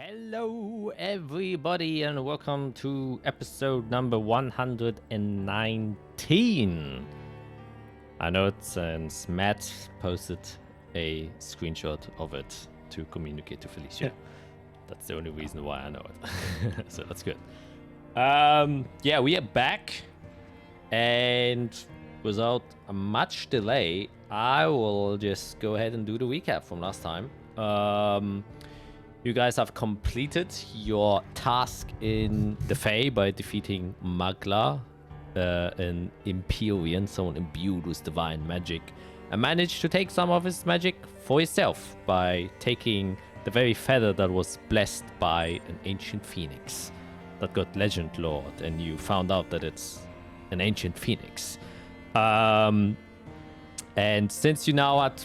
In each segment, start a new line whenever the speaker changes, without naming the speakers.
Hello, everybody, and welcome to episode number 119. I know it, and Matt posted a screenshot of it to communicate to Felicia.
Yeah.
That's the only reason why I know it. So that's good. Yeah, we are back, and without much delay, I will just go ahead and do the recap from last time. You guys have completed your task in the Fae by defeating Magla, an Empyrean, someone imbued with divine magic, and managed to take some of his magic for yourself by taking the very feather that was blessed by an ancient phoenix that got legend lord, and you found out that it's an ancient phoenix. And since you now had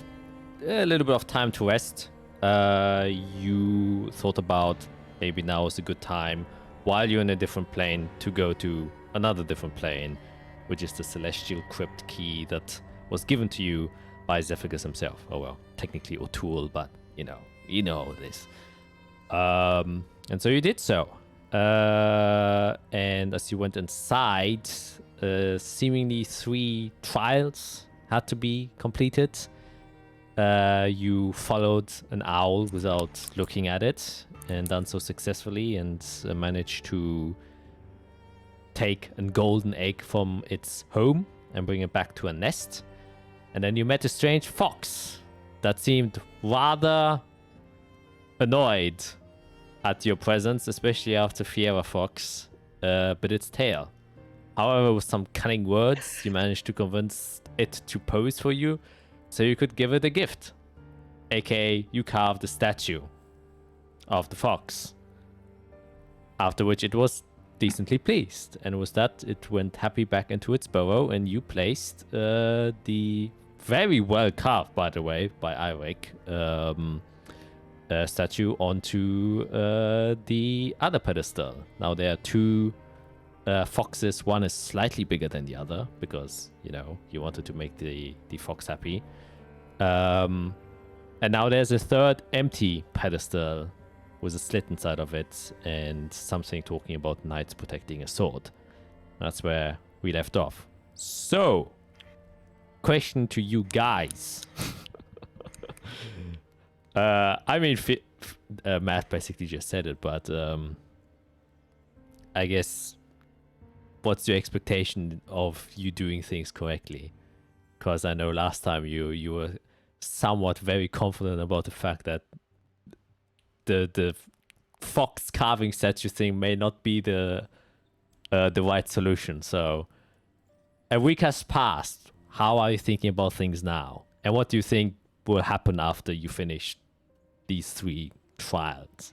a little bit of time to rest, you thought about maybe now is a good time while you're in a different plane to go to another different plane, which is the celestial crypt key that was given to you by Zephygus himself. Oh well, technically O'Toole, but you know this. And so you did so. And as you went inside, seemingly 3 trials had to be completed. You followed an owl without looking at it, and done so successfully, and managed to take a golden egg from its home and bring it back to a nest. And then you met a strange fox that seemed rather annoyed at your presence, especially after Fiera Fox bit its tail. However, with some cunning words, you managed to convince it to pose for you, so you could give it a gift, aka you carved a statue of the fox. After which it was decently pleased, and with that it went happy back into its burrow, and you placed the very well carved, by the way, by Eirik, statue onto the other pedestal. Now there are 2 foxes. One is slightly bigger than the other because, you wanted to make the fox happy. And now there's a 3rd empty pedestal with a slit inside of it and something talking about knights protecting a sword. That's where we left off. So, question to you guys. Matt basically just said it, but I guess, what's your expectation of you doing things correctly? Because I know last time you were somewhat very confident about the fact that the fox carving statue thing may not be the right solution. So a week has passed. How are you thinking about things now? And what do you think will happen after you finish these 3 trials?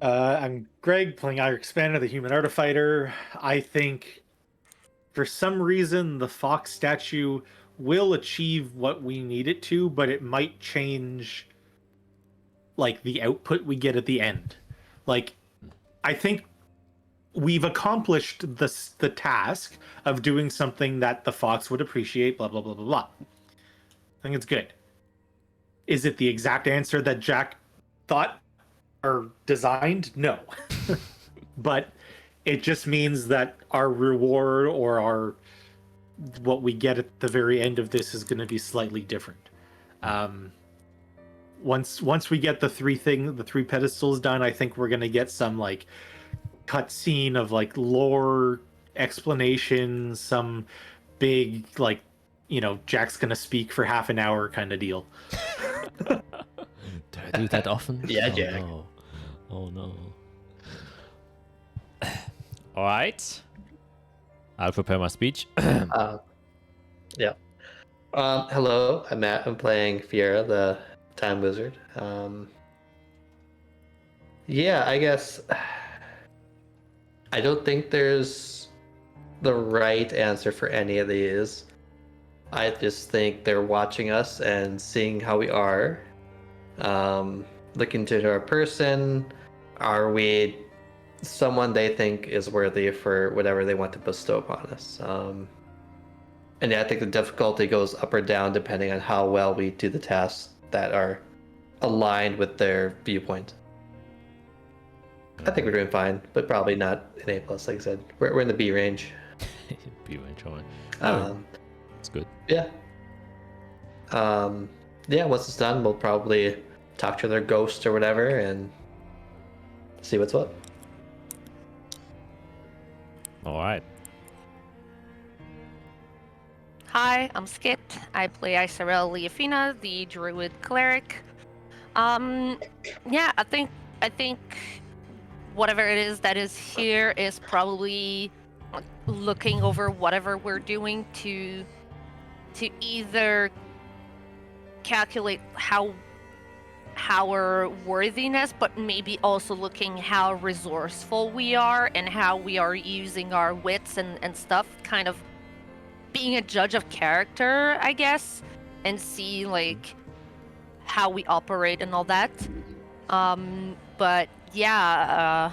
I'm Greg, playing Eirik Spanner, the human artifighter. I think for some reason the fox statue will achieve what we need it to, but it might change like the output we get at the end. Like, I think we've accomplished the task of doing something that the fox would appreciate, blah, blah, blah, blah, blah. I think it's good. Is it the exact answer that Jack thought or designed? No. But it just means that our reward or what we get at the very end of this is going to be slightly different. Once we get the 3 pedestals done, I think we're going to get some like cutscene of like lore explanation, some big like, Jack's going to speak for half an hour kind of deal.
Do I do that often?
Yeah, Jack.
No. Oh no. All right. I'll prepare my speech.
Yeah. Hello, I'm Matt. I'm playing Fiera, the Time Wizard. Yeah, I guess I don't think there's the right answer for any of these. I just think they're watching us and seeing how we are. Looking into our person. Are we someone they think is worthy for whatever they want to bestow upon us? And yeah, I think the difficulty goes up or down depending on how well we do the tasks that are aligned with their viewpoint. I think we're doing fine, but probably not an A+, like I said. We're in the B range.
B range, alright. That's good.
Yeah. Once it's done, we'll probably talk to their ghost or whatever and see what's what.
Alright.
Hi, I'm Skit. I play Isarel Leafina, the druid cleric. Yeah, I think whatever it is that is here is probably looking over whatever we're doing to either calculate how our worthiness, but maybe also looking how resourceful we are and how we are using our wits and stuff, kind of being a judge of character, I guess, and see like how we operate and all that. But yeah,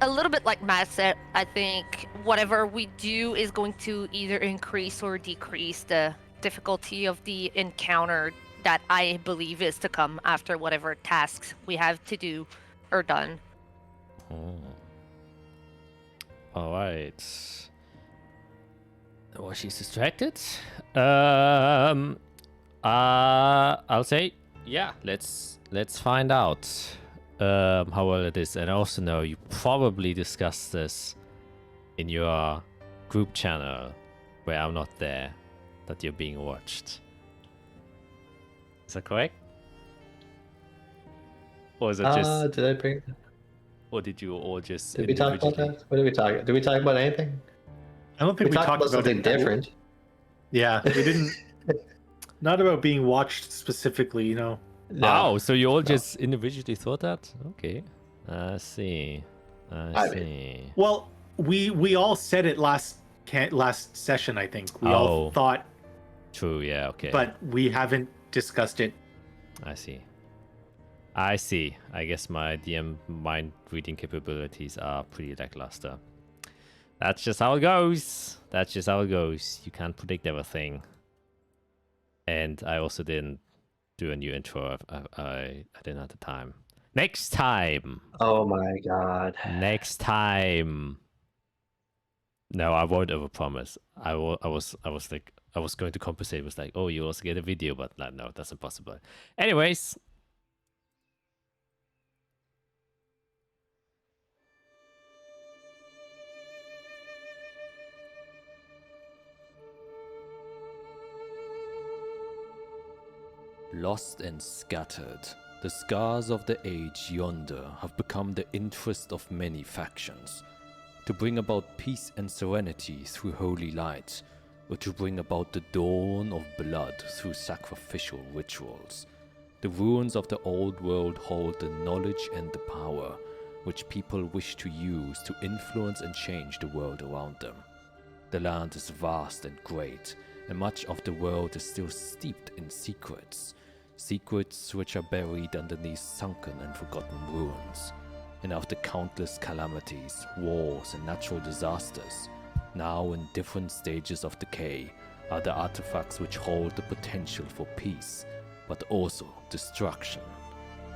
a little bit like Matt said, I think whatever we do is going to either increase or decrease the difficulty of the encounter that I believe is to come after whatever tasks we have to do are done.
Oh. Alright. Oh, she's distracted. I'll say, yeah, let's find out how well it is. And I also know you probably discussed this in your group channel where I'm not there, that you're being watched. Is that correct? Or is it just...
Did I bring...
Or did you all just...
Did we talk about that? What did we talk? Did we talk about anything?
I don't think we talked about
something
it.
different.
Yeah, we didn't. Not about being watched specifically, you know.
No. Oh, so you all just individually thought that? Okay. I see. I see.
Well, we all said it last session, I think. We all thought.
True, yeah, okay.
But we haven't discussed it.
I see. I guess my DM mind reading capabilities are pretty lackluster. That's just how it goes. You can't predict everything. And I also didn't do a new intro. I didn't have the time. Next time.
Oh my god.
Next time. No, I won't overpromise. I was going to compensate. It was like, oh, you also get a video, but no, that's impossible. Anyways. Lost and scattered, the scars of the age yonder have become the interest of many factions. To bring about peace and serenity through holy light, or to bring about the dawn of blood through sacrificial rituals. The ruins of the old world hold the knowledge and the power, which people wish to use to influence and change the world around them. The land is vast and great, and much of the world is still steeped in secrets. Secrets which are buried underneath sunken and forgotten ruins. And after countless calamities, wars, and natural disasters, now in different stages of decay, are the artifacts which hold the potential for peace, but also destruction.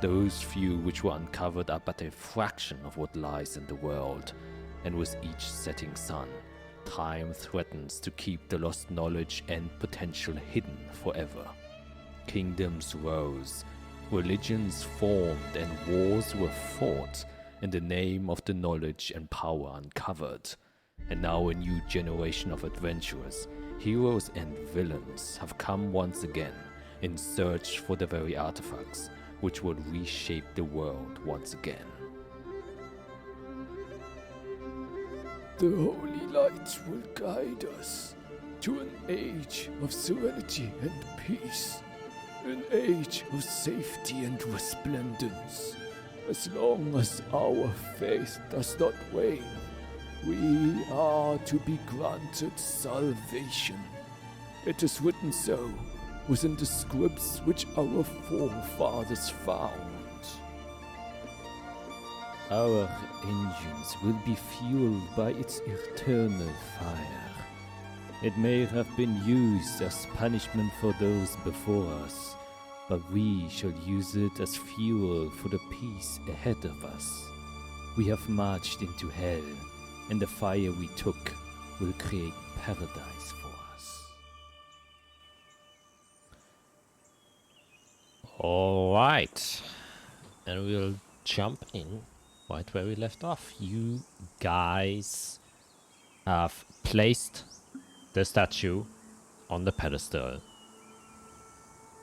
Those few which were uncovered are but a fraction of what lies in the world, and with each setting sun, time threatens to keep the lost knowledge and potential hidden forever. Kingdoms rose, religions formed, and wars were fought in the name of the knowledge and power uncovered. And now a new generation of adventurers, heroes and villains have come once again in search for the very artifacts which would reshape the world once again.
The holy light will guide us to an age of serenity and peace. An age of safety and resplendence. As long as our faith does not wane, we are to be granted salvation. It is written so within the scripts which our forefathers found. Our engines will be fueled by its eternal fire. It may have been used as punishment for those before us, but we shall use it as fuel for the peace ahead of us. We have marched into hell, and the fire we took will create paradise for us.
Alright. And we'll jump in right where we left off. You guys have placed the statue on the pedestal.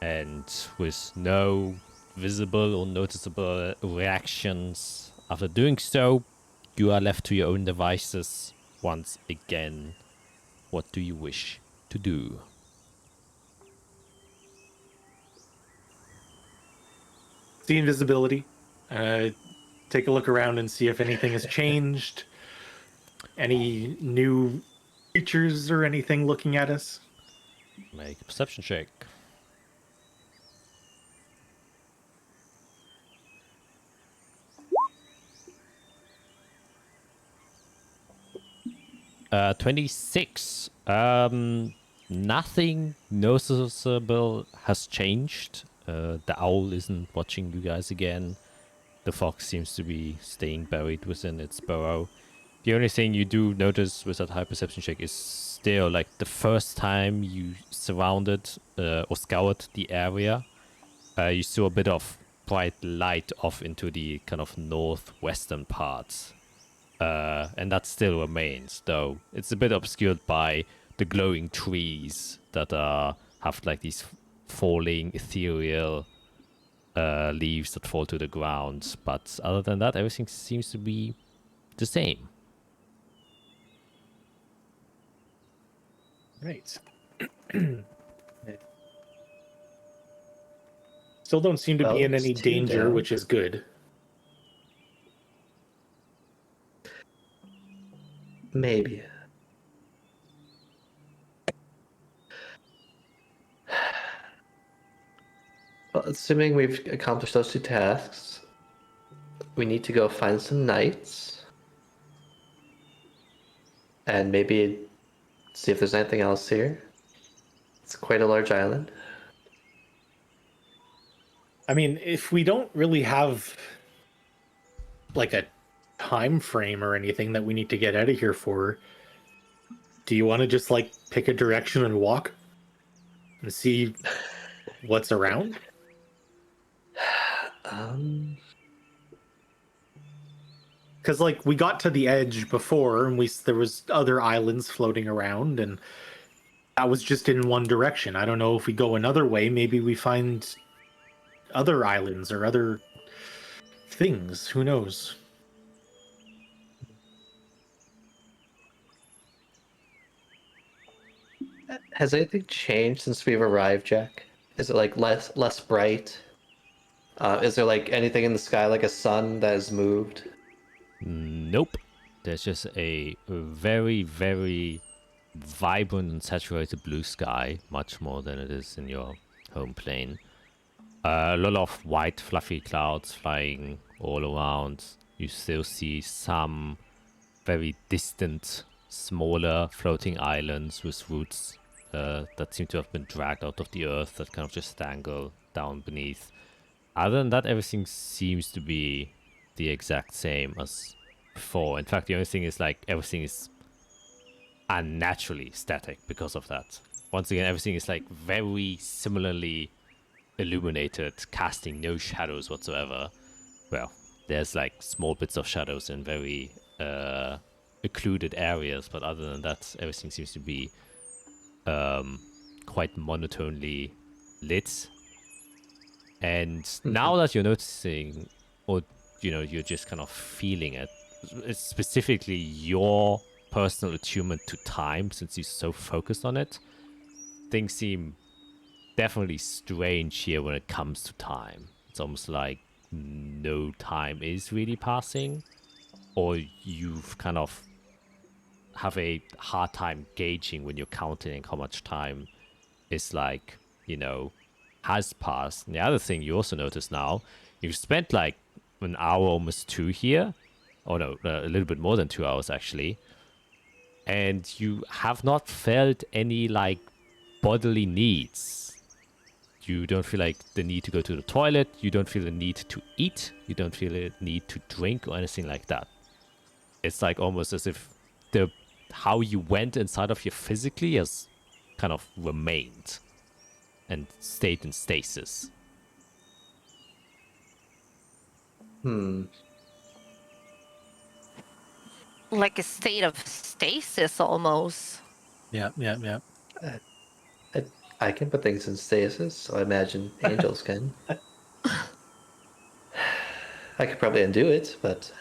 And with no visible or noticeable reactions after doing so, you are left to your own devices once again. What do you wish to do?
See invisibility. Take a look around and see if anything has changed. Any new creatures or anything looking at us?
Make a perception check. Uh, 26. Nothing noticeable has changed. The owl isn't watching you guys again. The fox seems to be staying buried within its burrow. The only thing you do notice with that high perception check is still like the first time you surrounded or scoured the area, you saw a bit of bright light off into the kind of northwestern parts. And that still remains, though it's a bit obscured by the glowing trees that have like these falling ethereal leaves that fall to the ground. But other than that, everything seems to be the same.
Right. Still don't seem to be in any danger, which is good.
Maybe. Well, assuming we've accomplished those two tasks, we need to go find some knights. And maybe see if there's anything else here. It's quite a large island.
I mean, if we don't really have like a time frame or anything that we need to get out of here for, do you want to just like pick a direction and walk and see what's around? Because like we got to the edge before and there was other islands floating around and that was just in one direction. I don't know if we go another way, maybe we find other islands or other things. Who knows?
Has anything changed since we've arrived, Jack? Is it like less bright? Is there like anything in the sky, like a sun that has moved?
Nope. There's just a very, very vibrant and saturated blue sky, much more than it is in your home plane. A lot of white, fluffy clouds flying all around. You still see some very distant, smaller floating islands with roots that seem to have been dragged out of the earth that kind of just dangle down beneath. Other than that, everything seems to be the exact same as before. In fact, the only thing is like everything is unnaturally static because of that. Once again, everything is like very similarly illuminated, casting no shadows whatsoever. Well, there's like small bits of shadows in very occluded areas, but other than that, everything seems to be quite monotonely lit. And now that you're noticing, or you're just kind of feeling it, it's specifically your personal attunement to time, since you're so focused on it, things seem definitely strange here when it comes to time. It's almost like no time is really passing, or you've kind of have a hard time gauging when you're counting how much time is like, has passed. And the other thing you also notice now, you've spent like an hour, almost 2 here. Oh no, a little bit more than 2 hours actually. and you have not felt any like bodily needs. You don't feel like the need to go to the toilet. You don't feel the need to eat. You don't feel the need to drink or anything like that. It's like almost as if how you went inside of you physically has kind of remained and stayed in stasis.
Like a state of stasis almost.
Yeah.
I can put things in stasis, so I imagine angels can. I could probably undo it, but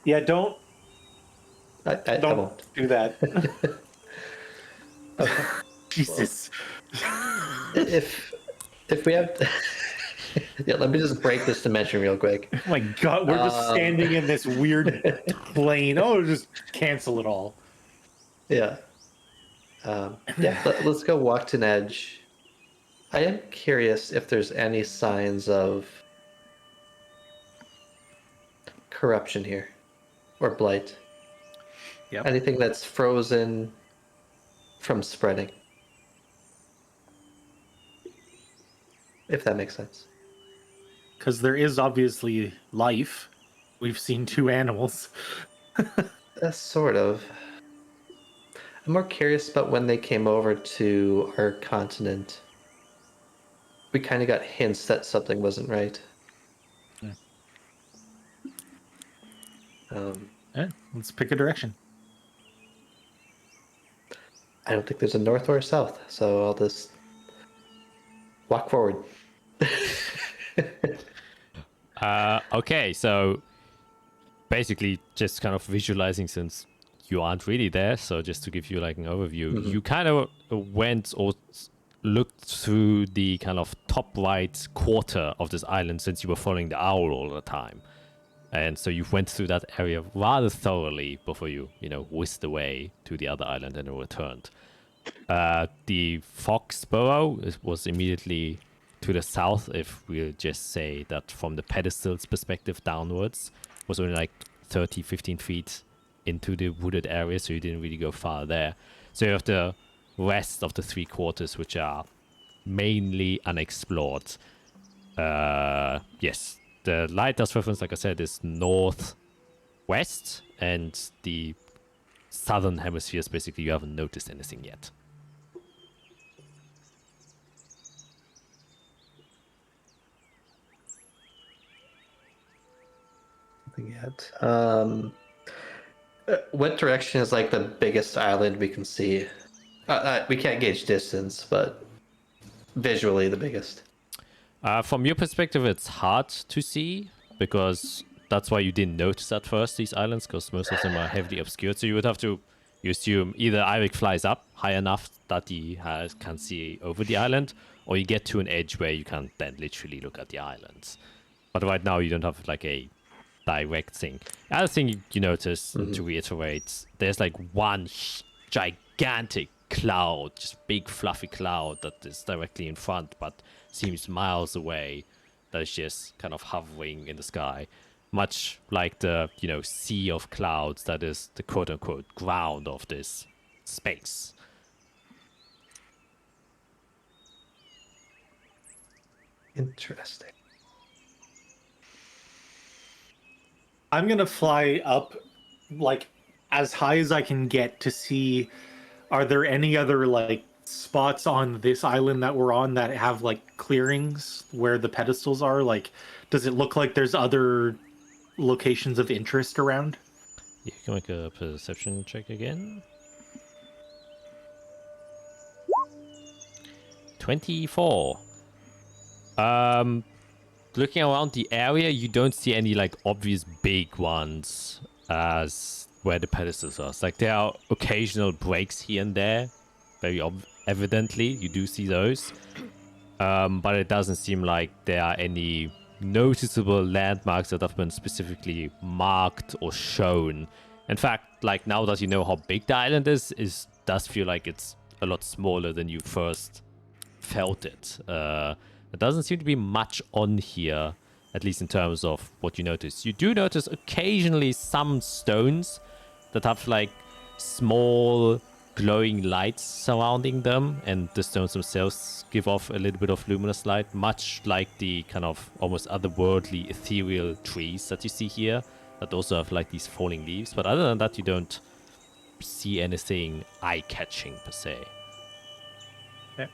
Yeah, don't
I won't.
do that. Jesus.
If we have, yeah, let me just break this dimension real quick.
Oh my god, we're just standing in this weird plane. Oh, just cancel it all.
Yeah. Let's go walk to an edge. I am curious if there's any signs of corruption here or blight.
Yep.
Anything that's frozen from spreading. If that makes sense.
Because there is obviously life. We've seen 2 animals.
Sort of. I'm more curious about when they came over to our continent. We kind of got hints that something wasn't right.
Yeah, let's pick a direction.
I don't think there's a north or a south, so I'll just walk forward.
Okay, so basically just kind of visualizing, since you aren't really there, so just to give you like an overview, you kind of went or looked through the kind of top right quarter of this island, since you were following the owl all the time. And so you went through that area rather thoroughly before you whisked away to the other island and returned. The fox burrow was immediately to the south, if we'll just say that from the pedestal's perspective downwards, was only like 30, 15 feet into the wooded area, so you didn't really go far there. So you have the rest of the 3 quarters, which are mainly unexplored. Yes. The lighthouse reference, like I said, is northwest, and the southern hemispheres, basically, you haven't noticed anything yet.
Nothing yet. What direction is like the biggest island we can see? We can't gauge distance, but visually the biggest.
From your perspective, it's hard to see, because that's why you didn't notice at first these islands, because most of them are heavily obscured. So you would have to, you assume, either Eirik flies up high enough that he can see over the island, or you get to an edge where you can then literally look at the islands. But right now you don't have like a direct thing. The other thing you notice, to reiterate, there's like one gigantic cloud, just big fluffy cloud that is directly in front, but seems miles away, that is just kind of hovering in the sky, much like the sea of clouds that is the quote-unquote ground of this space.
Interesting.
I'm gonna fly up like as high as I can get to see, are there any other like spots on this island that we're on that have like clearings where the pedestals are? Like, does it look like there's other locations of interest around?
You can make a perception check again. 24. Looking around the area, you don't see any like obvious big ones as where the pedestals are. It's like there are occasional breaks here and there, very evidently you do see those, but it doesn't seem like there are any noticeable landmarks that have been specifically marked or shown. In fact, like now that you know how big the island is does feel like it's a lot smaller than you first felt it. There doesn't seem to be much on here, at least in terms of what you notice. You do notice occasionally some stones that have like small glowing lights surrounding them, and the stones themselves give off a little bit of luminous light, much like the kind of almost otherworldly ethereal trees that you see here that also have like these falling leaves. But other than that, you don't see anything eye-catching per se.
Okay.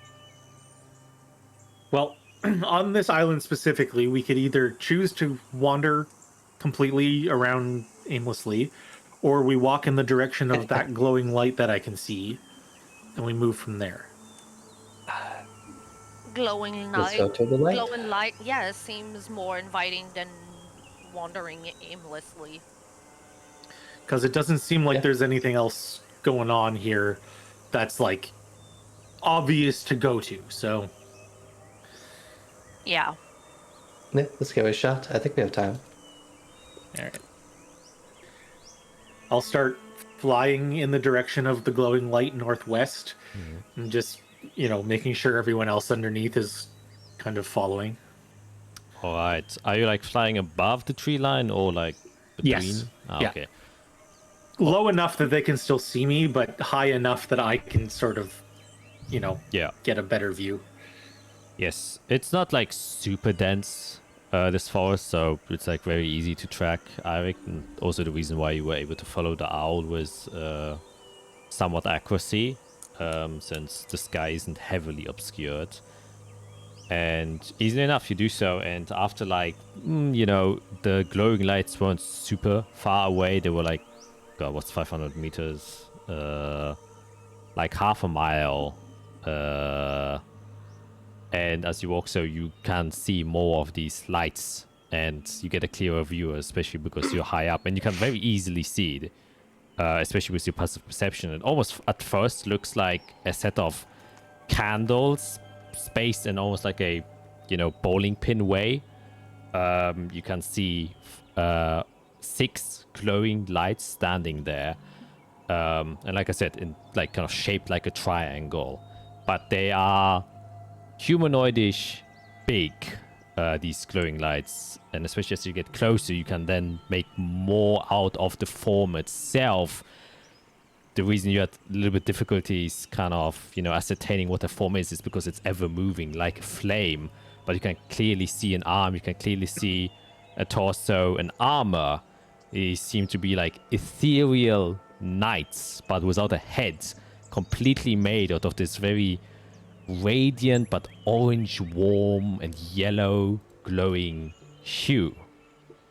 Well, on this island specifically, we could either choose to wander completely around aimlessly, or we walk in the direction of that glowing light that I can see, and we move from there.
Glowing
Let's
light.
go to the light.
Glowing light, yeah, it seems more inviting than wandering aimlessly.
Because it doesn't seem like
Yeah.
there's anything else going on here that's like obvious to go to. So
Yeah.
Yeah, let's give it a shot. I think we have time.
all right. I'll start flying in the direction of the glowing light northwest, and just, making sure everyone else underneath is kind of following.
All right. Are you like flying above the tree line or like between?
Yes.
Ah,
Yeah.
okay.
Low enough that they can still see me, but high enough that I can sort of,
Yeah.
get a better view.
Yes. It's not like super dense, this forest, so it's like very easy to track, Eirik. And also the reason why you were able to follow the owl was somewhat accuracy, since the sky isn't heavily obscured. And easily enough, you do so. And after like, the glowing lights weren't super far away. They were like, God, what's 500 meters? Like half a mile. And as you walk, so you can see more of these lights, and you get a clearer view, especially because you're high up, and you can very easily see it, especially with your passive perception. It almost at first looks like a set of candles spaced in almost like a, bowling pin way. You can see 6 glowing lights standing there, and like I said, in like kind of shaped like a triangle, but they are humanoidish big, these glowing lights, and especially as you get closer, you can then make more out of the form itself. The reason you had a little bit difficulties kind of, ascertaining what the form is because it's ever moving like a flame, but you can clearly see an arm, you can clearly see a torso, and armor. They seem to be like ethereal knights, but without a head, completely made out of this very radiant but orange, warm, and yellow glowing hue.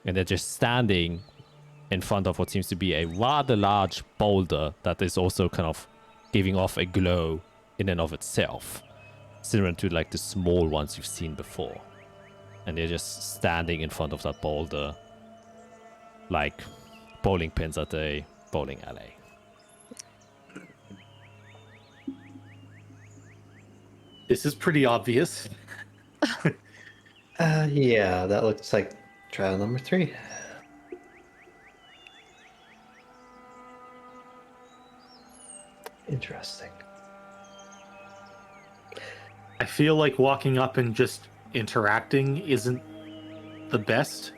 And they're just standing in front of what seems to be a rather large boulder that is also kind of giving off a glow in and of itself, similar to like the small ones you've seen before. And they're just standing in front of that boulder like bowling pins at a bowling alley.
This is pretty obvious.
Yeah, that looks like trial number 3. Interesting.
I feel like walking up and just interacting isn't the best.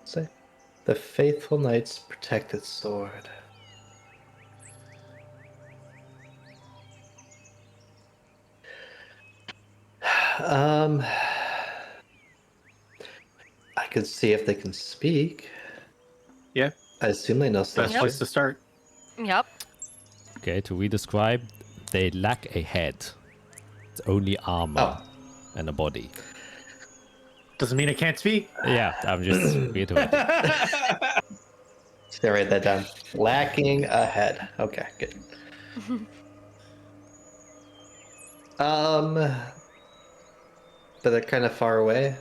So, the faithful knight's protected sword. I could see if they can speak.
Yeah,
I assume they know
best
stuff.
place to start.
Yep.
Okay, to re-describe, they lack a head. It's only armor and a body.
Doesn't mean it can't speak.
Yeah, I'm just reiterating.
Should I write that down? Lacking a head. Okay, good. But they're kind of far away.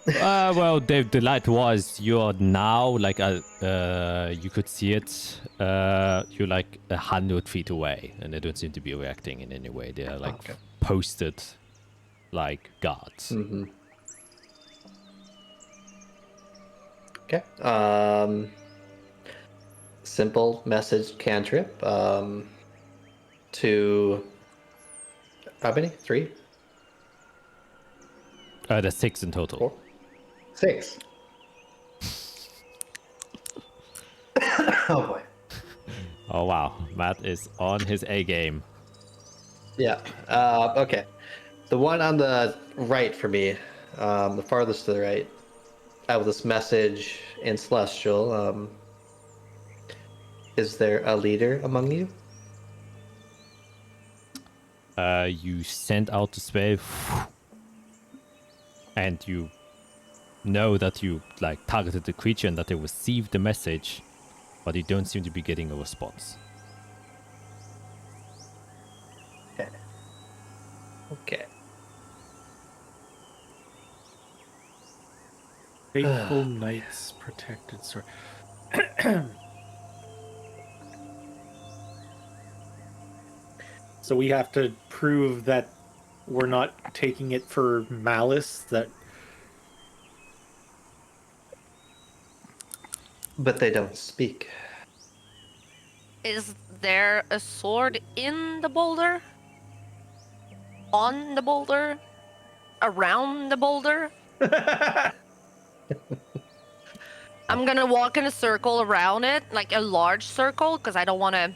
Well, the light was, you're now like you could see it. You're like 100 feet away, and they don't seem to be reacting in any way. They are like
Okay.
posted like guards.
Mm-hmm. Okay. Simple message cantrip. To how many? 3?
There's 6 in total.
4? 6. Oh boy.
Oh wow, Matt is on his A game.
Yeah. Okay. The one on the right for me, the farthest to the right, I have this message in Celestial. Is there a leader among you?
You send out the spell, and you know that you like targeted the creature and that they received the message, but you don't seem to be getting a response.
Okay. Okay.
Faithful knights protected sword. So we have to prove that we're not taking it for malice, that
But they don't speak.
Is there a sword in the boulder? On the boulder? Around the boulder? I'm gonna walk in a circle around it, like a large circle, because I don't want to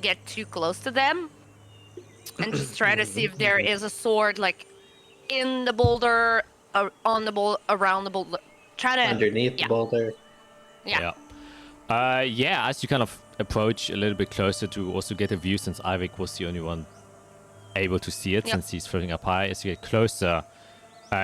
get too close to them. And just try to see if there is a sword, like, in the boulder, on the boulder, around the boulder. Try to...
Underneath the boulder.
Yeah.
Yeah, as you kind of approach a little bit closer to also get a view, since Ivik was the only one able to see it, since he's floating up high. As you get closer,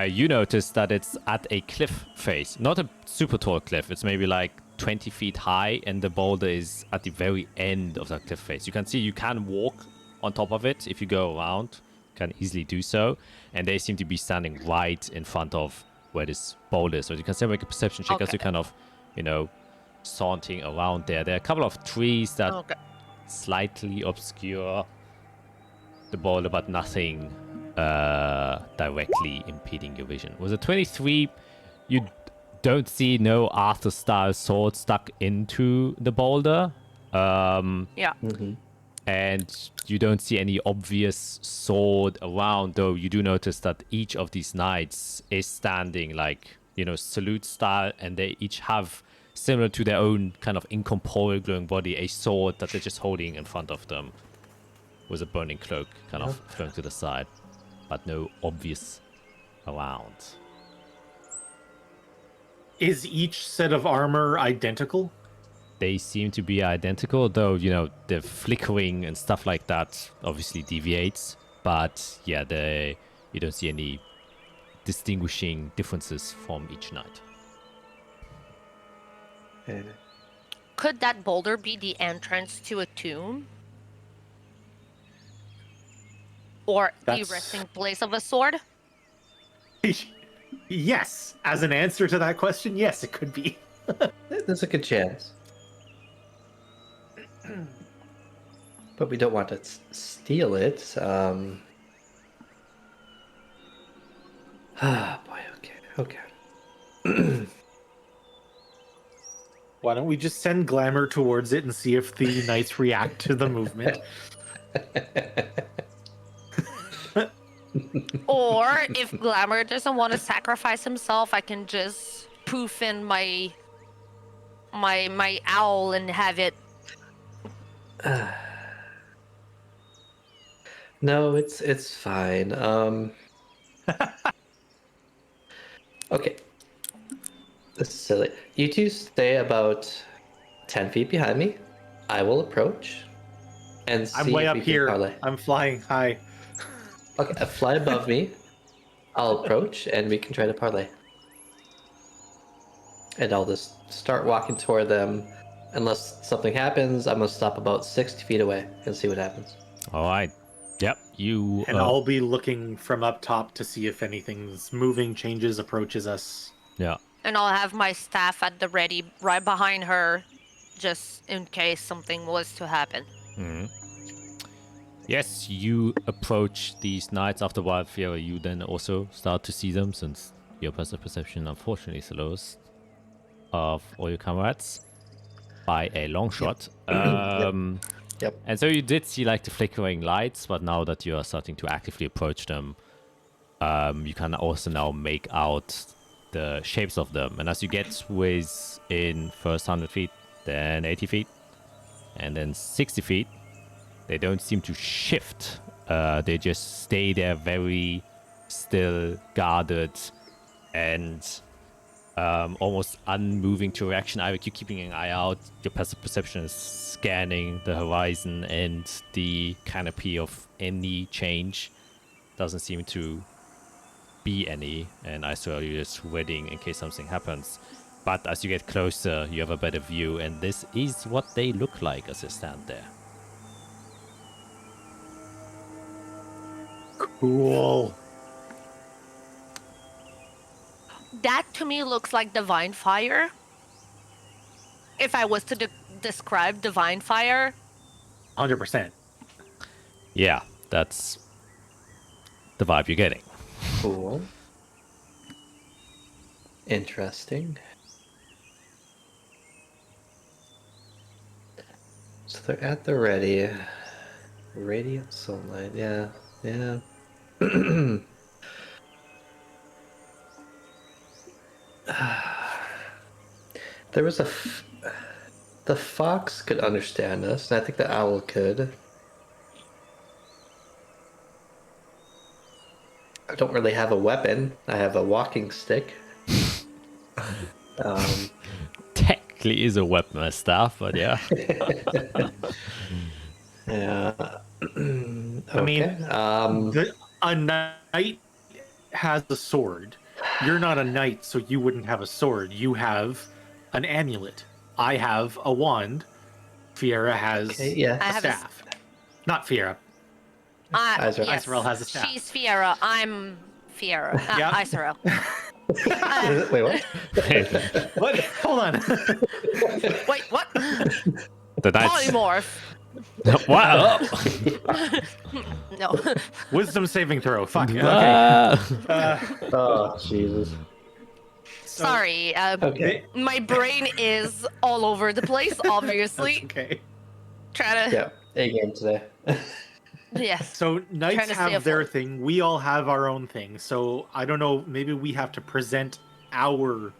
you notice that it's at a cliff face. Not a super tall cliff. It's maybe like 20 feet high, and the boulder is at the very end of that cliff face. You can see you can walk on top of it if you go around. You can easily do so. And they seem to be standing right in front of where this boulder is. So you can still make a perception check as you kind of, sauntering around there. There are a couple of trees that slightly obscure the boulder, but nothing directly impeding your vision. Was it 23? You don't see no Arthur-style sword stuck into the boulder. And you don't see any obvious sword around, though you do notice that each of these knights is standing like, salute style, and they each have, similar to their own kind of incorporeal glowing body, a sword that they're just holding in front of them with a burning cloak kind of thrown to the side, but no obvious around.
Is each set of armor identical?
They seem to be identical, though, the flickering and stuff like that obviously deviates. But yeah, you don't see any distinguishing differences from each knight.
Could that boulder be the entrance to a tomb? Or the resting place of a sword?
Yes. As an answer to that question, yes, it could be.
There's a good chance. But we don't want to steal it. Boy, okay.
Why don't we just send Glamour towards it and see if the knights react to the movement?
Or if Glamour doesn't want to sacrifice himself, I can just poof in my owl and have it.
No, it's fine. Okay. This is silly. You two stay about 10 feet behind me. I will approach and see
I'm way
if
up
we can
here.
parlay.
I'm flying high.
Okay, fly above me. I'll approach and we can try to parlay. And I'll just start walking toward them. Unless something happens, I'm gonna stop about 60 feet away and see what happens.
All right. Yep. You.
And I'll be looking from up top to see if anything's moving, changes, approaches us.
Yeah.
And I'll have my staff at the ready right behind her, just in case something was to happen.
Mm-hmm. Yes, you approach these knights after Wildfire. You then also start to see them, since your passive perception unfortunately is the lowest of all your comrades by a long shot.
Yep.
And so you did see like the flickering lights, but now that you are starting to actively approach them, you can also now make out the shapes of them. And as you get within first 100 feet, then 80 feet, And then 60 feet, they don't seem to shift. They just stay there very still, guarded, and almost unmoving to reaction. Either you're keeping an eye out, your passive perception is scanning the horizon, and the canopy of any change doesn't seem to be any. And I saw you just waiting in case something happens. But as you get closer, you have a better view, and this is what they look like as they stand there.
Cool.
That to me looks like divine fire. If I was to describe divine fire,
100%.
Yeah, that's the vibe you're getting.
Cool. Interesting. So they're at the ready. Radiant sunlight, yeah. There was the fox could understand us, and I think the owl could. I don't really have a weapon. I have a walking stick.
Technically is a weapon and stuff, but yeah.
Yeah.
I mean,
Okay.
a knight has a sword. You're not a knight, so you wouldn't have a sword. You have an amulet. I have a wand. Fiera has
Okay, yeah.
I
a
have a
staff. Not Fiera.
Isarel.
yes,
Isarel has a staff.
she's Fiera. I'm Fiera.
Yep.
Isarel.
Wait, what?
What? Hold on.
Wait, what?
The knights.
Polymorph.
Wow.
No.
Wisdom saving throw. Fuck. Okay.
Oh, Jesus.
So-
Sorry.
Okay.
My brain is all over the place, obviously.
Okay.
Try to.
Yeah. A game today.
Yes.
So knights
Trying to stay
have their
afloat.
thing. We all have our own thing. So I don't know. Maybe we have to present our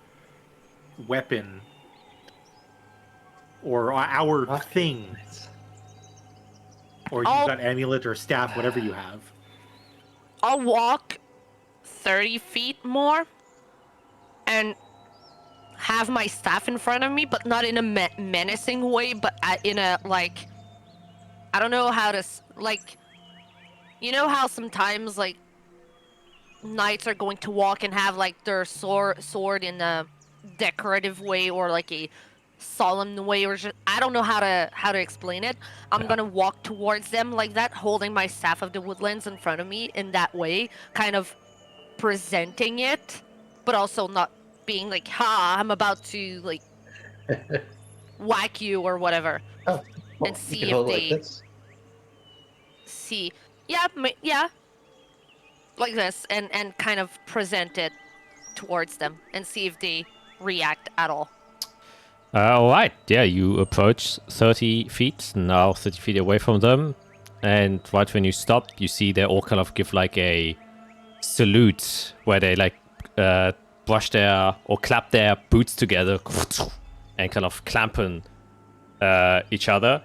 weapon or our thing, or you
I'll-
got amulet or staff, whatever you have.
I'll walk 30 feet more and have my staff in front of me, but not in a menacing way, but in a, like, I don't know how to, like, you know how sometimes, like, knights are going to walk and have, like, their sword in a decorative way or, like, a solemn way, or just, I don't know how to explain it. I'm gonna walk towards them like that, holding my staff of the woodlands in front of me in that way, kind of presenting it, but also not being like, ha, I'm about to, like, whack you or whatever.
Oh, well,
And see
you can
if
hold it
they-
like this.
See, yeah, like this, and kind of present it towards them and see if they react at all.
All right. Yeah, you approach 30 feet, now 30 feet away from them. And right when you stop, you see they all kind of give like a salute where they like brush their or clap their boots together and kind of clamp on each other.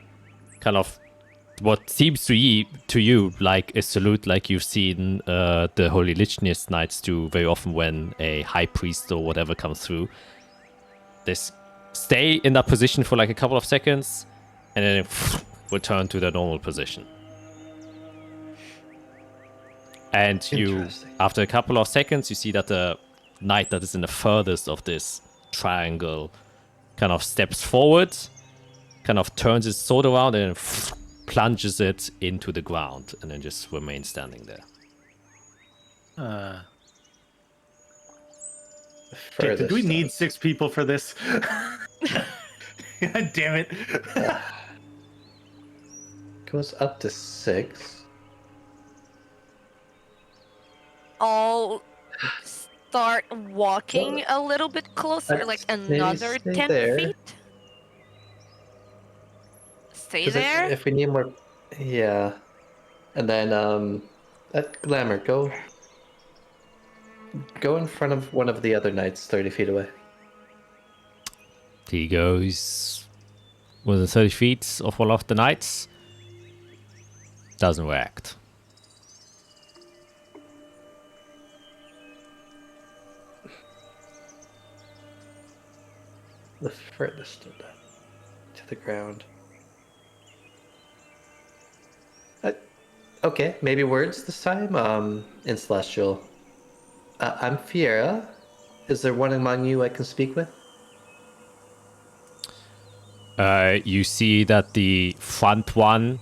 Kind of what seems to you like a salute like you've seen the Holy Religios Knights do very often when a high priest or whatever comes through. This stay in that position for like a couple of seconds and then return to their normal position. And you,
Interesting.
after a couple of seconds, you see that the knight that is in the furthest of this triangle kind of steps forward, kind of turns his sword around and plunges it into the ground and then just remains standing there.
Okay, did we
Furthest
need
up.
6 people for this? God damn it.
Goes up to 6.
I'll start walking a little bit closer, like
maybe
another
stay
10
there.
feet. Stay
'Cause
there?
If we need more, yeah. And then Glamour, go in front of one of the other knights 30 feet away.
He goes within 30 feet of one of the knights. Doesn't react.
The furthest of that to the ground. Okay, maybe words this time. In Celestial. I'm Fiera. Is there one among you I can speak with?
You see that the front one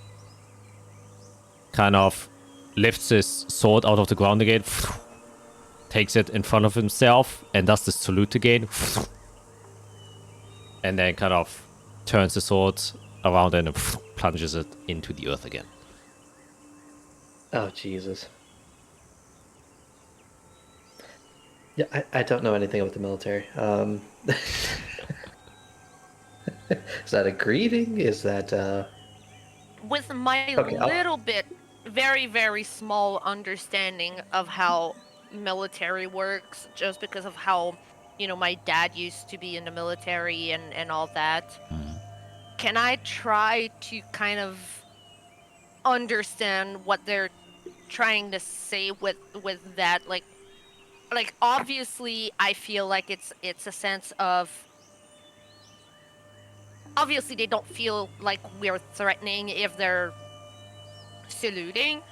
kind of lifts his sword out of the ground again, takes it in front of himself, and does the salute again, and then kind of turns the sword around and plunges it into the earth again.
Oh, Jesus. Yeah, I don't know anything about the military. Is that a greeting? Is that,
With my
Okay,
little bit, very, very small understanding of how military works, just because of how, my dad used to be in the military and all that, can I try to kind of understand what they're trying to say with that? Like obviously I feel like it's a sense of, obviously they don't feel like we're threatening if they're saluting,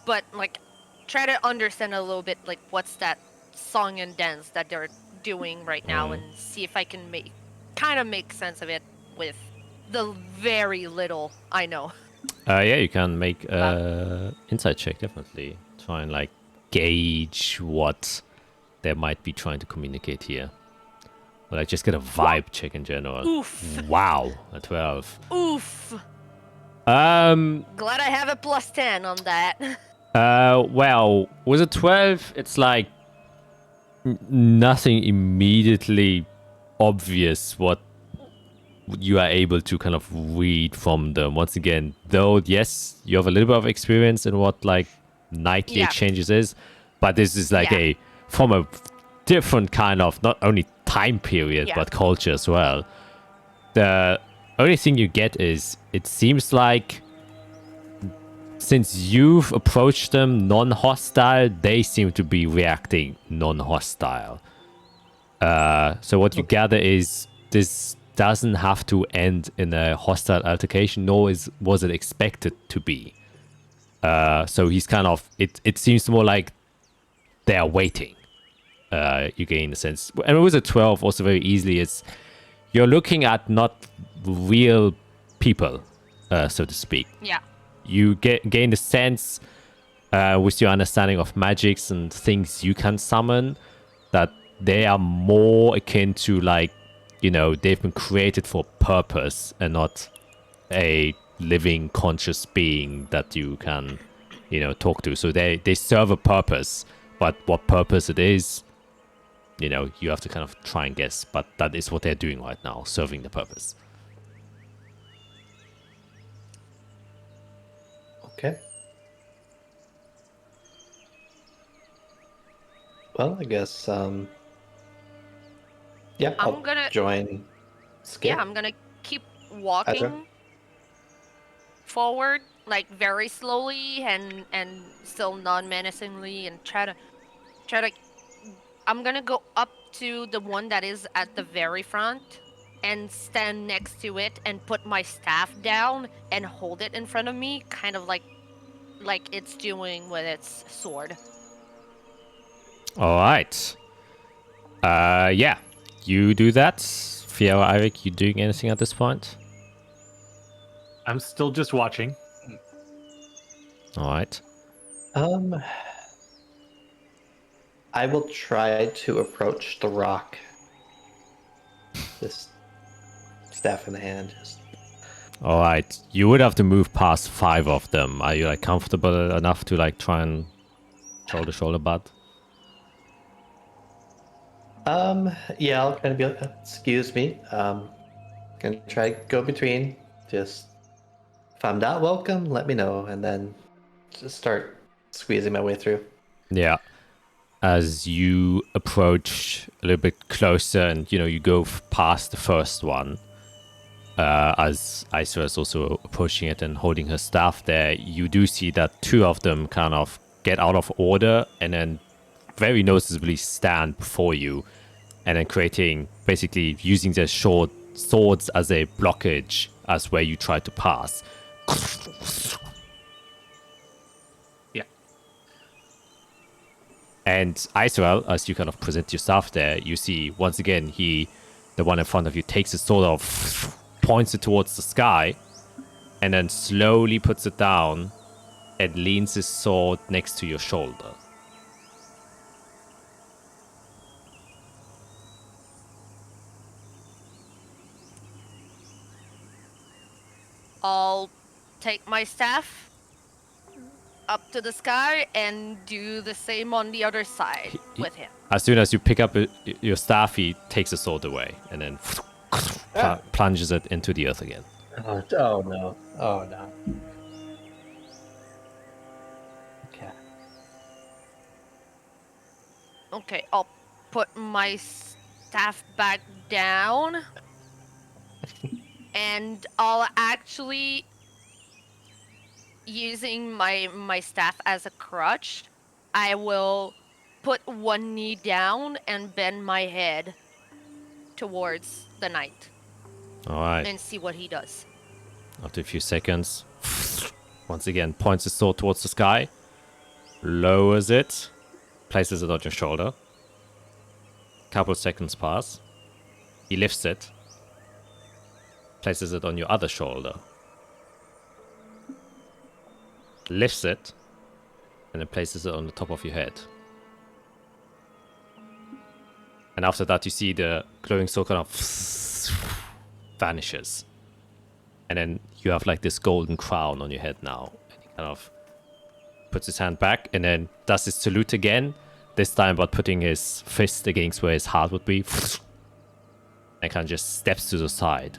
but like try to understand a little bit like what's that song and dance that they're doing right now, and see if I can make sense of it with the very little I know.
Yeah, you can make insight check, definitely. Try and like gauge what they might be trying to communicate here. Or like just get a vibe check in general.
Oof.
Wow, a 12.
Oof.
Glad
I have a +10 on that.
Well, with a 12, it's like nothing immediately obvious what you are able to kind of read from them. Once again, though, yes, you have a little bit of experience in what like nightly exchanges is, but this is like from a different kind of not only time period but culture as well. The only thing you get is it seems like since you've approached them non-hostile, they seem to be reacting non-hostile. So what you gather is this doesn't have to end in a hostile altercation, nor was it expected to be. So he's kind of, it seems more like they're waiting. You gain a sense. And with a 12 also very easily, it's you're looking at not real people, so to speak.
Yeah.
You gain the sense with your understanding of magics and things you can summon that they are more akin to like, they've been created for purpose and not a living conscious being that you can, talk to. So they serve a purpose, but what purpose it is, you have to kind of try and guess, but that is what they're doing right now, serving the purpose.
okay. Well, I guess, yeah, I'll
gonna
join Skip.
Yeah, I'm gonna keep walking forward, like very slowly and still non-menacingly, and try to. I'm gonna go up to the one that is at the very front and stand next to it and put my staff down and hold it in front of me, kind of like it's doing with its sword.
All right. Yeah, you do that. Fiora, Eirik, you doing anything at this point?
I'm still just watching.
All right.
I will try to approach the rock. This staff in the hand.
All right. You would have to move past 5 of them. Are you like comfortable enough to like try and shoulder butt?
Yeah, I'll kind of be like, excuse me. Gonna try to go between. Just if I'm not welcome, let me know, and then just start squeezing my way through.
Yeah. As you approach a little bit closer and, you go past the first one, as Isra is also approaching it and holding her staff there, you do see that two of them kind of get out of order and then very noticeably stand before you, and then basically using their short swords as a blockage as where you try to pass.
Yeah.
And Israel, as you kind of present your staff there, you see once again the one in front of you takes his sword off, points it towards the sky, and then slowly puts it down and leans his sword next to your shoulder.
I'll take my staff up to the sky and do the same on the other side with him.
As soon as you pick up your staff, he takes the sword away and then plunges it into the earth again.
Oh no. Oh no. Okay.
Okay, I'll put my staff back down. And I'll actually, using my staff as a crutch, I will put one knee down and bend my head towards the knight.
All right.
And see what he does.
After a few seconds, once again, points his sword towards the sky, lowers it, places it on your shoulder. Couple seconds pass. He lifts it, places it on your other shoulder, lifts it, and then places it on the top of your head. And after that, you see the glowing sword kind of vanishes. And then you have like this golden crown on your head now. And he kind of puts his hand back and then does his salute again, this time but putting his fist against where his heart would be. And kind of just steps to the side.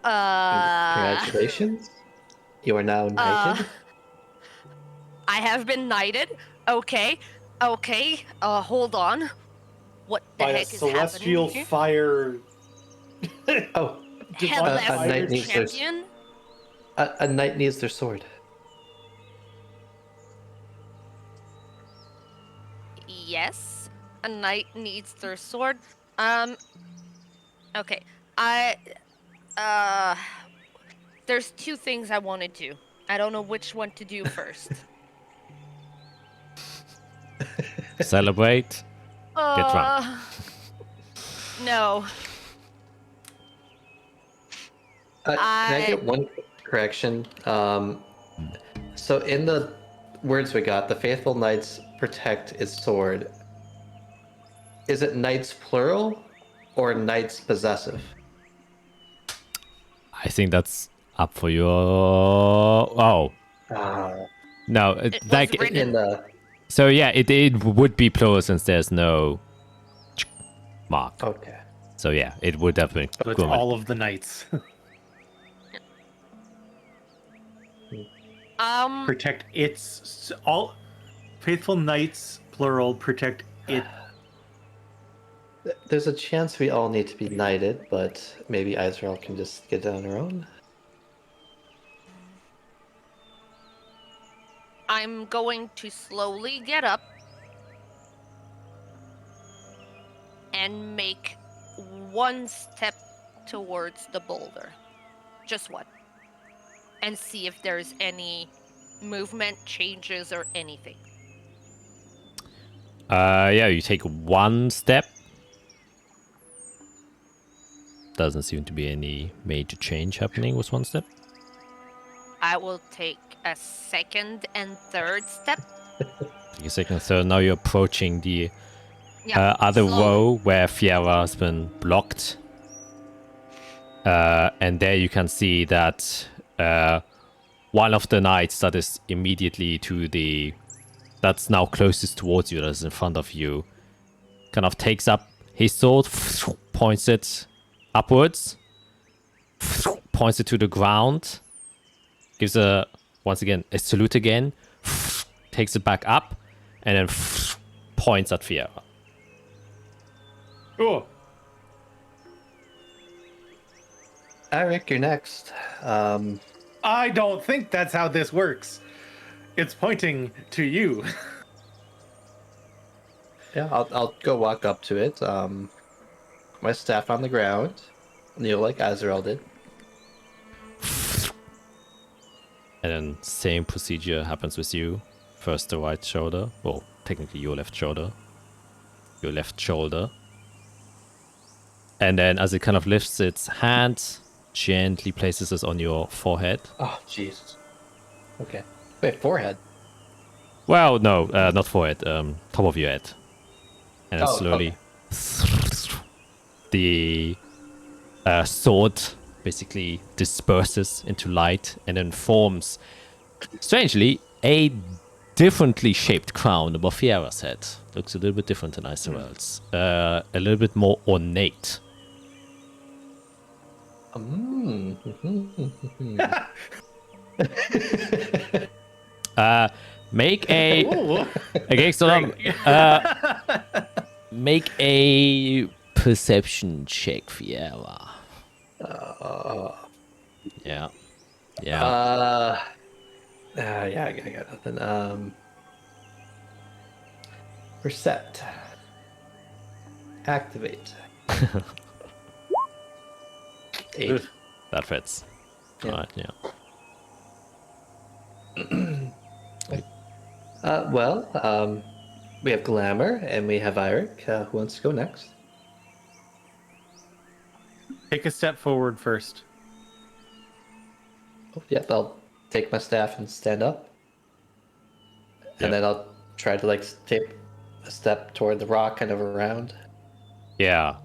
Congratulations. You are now knighted.
I have been knighted. Okay. Hold on. What the
By a
heck is
celestial
happening here?
fire.
Oh,
Hell,
divine
a
fire
knight needs their
champion?
a knight needs their sword.
Yes, a knight needs their sword. Okay. There's two things I want to do. I don't know which one to do first.
Celebrate. Get drunk.
No.
Can I get one correction? So in the words we got, the faithful knights protect its sword. Is it knights plural or knights possessive?
I think that's up for your... Oh. No,
It was
like...
written-
In the
So yeah, it would be plural since there's no mark.
okay.
So yeah, it would definitely
So it's
go on.
all of the knights. Protect its all faithful knights plural. Protect it.
There's a chance we all need to be knighted, but maybe Israel can just get it on her own.
I'm going to slowly get up and make one step towards the boulder. Just one. And see if there's any movement, changes, or anything.
Yeah, you take one step. Doesn't seem to be any major change happening with one step.
I will take a second and third step.
Take a second, third. Now you're approaching the
Yeah,
other
slowly.
row where Fiera has been blocked. And there you can see that one of the knights that is immediately to the... that's now closest towards you, that's in front of you, kind of takes up his sword, points it upwards, points it to the ground, gives once again a salute again, takes it back up, and then points at Fiera.
Cool.
Eric, you're next.
I don't think that's how this works. It's pointing to you.
Yeah, I'll go walk up to it. My staff on the ground, kneel like Azrael did.
And then same procedure happens with you. First the right shoulder. Well, technically your left shoulder. Your left shoulder. And then as it kind of lifts its hand, gently places it on your forehead.
Oh, Jesus. Okay. Wait, forehead.
Well, no, not forehead. Top of your head. And then
Oh,
slowly the sword basically disperses into light and then forms, strangely, a differently shaped crown above Fiera's head. Looks a little bit different than Isorel's. A little bit more ornate. Make a okay, so make a perception check, Fiera. Yeah.
Yeah, I got nothing. Reset. Activate. 8.
That fits.
Yeah.
Alright, yeah.
We have Glamour and we have Eric. Who wants to go next?
Take a step forward first.
Oh, yep, I'll take my staff and stand up.
Yep.
And then I'll try to take a step toward the rock, kind of around.
Yeah.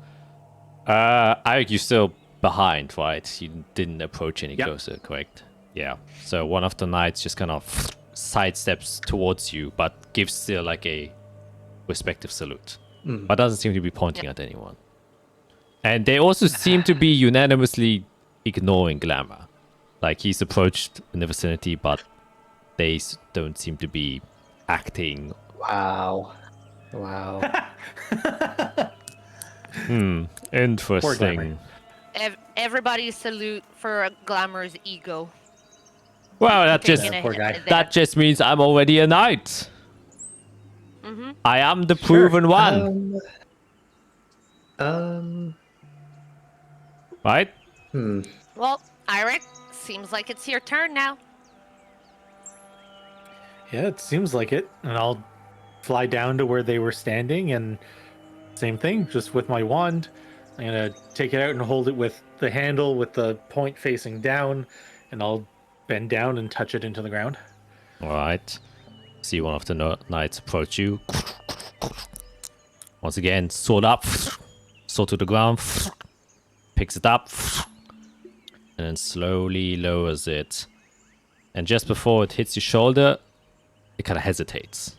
Eric, you're still behind, right? You didn't approach any
Yep.
closer, correct? Yeah. So one of the knights just kind of sidesteps towards you, but gives still like a respective salute. But doesn't seem to be pointing at anyone. And they also seem to be unanimously ignoring Glamour. Like he's approached in the vicinity, but they don't seem to be acting.
Wow.
Interesting.
Everybody salute for Glamour's ego.
Well,
Taking a
poor
hit
guy.
there.
that just means I'm already a knight.
Mm-hmm.
I am the proven one, right?
Well, Eric, seems like it's your turn now.
Yeah, it seems like it. And I'll fly down to where they were standing and same thing, just with my wand. I'm gonna take it out and hold it with the handle with the point facing down, and I'll bend down and touch it into the ground.
All right. See one of the knights approach you. Once again, sword up, sword to the ground, picks it up, and then slowly lowers it. And just before it hits your shoulder, it kind of hesitates.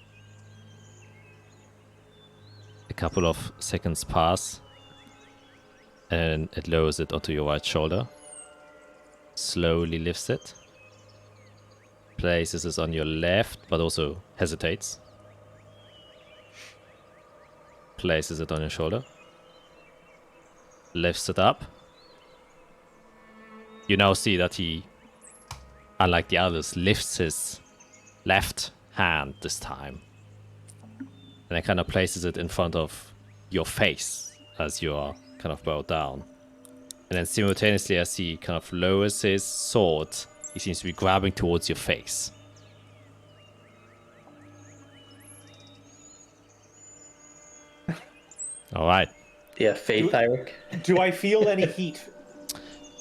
A couple of seconds pass, and it lowers it onto your right shoulder. Slowly lifts it. Places it on your left, but also hesitates. Places it on your shoulder. Lifts it up. You now see that he, unlike the others, lifts his left hand this time. And then kind of places it in front of your face as you are kind of bowed down. And then simultaneously, as he kind of lowers his sword, he seems to be grabbing towards your face. All right.
Yeah, faith, Eric.
Do I feel any heat?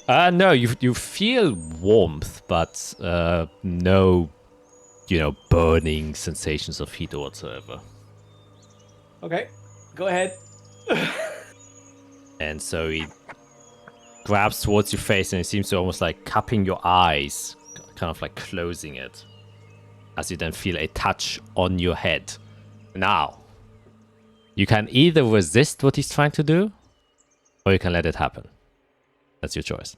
No, you feel warmth, but no, burning sensations of heat whatsoever.
Okay, go ahead.
And so he grabs towards your face, and it seems to almost like cupping your eyes, kind of like closing it, as you then feel a touch on your head. Now, you can either resist what he's trying to do, or you can let it happen. That's your choice.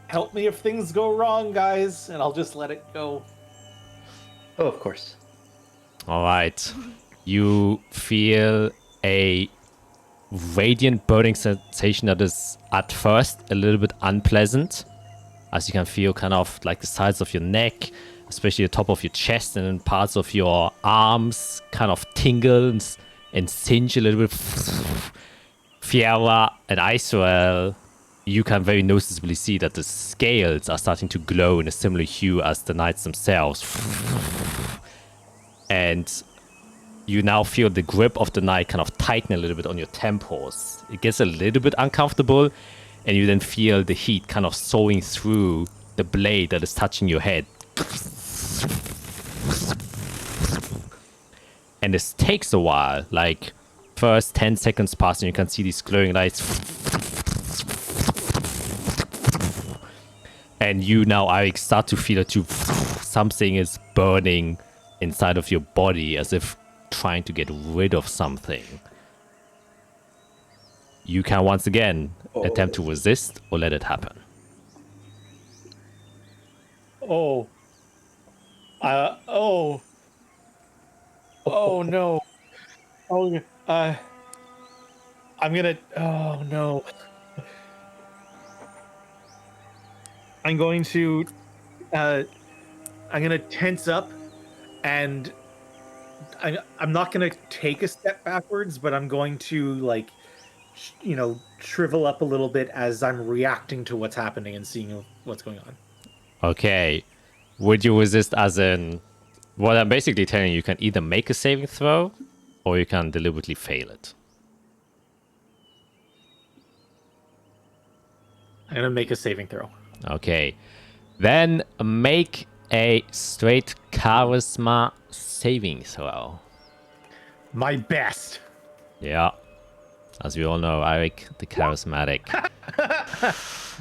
Help me if things go wrong, guys, and I'll just let it go.
Oh, of course.
All right. You feel a radiant burning sensation that is at first a little bit unpleasant, as you can feel kind of like the sides of your neck, especially the top of your chest, and then parts of your arms kind of tingle and singe a little bit. Fiera and Israel, you can very noticeably see that the scales are starting to glow in a similar hue as the knights themselves. And you now feel the grip of the knight kind of tighten a little bit on your temples. It gets a little bit uncomfortable, and you then feel the heat kind of sewing through the blade that is touching your head. And this takes a while, like first 10 seconds pass and you can see these glowing lights. And you now, Arik, start to feel that something is burning inside of your body, as if trying to get rid of something. You can once again attempt to resist or let it happen.
Oh no. I'm gonna. Oh no. I'm going to. I'm gonna tense up, and I'm not gonna take a step backwards, but I'm going to like, shrivel up a little bit as I'm reacting to what's happening and seeing what's going on.
Okay. Would you resist as in... What I'm basically telling you, you can either make a saving throw or you can deliberately fail it.
I'm gonna make a saving throw.
Okay. Then make a straight charisma saving throw.
My best.
Yeah. As we all know, Arik, the charismatic.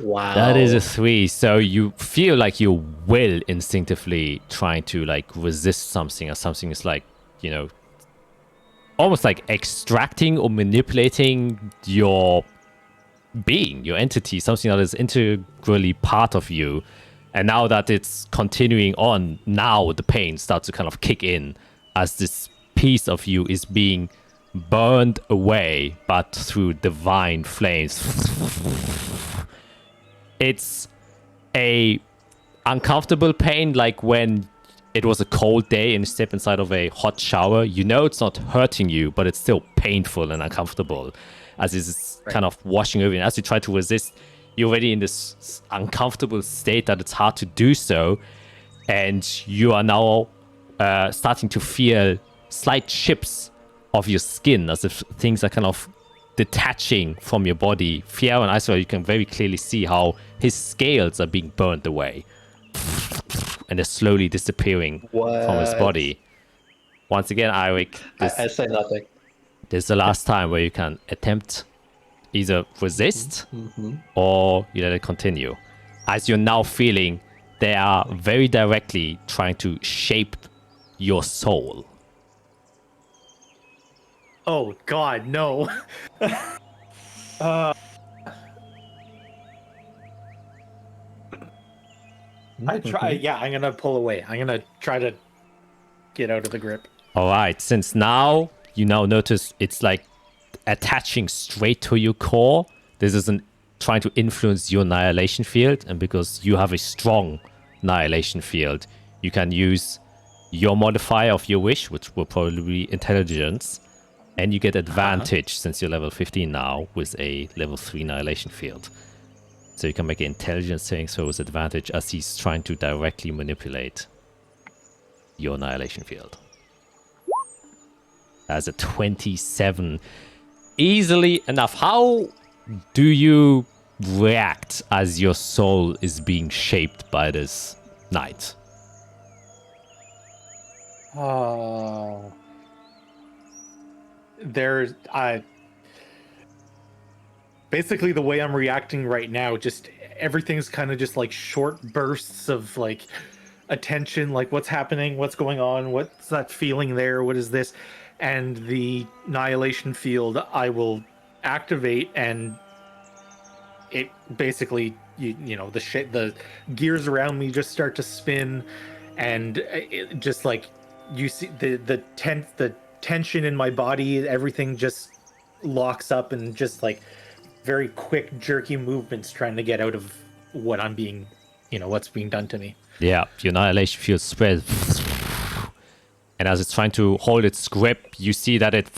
Wow.
That is a 3. So you feel like you will instinctively trying to like resist something, or something is like, almost like extracting or manipulating your being, your entity, something that is integrally part of you. And now that it's continuing on, now the pain starts to kind of kick in as this piece of you is being burned away, but through divine flames. It's a uncomfortable pain, like when it was a cold day and you step inside of a hot shower. You know it's not hurting you, but it's still painful and uncomfortable, as it's kind of washing over you. And as you try to resist, you're already in this uncomfortable state that it's hard to do so. And you are now starting to feel slight chips of your skin, as if things are kind of detaching from your body. Fiera and Israel, you can very clearly see how his scales are being burned away. And they're slowly disappearing from his body. Once again, Arik,
I say nothing.
this is the last time where you can attempt either resist or you let it continue. As you're now feeling, they are very directly trying to shape your soul.
Oh God, no. I try. Yeah, I'm gonna pull away. I'm gonna try to get out of the grip.
All right, since now you now notice it's like attaching straight to your core. This isn't trying to influence your annihilation field, and because you have a strong annihilation field, you can use your modifier of your wish, which will probably be intelligence, and you get advantage since you're level 15 now with a level 3 annihilation field. So you can make an intelligence saving throw with advantage, as he's trying to directly manipulate your annihilation field. That's a 27. Easily enough. How do you react as your soul is being shaped by this knight?
Oh. Basically the way I'm reacting right now, just everything's kind of just like short bursts of like attention, like what's happening, what's going on, what's that feeling there, what is this? And the annihilation field I will activate, and it basically, the gears around me just start to spin, and just like you see the tension in my body, everything just locks up, and just like very quick jerky movements trying to get out of what I'm being, what's being done to me.
Yeah, the annihilation field spreads. And as it's trying to hold its grip, you see that it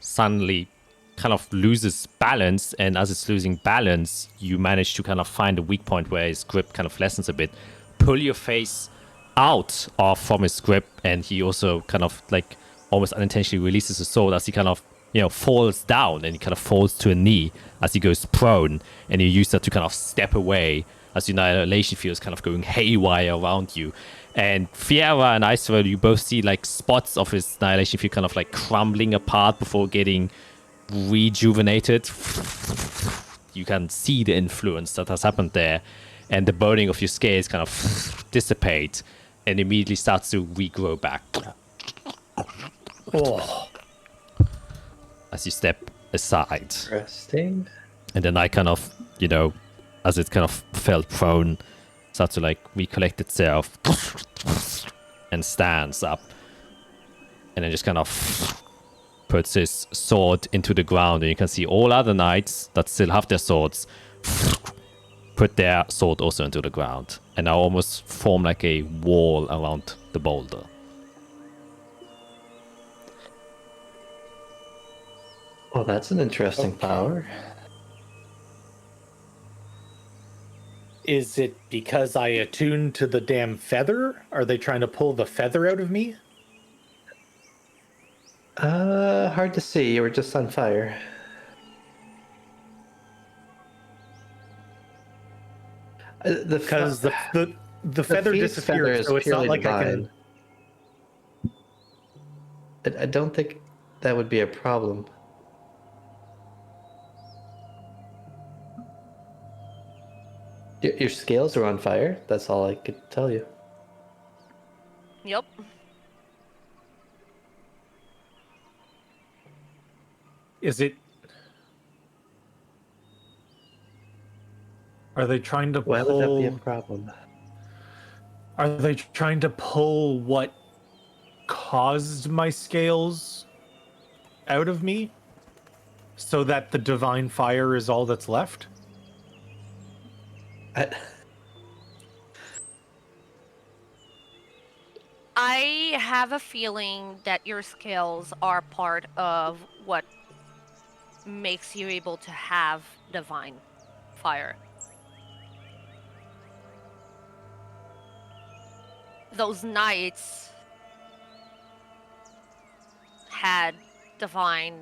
suddenly kind of loses balance. And as it's losing balance, you manage to kind of find a weak point where his grip kind of lessens a bit. Pull your face out from his grip, and he also kind of like almost unintentionally releases his sword as he kind of, falls down, and he kind of falls to a knee as he goes prone. And you use that to kind of step away as the annihilation field is kind of going haywire around you. And Fiera and Iceroad, you both see like spots of his annihilation field kind of like crumbling apart before getting rejuvenated. You can see the influence that has happened there, and the burning of your scales kind of dissipate and immediately starts to regrow back.
Oh.
As you step aside.
Interesting.
And then I kind of, as it kind of fell prone, starts to like recollect itself and stands up, and then just kind of puts his sword into the ground, and you can see all other knights that still have their swords put their sword also into the ground, and now almost form like a wall around the boulder.
Oh, that's an interesting power.
Is it because I attuned to the damn feather? Are they trying to pull the feather out of me?
Hard to see. You were just on fire.
Because the feather disappeared, so it's not like
divine. I don't think that would be a problem. Your scales are on fire. That's all I could tell you.
Yep.
Is it? Are they trying to pull?
Why would that be a problem?
Are they trying to pull what caused my scales out of me, so that the divine fire is all that's left?
I have a feeling that your scales are part of what makes you able to have divine fire. Those knights had divine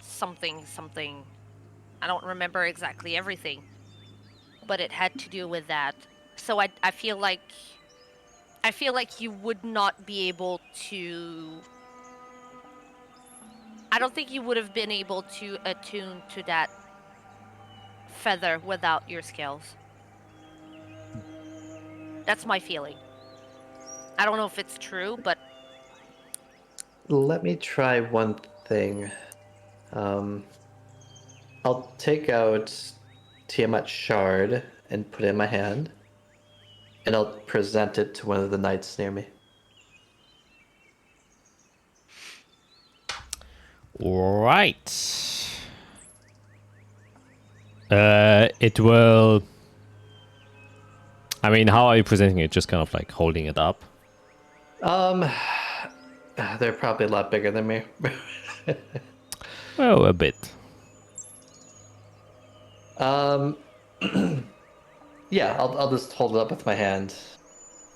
something. I don't remember exactly everything, but it had to do with that. So I feel like you would not be able to. I don't think you would have been able to attune to that feather without your scales. That's my feeling. I don't know if it's true, but
let me try one thing. I'll take out Tiamat's shard and put it in my hand, and I'll present it to one of the knights near me.
Right. It will. I mean, how are you presenting it? Just kind of like holding it up?
They're probably a lot bigger than me.
Well, a bit.
Yeah, I'll just hold it up with my hand,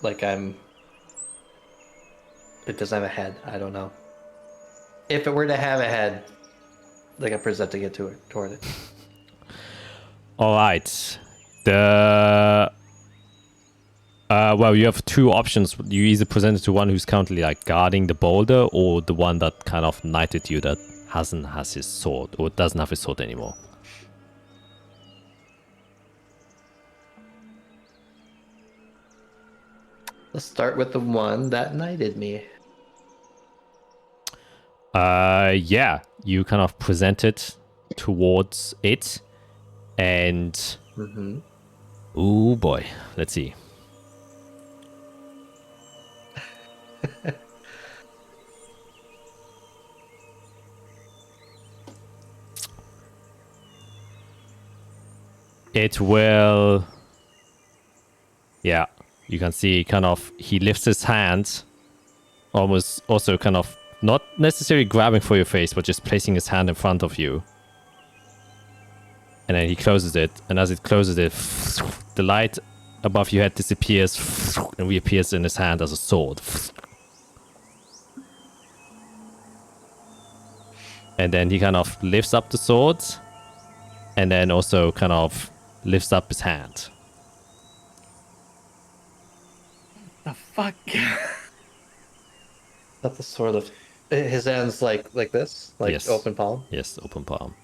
like it doesn't have a head. I don't know. If it were to have a head, like I'm presenting it toward it.
All right. Well, you have two options. You either present it to one who's currently like guarding the boulder, or the one that kind of knighted you that has his sword, or doesn't have his sword anymore.
Let's start with the one that knighted me.
Yeah, you kind of present it towards it, and oh boy, let's see. it will. Yeah, you can see kind of he lifts his hand, almost also kind of not necessarily grabbing for your face, but just placing his hand in front of you. And then he closes it, and as it closes it, the light above your head disappears and reappears in his hand as a sword. And then he kind of lifts up the sword, and then also kind of lifts up his hand.
The fuck?
That's the sort of his hands like this, like
Yes.
open palm.
Yes, open palm.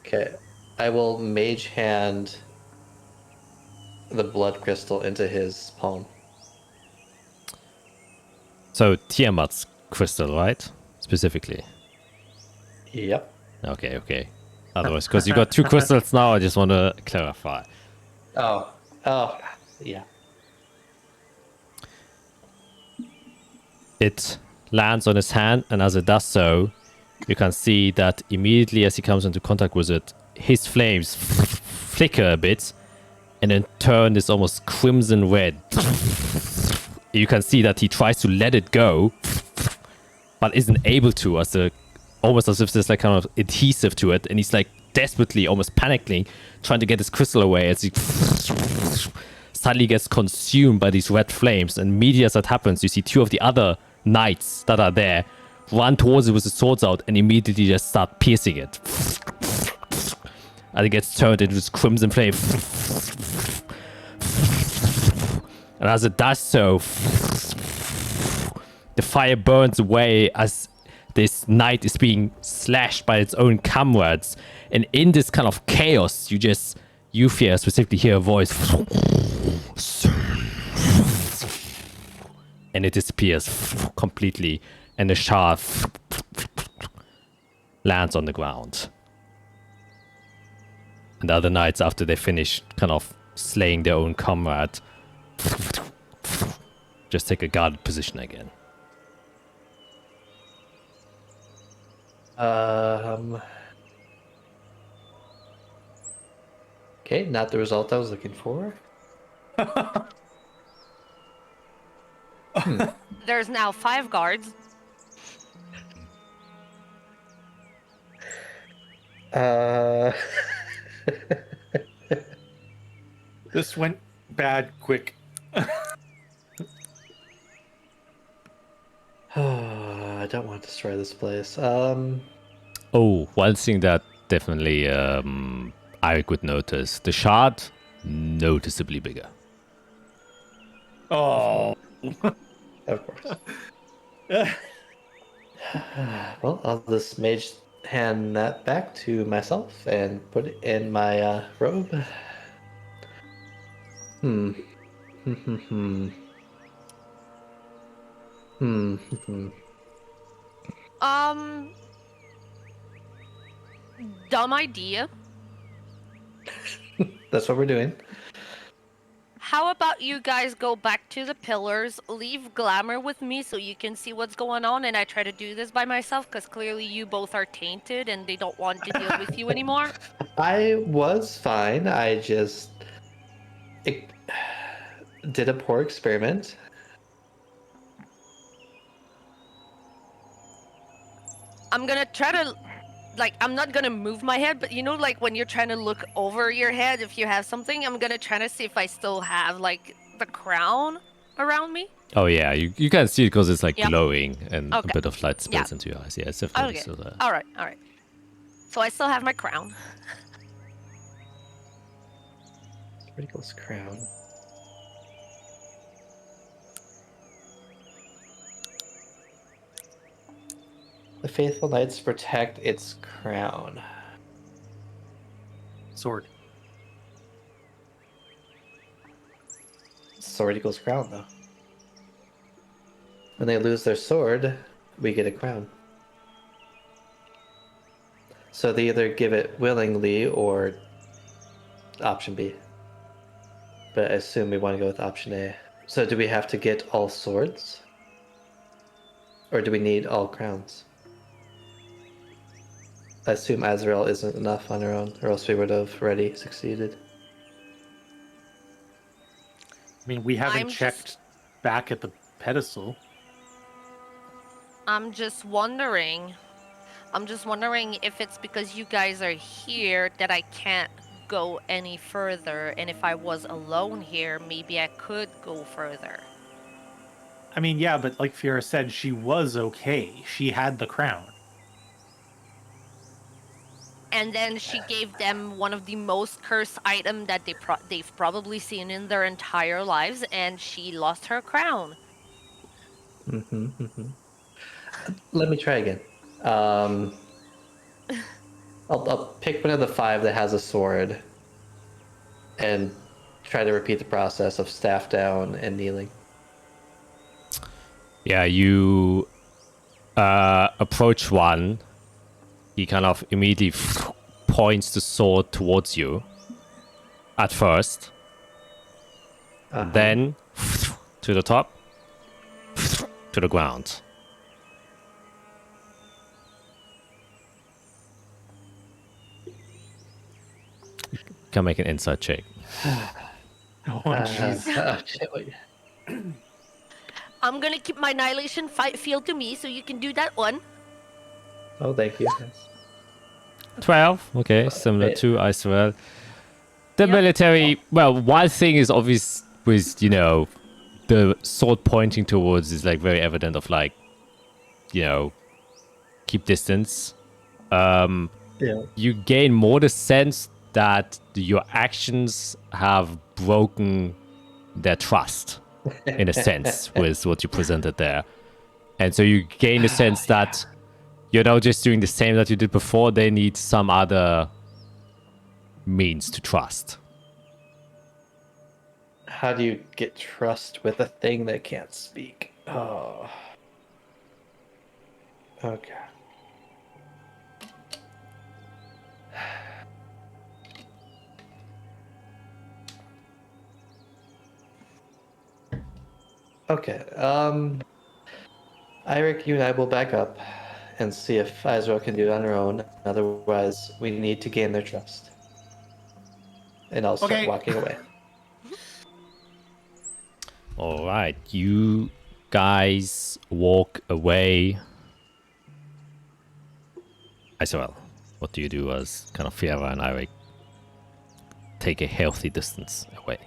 Okay, I will mage hand the blood crystal into his palm.
So Tiamat's crystal, right? Specifically.
Yep.
Okay. Otherwise, because you got two crystals now, I just want to clarify.
Oh, yeah.
It lands on his hand, and as it does so, you can see that immediately as he comes into contact with it, his flames flicker a bit and then turn this almost crimson red. You can see that he tries to let it go, but isn't able to, almost as if there's like kind of adhesive to it, and he's like desperately, almost panicking, trying to get his crystal away as he suddenly gets consumed by these red flames. And immediately as that happens, you see two of the other knights that are there run towards it with the swords out and immediately just start piercing it. And it gets turned into this crimson flame. And as it does so, the fire burns away as this knight is being slashed by its own comrades. And in this kind of chaos, you specifically hear a voice. And it disappears completely, and the shard lands on the ground. And the other knights, after they finish kind of slaying their own comrade, just take a guarded position again.
Okay, not the result I was looking for.
There's now 5 guards.
This went bad quick.
I don't want to destroy this place.
Oh, one thing that definitely I could notice. The shard, noticeably bigger.
Oh.
Of course. Well, I'll just mage hand that back to myself and put it in my robe.
Dumb idea.
That's what we're doing.
How about you guys go back to the pillars, leave Glamour with me so you can see what's going on, and I try to do this by myself because clearly you both are tainted and they don't want to deal with you anymore.
I was fine. I just did a poor experiment.
I'm gonna try to, I'm not gonna move my head, but you know, when you're trying to look over your head, if you have something, I'm gonna try to see if I still have, the crown around me.
Oh yeah, you can see it because it's
Yep.
glowing and
Okay.
a bit of light spills
Yeah.
into your eyes. Yeah, it's definitely
Okay.
still there.
All right. So I still have my crown.
Ridiculous crown. The faithful knights protect its crown.
Sword.
Sword equals crown, though. When they lose their sword, we get a crown. So they either give it willingly or option B. But I assume we want to go with option A. So do we have to get all swords? Or do we need all crowns? I assume Azrael isn't enough on her own, or else we would have already succeeded.
mean, we haven't
I'm
checked back at the pedestal.
I'm just wondering if it's because you guys are here that I can't go any further, and if I was alone here, maybe I could go further.
I mean, yeah, but like Fiora said, she was okay. She had the crown.
And then she gave them one of the most cursed item that they've probably seen in their entire lives, and she lost her crown.
Let me try again. I'll pick one of the 5 that has a sword and try to repeat the process of staff down and kneeling.
Yeah, you approach one. He kind of immediately points the sword towards you. At first. Then to the top. To the ground. Can make an insight check.
Oh, jeez.
I'm gonna keep my annihilation field to me, so you can do that one.
Oh, thank you. Yes.
12. Okay, similar to Israel. The
Yep.
military. Well, one thing is obvious with the sword pointing towards is like very evident of like, keep distance. You gain more the sense that your actions have broken their trust, in a sense, with what you presented there. And so you gain the sense that you're now just doing the same that you did before. They need some other means to trust.
How do you get trust with a thing that can't speak? Oh. Okay. Okay. Eirik, you and I will back up and see if Israel can do it on her own. Otherwise, we need to gain their trust. And I'll start walking away.
All right, you guys walk away. Israel, what do you do as kind of Fiora and Eirik take a healthy distance away?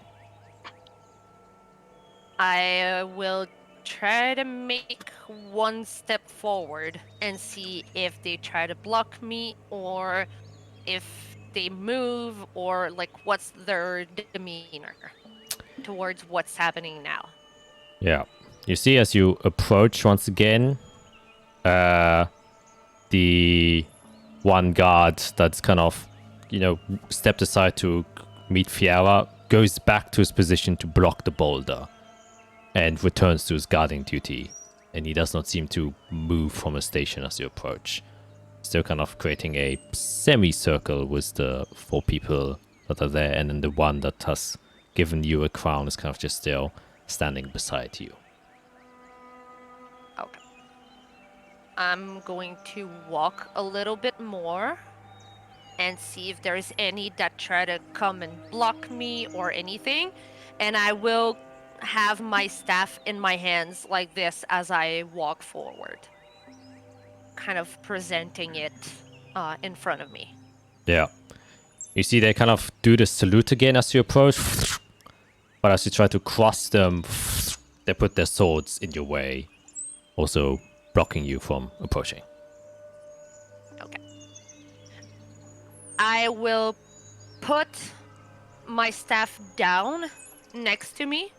I will try to make one step forward and see if they try to block me or if they move or like what's their demeanor towards what's happening now.
Yeah. You see as you approach once again, the one guard that's kind of, stepped aside to meet Fiora goes back to his position to block the boulder and returns to his guarding duty. And he does not seem to move from his station as you approach. Still kind of creating a semicircle with the 4 people that are there, and then the one that has given you a crown is kind of just still standing beside you.
Okay. I'm going to walk a little bit more and see if there's any that try to come and block me or anything. And I will have my staff in my hands like this as I walk forward, kind of presenting it in front of me.
Yeah. You see they kind of do the salute again as you approach, but as you try to cross them, they put their swords in your way, also blocking you from approaching.
Okay. I will put my staff down next to me,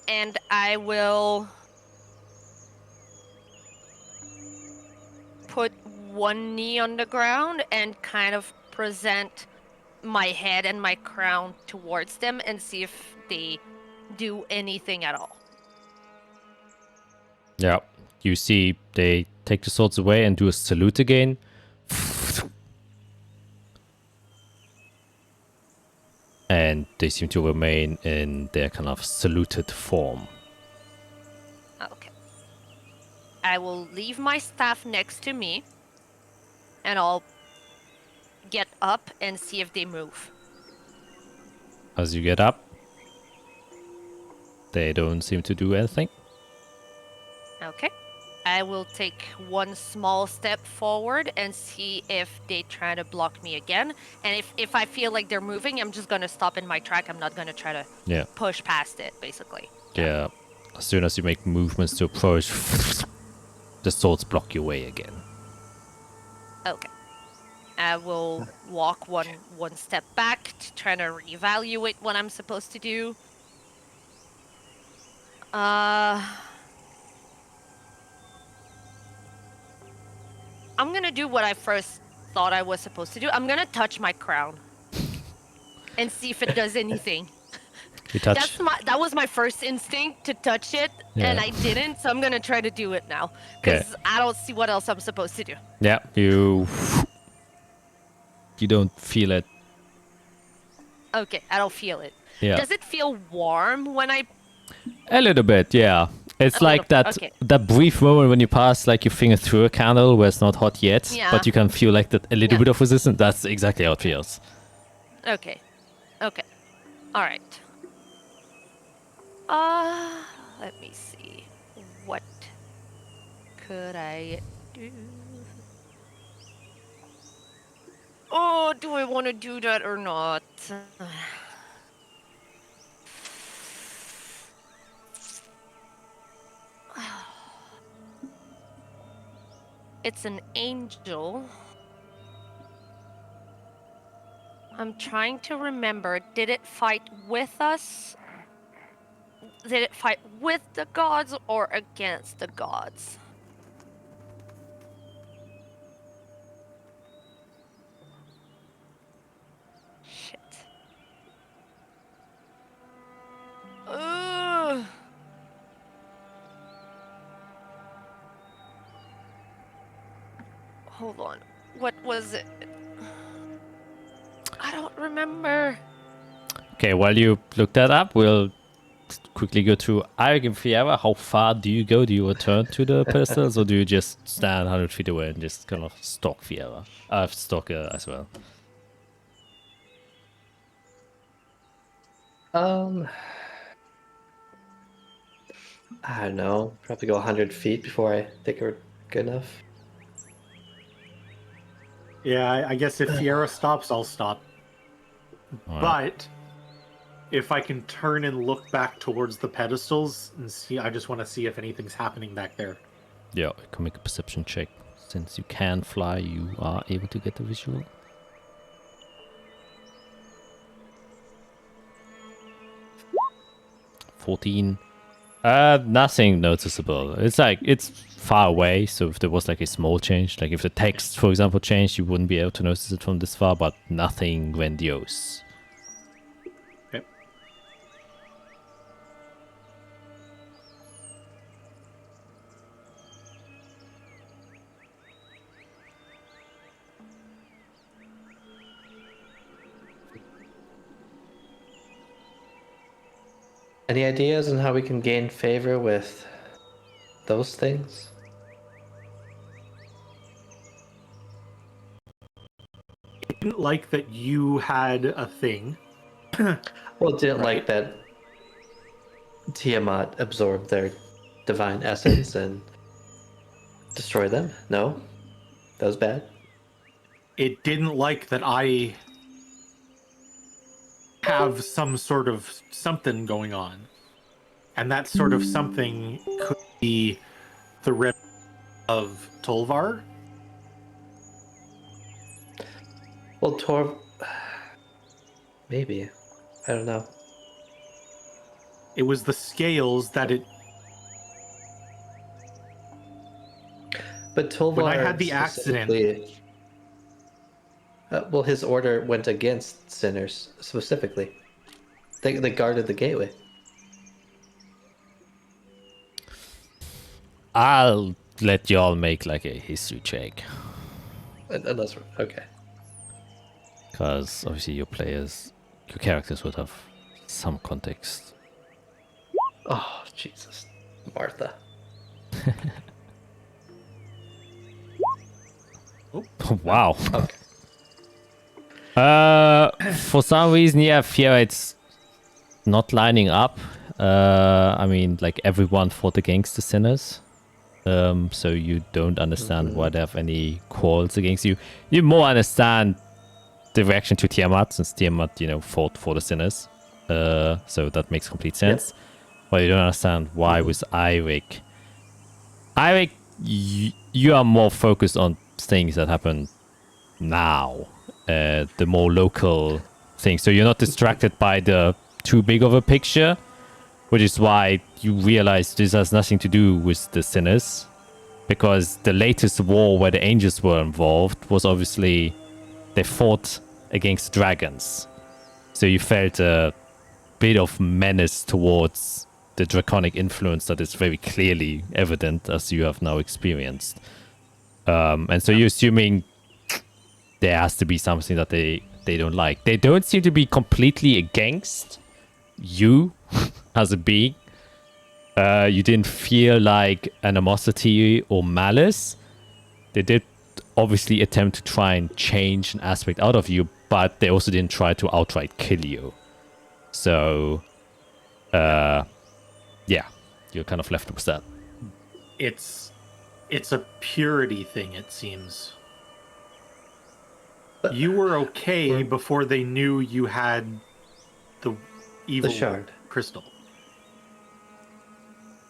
and I will put one knee on the ground and kind of present my head and my crown towards them and see if they do anything at all.
Yeah. You see they take the swords away and do a salute again. And they seem to remain in their kind of saluted form.
Okay. I will leave my staff next to me, and I'll get up and see if they move.
as you get up. They don't seem to do anything.
Okay. I will take one small step forward and see if they try to block me again. And if I feel like they're moving, I'm just gonna stop in my track. I'm not gonna try to
Yeah.
push past it, basically.
Yeah. As soon as you make movements to approach, the swords block your way again.
Okay. I will walk one step back to try to reevaluate what I'm supposed to do. I'm gonna do what I first thought I was supposed to do. I'm gonna touch my crown and see if it does anything.
You touch.
That was my first instinct, to touch it, and
Yeah.
I didn't. So I'm gonna try to do it now
Okay.
because I don't see what else I'm supposed to do.
Yeah, you don't feel it.
Okay, I don't feel it.
Yeah.
Does it feel warm when I?
A little bit, yeah. It's
A
like
little-
that
okay.
that brief moment when you pass like your finger through a candle where it's not hot yet,
Yeah.
but you can feel like that a little
Yeah.
bit of resistance. That's exactly how it feels.
Okay. Okay. All right. Let me see. What could I do? Oh, do I want to do that or not? It's an angel. I'm trying to remember. Did it fight with us? Did it fight with the gods or against the gods? Shit. Ugh. Hold on. What was it? I don't remember.
Okay, while you look that up, we'll quickly go to Arik and Fiera. How far do you go? Do you return to the pedestals or do you just stand 100 feet away and just kind of stalk Fiera? Stalk as well.
I don't know. Probably go 100 feet before I think we're good enough.
Yeah, I guess if Fiera stops, I'll stop.
All right.
But if I can turn and look back towards the pedestals and see, I just want to see if anything's happening back there.
Yeah, you can make a perception check. Since you can fly, you are able to get the visual. $14. Nothing noticeable. It's like it's far away, so if there was like a small change, like if the text, for example, changed, you wouldn't be able to notice it from this far, but nothing grandiose.
Okay.
Any ideas on how we can gain favor with those things?
I didn't like that you had a thing.
Well, didn't like that Tiamat absorbed their divine essence and destroy them? No? That was bad?
It didn't like that I have some sort of something going on. And that sort of something could be the rip of Tolvar.
Well, maybe. I don't know.
It was the scales that it...
But Tolvar
When I had the accident...
specifically- well, his order went against sinners, specifically. They guarded the gateway.
I'll let y'all make like a history check.
Unless we're... Okay.
Because obviously your characters would have some context.
Oh, Jesus. Martha.
Wow.
Okay.
For some reason, yeah, Fiera, it's not lining up. I mean, like everyone fought against the sinners. So you don't understand why they have any quarrels against you. You more understand the reaction to Tiamat, since Tiamat, fought for the sinners. So that makes complete sense. But you don't understand why with Eirik. Eirik, you are more focused on things that happen now. The more local things. So you're not distracted by the too big of a picture, which is why you realize this has nothing to do with the sinners, because the latest war where the angels were involved was obviously they fought against dragons. So you felt a bit of menace towards the draconic influence that is very clearly evident, as you have now experienced. And so you're assuming there has to be something that they don't like. They don't seem to be completely against you as a being. You didn't feel like animosity or malice. They did obviously attempt to try and change an aspect out of you, but they also didn't try to outright kill you. So, yeah, you're kind of left with that.
It's a purity thing, it seems. You were okay before they knew you had the evil
shard
crystal.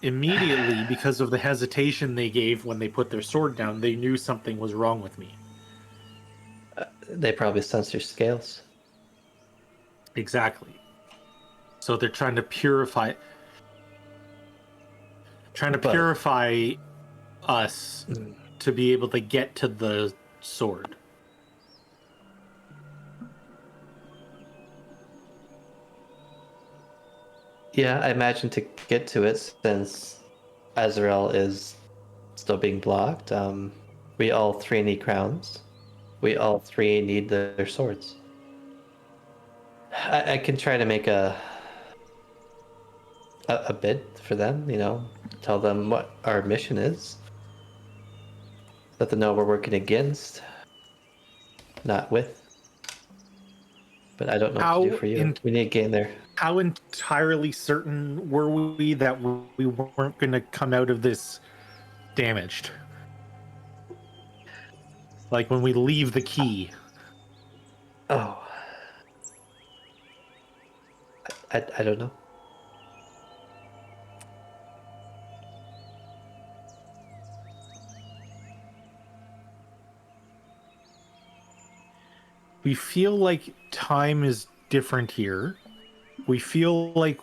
Immediately, because of the hesitation they gave when they put their sword down, they knew something was wrong with me.
They probably sense your scales.
Exactly. So they're trying to purify us to be able to get to the sword.
Yeah, I imagine to get to it, since Azrael is still being blocked, we all three need crowns. We all three need their swords. I can try to make a bid for them, tell them what our mission is. Let them know we're working against, not with. But I don't know what to do for you. We need to gain there.
How entirely certain were we that we weren't going to come out of this damaged? Like when we leave the key.
Oh. I don't know.
We feel like time is different here. We feel like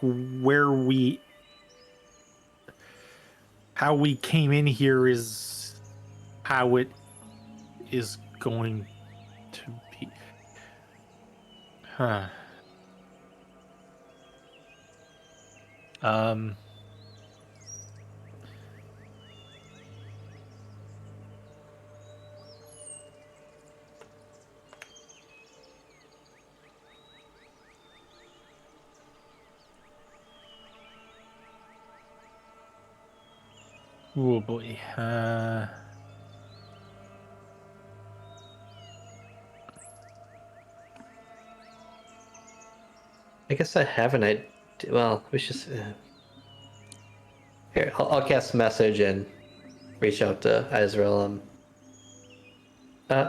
how we came in here is how it is going to be. Huh. Oh boy.
I guess I have an idea. Well, we should. Here, I'll cast a message and reach out to Azrael.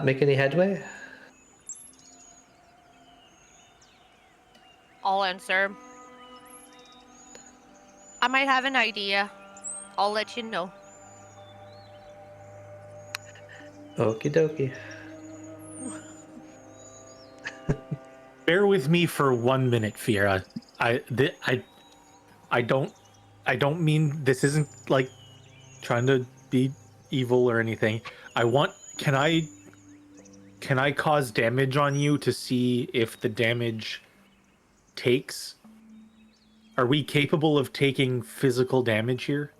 Make any headway?
I'll answer. I might have an idea. I'll let you know.
Okie dokie.
Bear with me for 1 minute, Fira. I don't mean this isn't like trying to be evil or anything. Can I cause damage on you to see if the damage takes? Are we capable of taking physical damage here?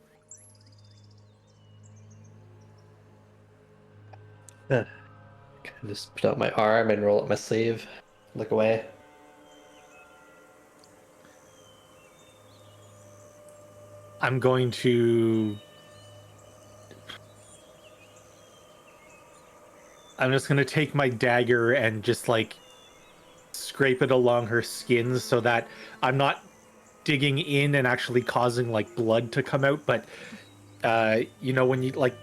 Just put out my arm and roll up my sleeve. Look away.
I'm going to... I'm just going to take my dagger and just like scrape it along her skin so that I'm not digging in and actually causing like blood to come out, but you know, when you like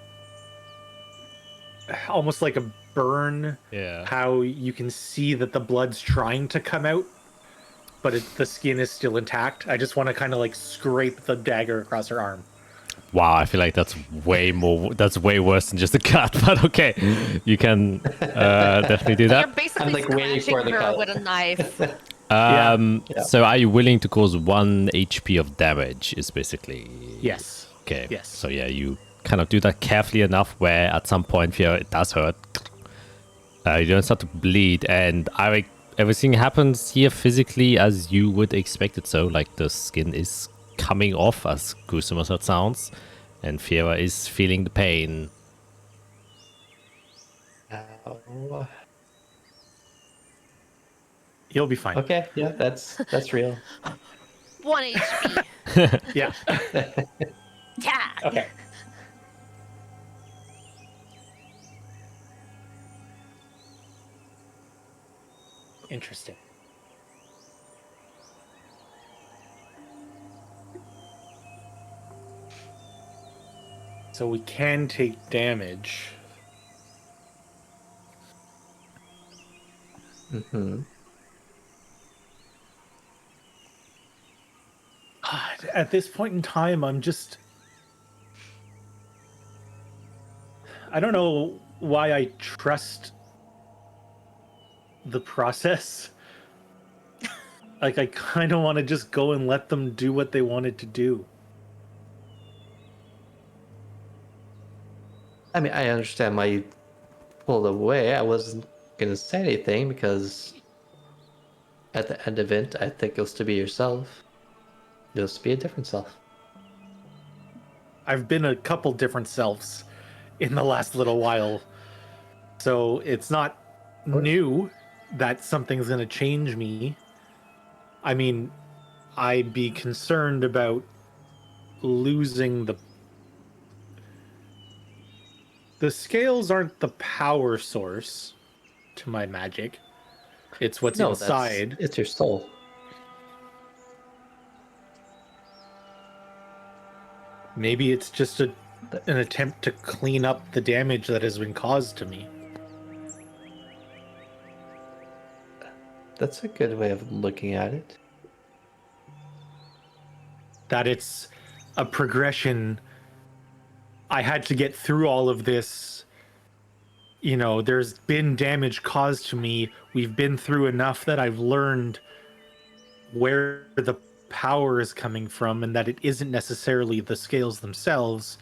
almost like a burn,
Yeah.
how you can see that the blood's trying to come out, but the skin is still intact. I just want to kind of like scrape the dagger across her arm.
Wow, I feel like that's way worse than just a cut, but okay. You can definitely do
You're
that.
basically
I'm, like, waiting
scratching
for the
her
cut.
with a knife.
Yeah.
So are you willing to cause 1 HP of damage is basically...
Yes.
Okay.
Yes.
So yeah, you kind of do that carefully enough where at some point here it does hurt. You don't start to bleed, and everything happens here physically as you would expect it. So like the skin is coming off, as gruesome as that sounds, and Fiera is feeling the pain.
Ow.
You'll be fine.
Okay, yeah, that's real.
1 HP.
Yeah.
Tag.
Okay. Interesting. So we can take damage.
Mm-hmm.
God, at this point in time, I'm just... I don't know why I trust the process. Like, I kind of want to just go and let them do what they wanted to do.
I mean, I understand why you pulled away. I wasn't gonna say anything because at the end of it, I think it was to be yourself. It was to be a different self.
I've been a couple different selves in the last little while. So it's not new that something's going to change me. I mean, I'd be concerned about losing the scales aren't the power source to my magic. It's what's inside.
It's your soul.
Maybe it's just an attempt to clean up the damage that has been caused to me.
That's a good way of looking at it.
That it's a progression. I had to get through all of this. You know, there's been damage caused to me. We've been through enough that I've learned where the power is coming from and that it isn't necessarily the scales themselves.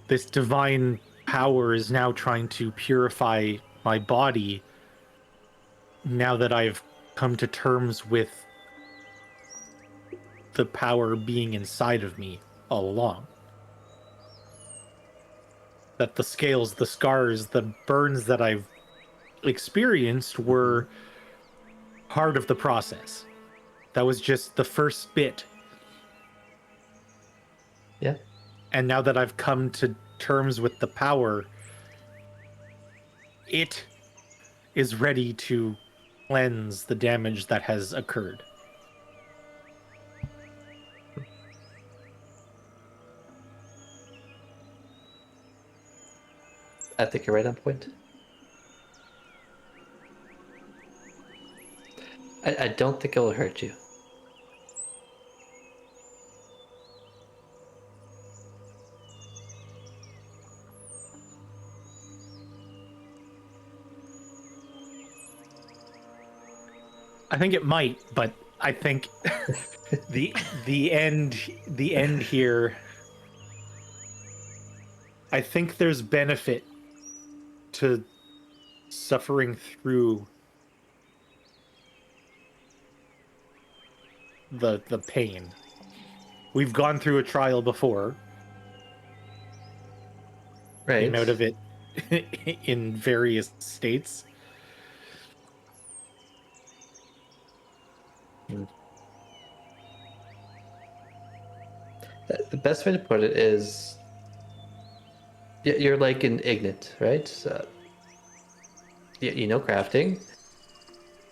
This divine power is now trying to purify my body now that I've come to terms with the power being inside of me all along. That the scales, the scars, the burns that I've experienced were part of the process. That was just the first bit.
Yeah.
And now that I've come to terms with the power, it is ready to cleanse the damage that has occurred.
I think you're right on point. I don't think it will hurt you.
I think it might, but I think the end here, I think there's benefit to suffering through the pain. We've gone through a trial before.
Right.
Came out of it in various states.
The best way to put it is you're like an ignite, right? So, you know crafting.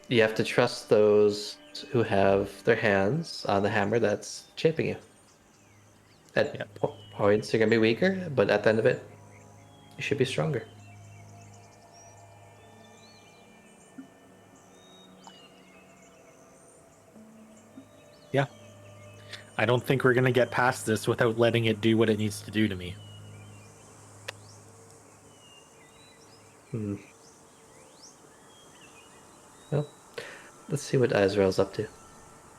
You have to trust those who have their hands on the hammer that's shaping you. At points, you're gonna be weaker, but at the end of it, you should be stronger.
Yeah. I don't think we're going to get past this without letting it do what it needs to do to me.
Well, let's see what Azrael's up to.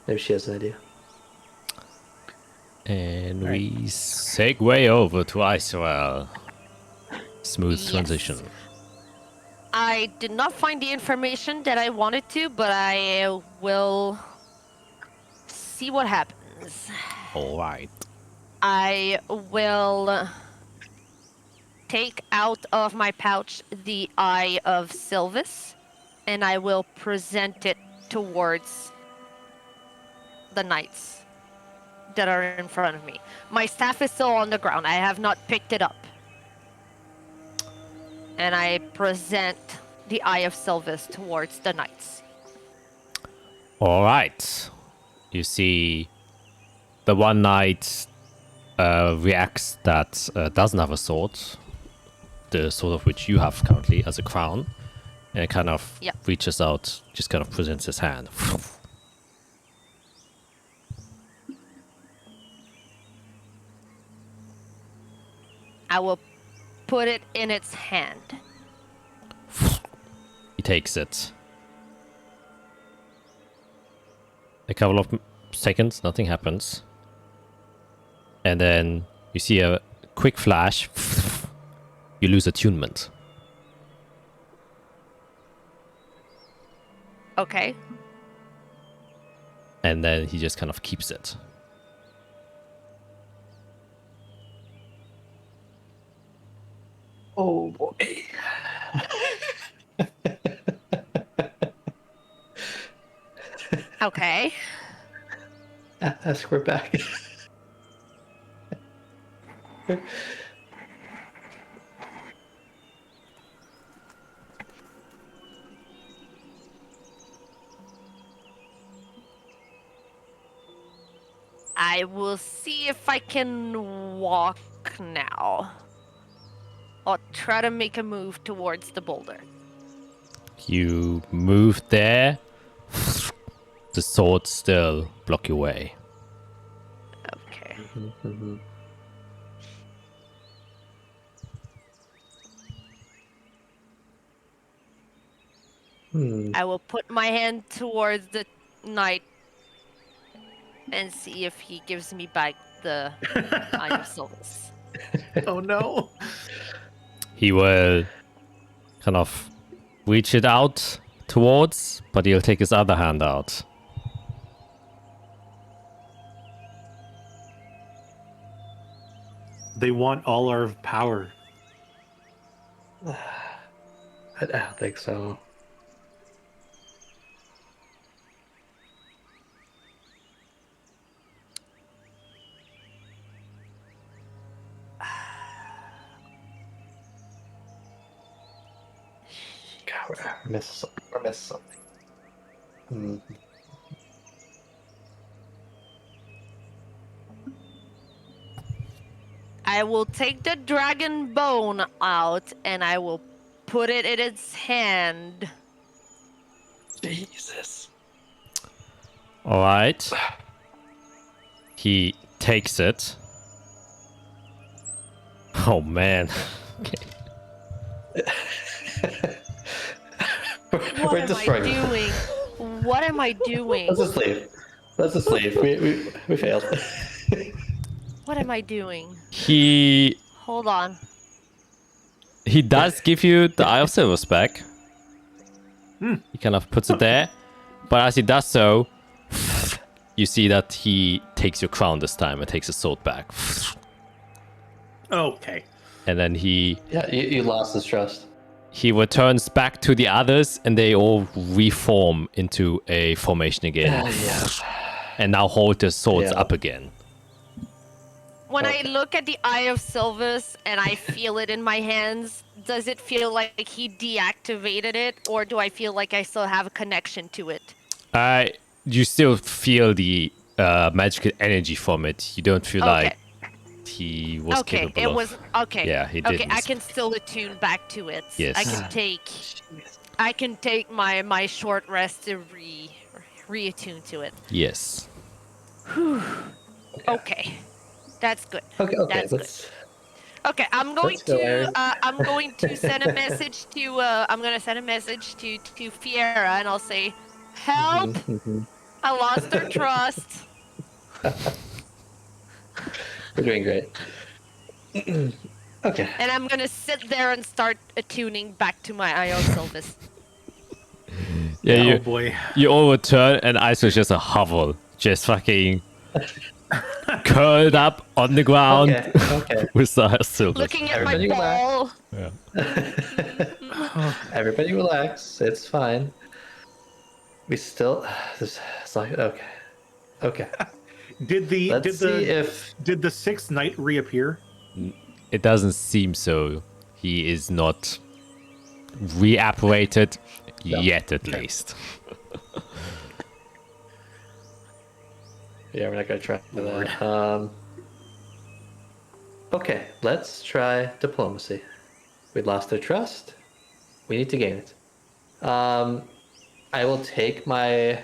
Maybe she has an idea.
And we segue over to Israel. Smooth
Yes.
transition.
I did not find the information that I wanted to, but I will see what happens.
All right.
I will take out of my pouch the Eye of Sylvis, and I will present it towards the knights that are in front of me. My staff is still on the ground. I have not picked it up. And I present the Eye of Sylvis towards the knights.
All right. You see, the one knight reacts that doesn't have a sword, the sword of which you have currently as a crown, and it kind of reaches out, just kind of presents his hand.
I will put it in its hand.
He takes it. A couple of seconds, nothing happens. And then you see a quick flash. You lose attunement.
Okay.
And then he just kind of keeps it.
Oh boy.
Okay.
Ask we're back.
I will see if I can walk now. I'll try to make a move towards the boulder.
You move there. The swords still block your way.
Okay. I will put my hand towards the knight and see if he gives me back the Eye of Sylvis.
Oh no.
He will kind of reach it out towards, but he'll take his other hand out.
They want all our power.
I don't think so. God, we're missing something.
I will take the dragon bone out and I will put it in its hand.
Jesus.
All right. He takes it. Oh man.
What
We're
am I
destroying.
doing? What am I doing?
Let's just leave. Let's just leave. We failed.
What am I doing?
He
Hold on.
does give you the Eye of Silver's back. He kind of puts it there, but as he does so, you see that he takes your crown this time and takes his sword back.
Okay.
And then he
Yeah, you lost his trust.
returns back to the others, and they all reform into a formation again,
Yeah.
and now hold their swords
Yeah.
up again.
When I look at the Eye of Sylvis and I feel it in my hands, does it feel like he deactivated it, or do I feel like I still have a connection to it?
you still feel the magical energy from it. You don't feel like he was
Okay,
capable
it
of.
was okay.
Yeah, he
Okay,
didn't.
I can still attune back to it.
Yes.
I can take my short rest to reattune to it.
Yes.
Okay, that's good.
Okay,
That's good.
let's
Okay, I'm going
Let's go,
to
Aaron.
I'm going to send a message to I'm gonna send a message to Fiera and I'll say, help! I lost her trust.
We're doing great. Okay.
And I'm gonna sit there and start attuning back to my IO Sylvis.
Yeah,
Oh
you
boy.
you overturn and Iso is just a hovel, just fucking curled up on the ground
Okay.
with the silver.
Looking at
Everybody
my
relax.
ball.
Everybody relax. It's fine. We still. It's like okay.
Did the
Let's see if
did the sixth knight reappear?
It doesn't seem so. He is not reapparated yet, at least.
Yeah, we're not gonna try for that. Okay, let's try diplomacy. We lost their trust. We need to gain it. I will take my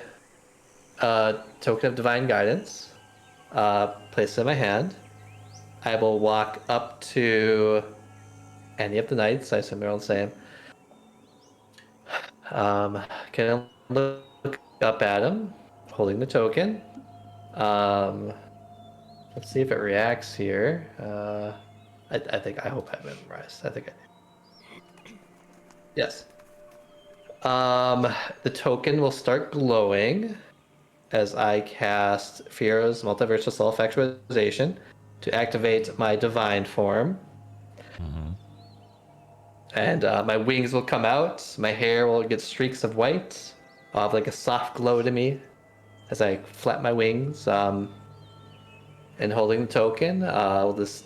token of divine guidance, place it in my hand. I will walk up to any of the knights. I assume they're all the same. Can I look up at him, holding the token? Let's see if it reacts here. I hope I memorized. I think I did. Yes. The token will start glowing as I cast Fiera's Multiversal Self-Actualization to activate my divine form. And my wings will come out. My hair will get streaks of white. I'll have like a soft glow to me as I flap my wings. And holding the token, I'll just...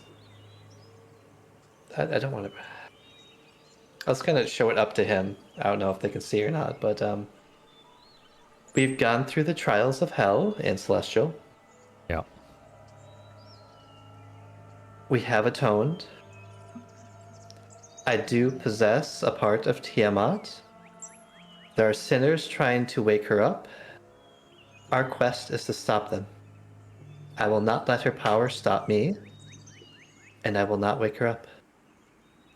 I don't want to... I was gonna show it up to him. I don't know if they can see or not, but we've gone through the trials of hell in Celestial.
Yeah.
We have atoned. I do possess a part of Tiamat. There are sinners trying to wake her up. Our quest is to stop them. I will not let her power stop me, and I will not wake her up.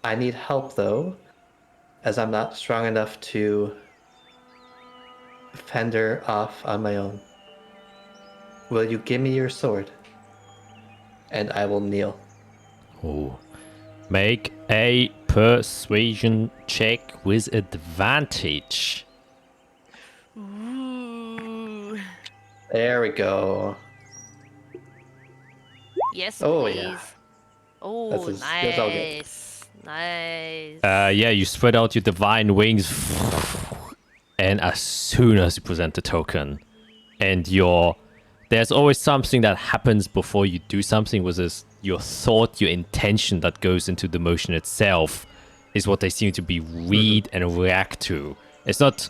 I need help, though, as I'm not strong enough to fend her off on my own. Will you give me your sword? And I will kneel.
Oh. Make a persuasion check with advantage.
Ooh.
There we go.
Yes,
Oh,
please.
yeah.
Oh,
That's all good.
nice. Nice.
Yeah, you spread out your divine wings, and as soon as you present the token, and there's always something that happens before you do something, which is your thought, your intention that goes into the motion itself, is what they seem to be read and react to. It's not,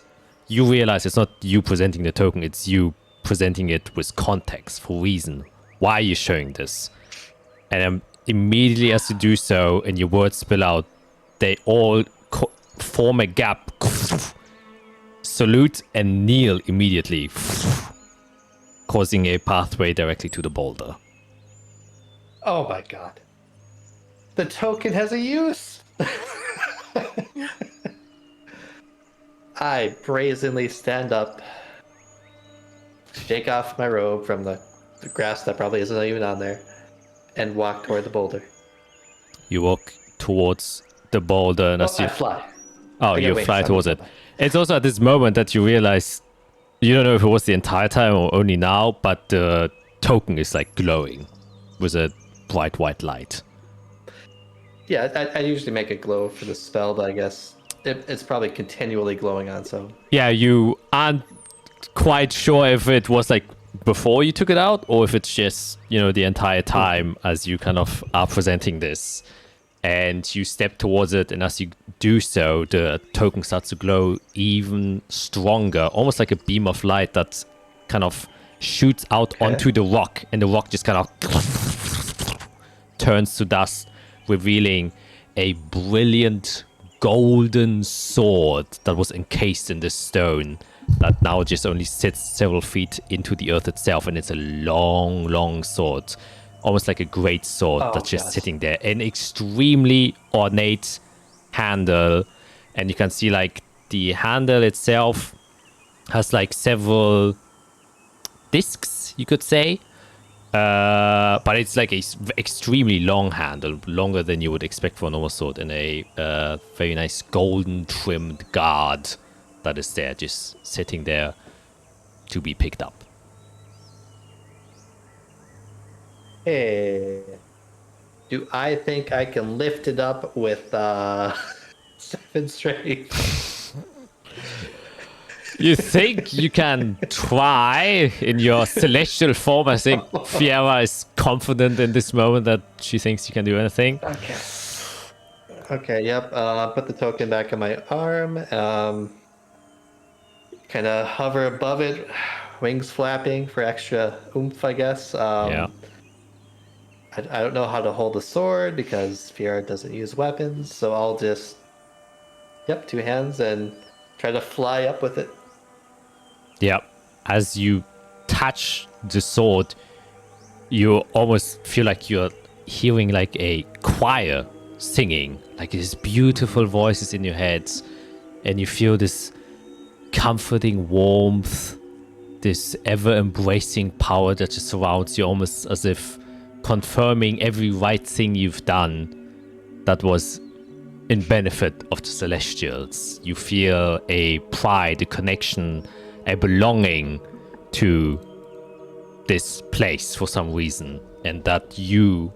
you realize it's not you presenting the token, it's you presenting it with context, for reason. Why are you showing this? And immediately as you do so and your words spill out, they all form a gap, salute and kneel immediately, causing a pathway directly to the boulder.
Oh my god. The token has a use! I brazenly stand up, shake off my robe from the grass that probably isn't even on there, and walk toward the boulder.
You walk towards the boulder and as
I
you
fly.
Oh,
I get
you
wings,
fly
I'm
towards
a
it.
fly.
It's also at this moment that you realize, you don't know if it was the entire time or only now, but the token is like glowing with a bright white light.
Yeah, I usually make it glow for the spell, but I guess it's probably continually glowing on, so...
Yeah, you aren't quite sure if it was like before you took it out or if it's just, the entire time as you kind of are presenting this. And you step towards it, and as you do so, the token starts to glow even stronger, almost like a beam of light that kind of shoots out onto the rock, and the rock just kind of turns to dust, revealing a brilliant golden sword that was encased in the stone that now just only sits several feet into the earth itself, and it's a long, long sword, almost like a great sword that's just sitting there. An extremely ornate handle, and you can see like the handle itself has like several discs, you could say, but it's like a extremely long handle, longer than you would expect for a normal sword, and a very nice golden trimmed guard that is there, just sitting there to be picked up.
Hey, do I think I can lift it up with 7 strength?
You think you can try in your celestial form? I think Fiera is confident in this moment that she thinks you can do anything.
Okay. Okay, yep. Put the token back on my arm. Kind of hover above it, wings flapping for extra oomph, I guess.
Yeah.
I don't know how to hold a sword because Fiera doesn't use weapons, so I'll just, 2 hands and try to fly up with it.
Yeah. As you touch the sword, you almost feel like you're hearing like a choir singing, like these beautiful voices in your heads, and you feel this comforting warmth, this ever-embracing power that just surrounds you, almost as if confirming every right thing you've done that was in benefit of the Celestials. You feel a pride, a connection, a belonging to this place for some reason, and that you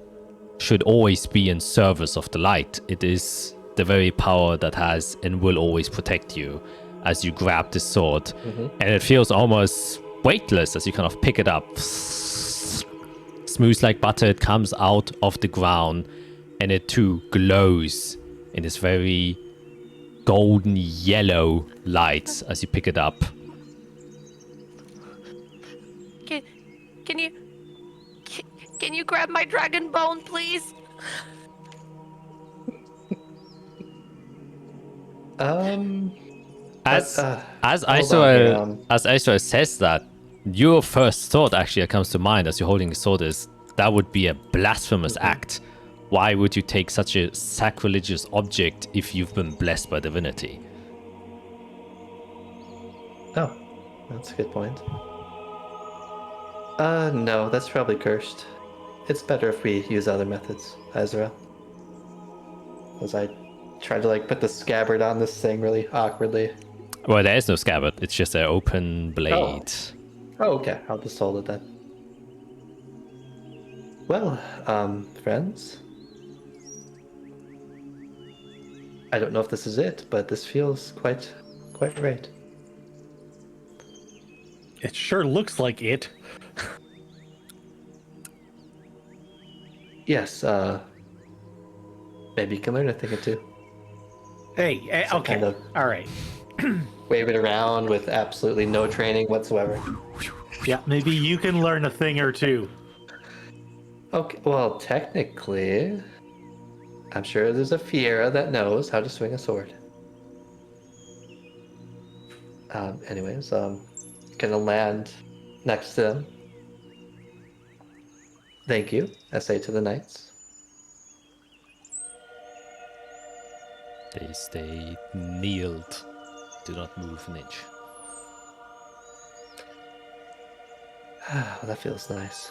should always be in service of the light. It is the very power that has and will always protect you as you grab the sword. And it feels almost weightless as you kind of pick it up. Smooth like butter, it comes out of the ground, and it too glows in this very golden yellow light as you pick it up.
Can you grab my dragon bone, please?
As Isra says that, your first thought actually that comes to mind as you're holding the sword is that would be a blasphemous act. Why would you take such a sacrilegious object if you've been blessed by divinity?
Oh, that's a good point. No, that's probably cursed. It's better if we use other methods, Ezra. As I try to put the scabbard on this thing really awkwardly.
Well, there is no scabbard. It's just an open blade.
Oh, okay. I'll just hold it then. Well, friends. I don't know if this is it, but this feels quite right.
It sure looks like it.
Yes, maybe you can learn a thing or two.
Hey,
So
okay.
kind of
All right.
wave it around with absolutely no training whatsoever.
Yeah, maybe you can learn a thing or two.
Okay, well, technically, I'm sure there's a Fiera that knows how to swing a sword. Anyways, gonna land next to them. Thank you, I say to the knights.
They stay kneeled. Do not move an inch.
Well, that feels nice.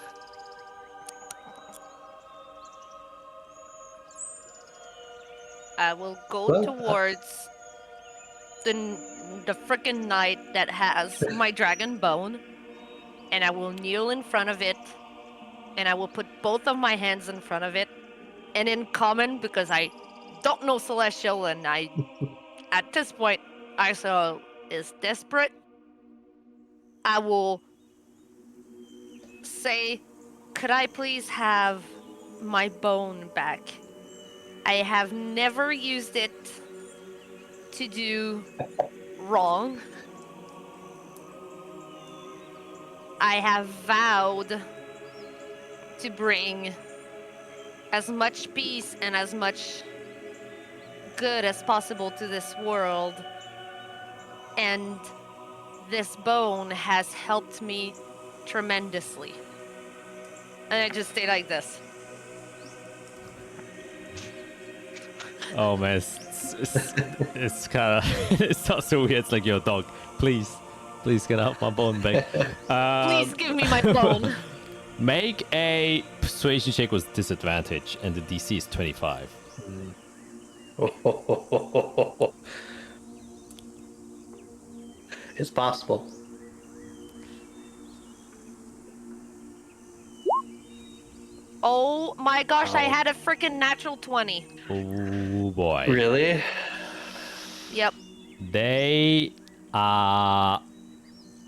I will go
Well,
towards the frickin' knight that has my dragon bone, and I will kneel in front of it, and I will put both of my hands in front of it, and in common, because I don't know Celestial, and at this point, Iso is desperate, I will say, could I please have my bone back? I have never used it to do wrong. I have vowed to bring as much peace and as much good as possible to this world. And this bone has helped me tremendously. And I just stay like this.
Oh man, it's kind of it's not so weird. It's like your dog. Please get out my bone back.
Please give me my bone.
Make a persuasion check with disadvantage, and the DC is 25.
It's possible.
Oh my gosh, I
Wow.
had a freaking natural 20.
Oh boy.
Really?
Yep.
They are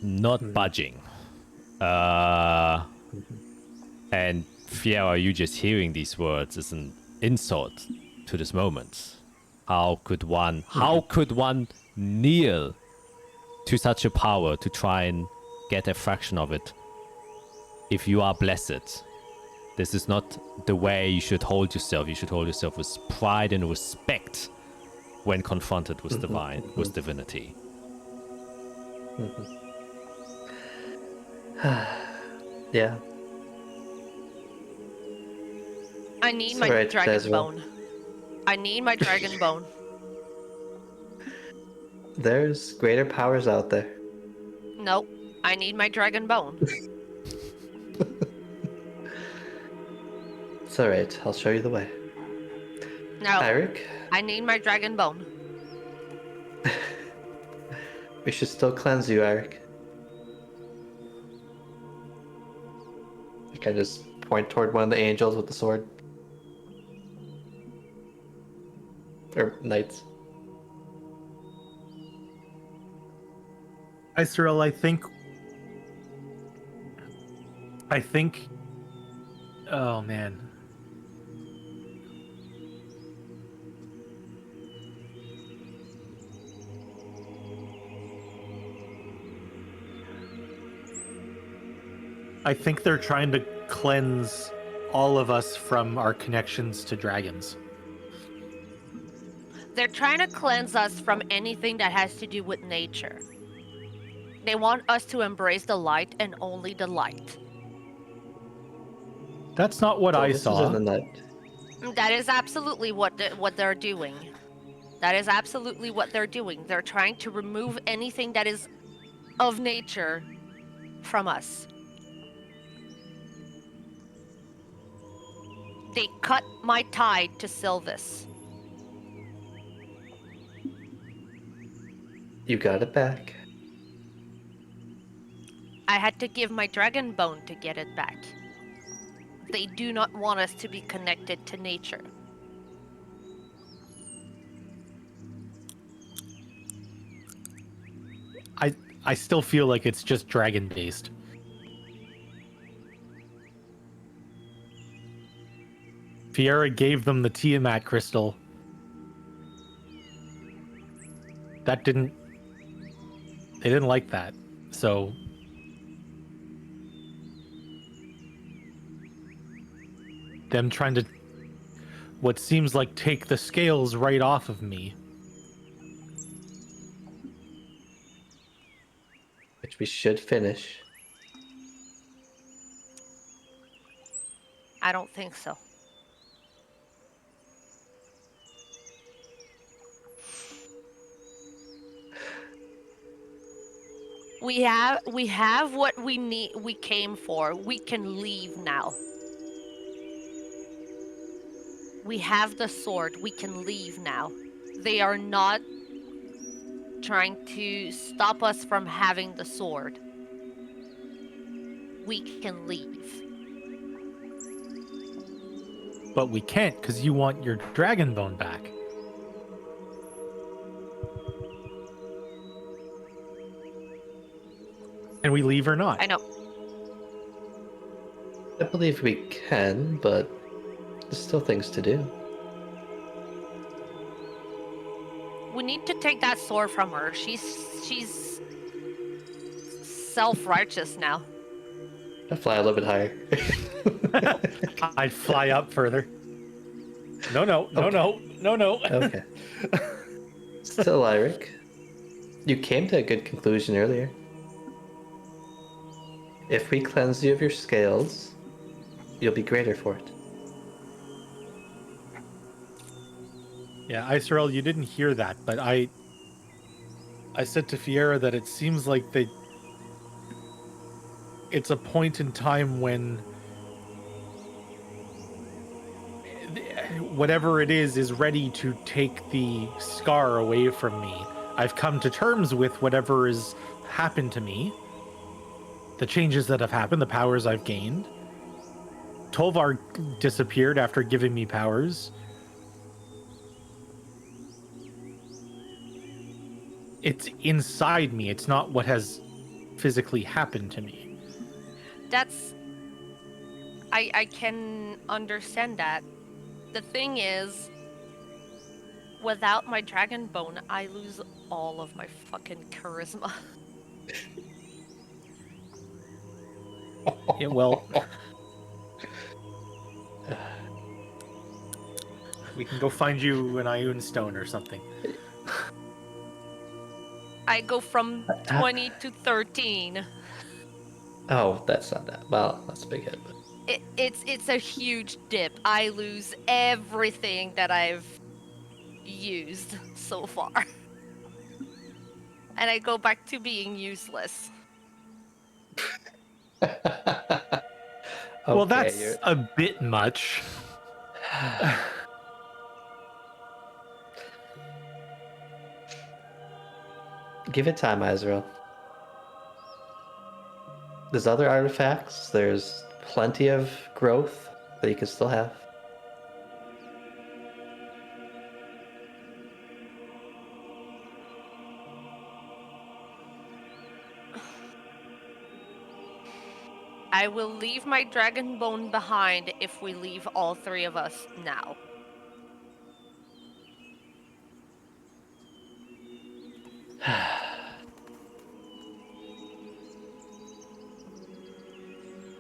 not budging. And Fiera, you just hearing these words is an insult to this moment. How could one kneel to such a power to try and get a fraction of it? If you are blessed, this is not the way you should hold yourself. You should hold yourself with pride and respect when confronted with divinity.
Yeah.
I need
It's
my
alright,
dragon
Tezra.
bone. I need my dragon bone.
There's greater powers out there.
Nope. I need my dragon bone.
It's alright, I'll show you the way.
No.
Eric,
I need my dragon bone.
we should still cleanse you, Eric. You can just point toward one of the angels with the sword. Or knights.
Hi, Cyril. I think. Oh man. I think they're trying to cleanse all of us from our connections to dragons.
They're trying to cleanse us from anything that has to do with nature. They want us to embrace the light and only the light.
That's not what I
This
saw.
isn't a night.
That is absolutely what they're doing. That is absolutely what they're doing. They're trying to remove anything that is of nature from us. They cut my tie to Sylvis.
You got it back.
I had to give my dragon bone to get it back. They do not want us to be connected to nature.
I still feel like it's just dragon based. Fiera gave them the Tiamat crystal. They didn't like that. So them trying to what seems like take the scales right off of me.
Which we should finish.
I don't think so. We have what we need. We came for. We can leave now. We have the sword. We can leave now. They are not trying to stop us from having the sword. We can leave.
But we can't because you want your dragon bone back. Can we leave or not?
I know.
I believe we can, but there's still things to do.
We need to take that sword from her. She's self-righteous now.
I fly a little bit higher.
I'd fly up further. No.
Okay. Still, Lyric, you came to a good conclusion earlier. If we cleanse you of your scales, you'll be greater for it.
Yeah, Iserel, you didn't hear that, but I said to Fiera that it seems like it's a point in time when whatever it is ready to take the scar away from me. I've come to terms with whatever has happened to me, the changes that have happened, the powers I've gained. Tolvar disappeared after giving me powers. It's inside me. It's not what has physically happened to me.
That's... I can understand that. The thing is, without my dragon bone, I lose all of my fucking charisma.
Yeah, well, we can go find you an Ioun stone or something.
I go from 20 to 13.
Oh, that's not that. Well, that's a big hit. But...
It's a huge dip. I lose everything that I've used so far. And I go back to being useless.
Well, that's a bit much.
Give it time, Israel. There's other artifacts. There's plenty of growth that you can still have.
I will leave my dragon bone behind if we leave all three of us now.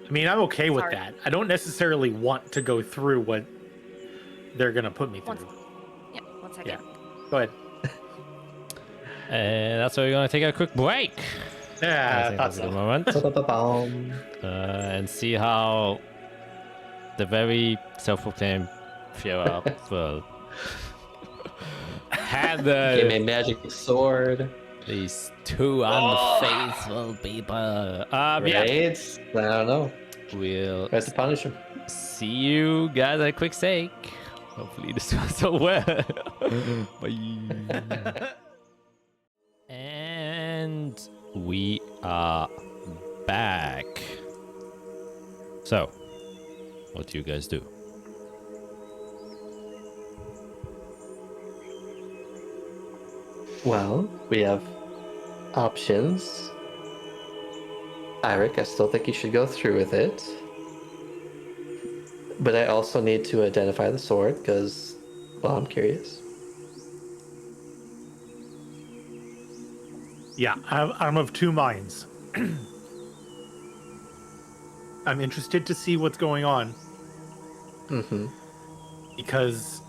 I mean, I'm okay with
Sorry.
that. I don't necessarily want to go through what they're going to put me through.
One second.
Yeah. Go ahead.
And that's why we're going to take a quick break. I
Yeah,
think
I
that's
thought
a good
so.
moment.
Ba-ba-ba-bom.
And see how the very self-proclaimed Fiora will handle
Give me a magic sword.
these two unfaithful people. Yeah,
Right? I don't know.
we'll
Try to punish him.
see you guys at a quick sake. Hopefully this was so well. Bye. And we are back. So, what do you guys do?
Well, we have options. Eirik, I still think you should go through with it. But I also need to identify the sword because, well, I'm curious.
Yeah, I'm of two minds. I'm interested to see what's going on
Mm-hmm.
because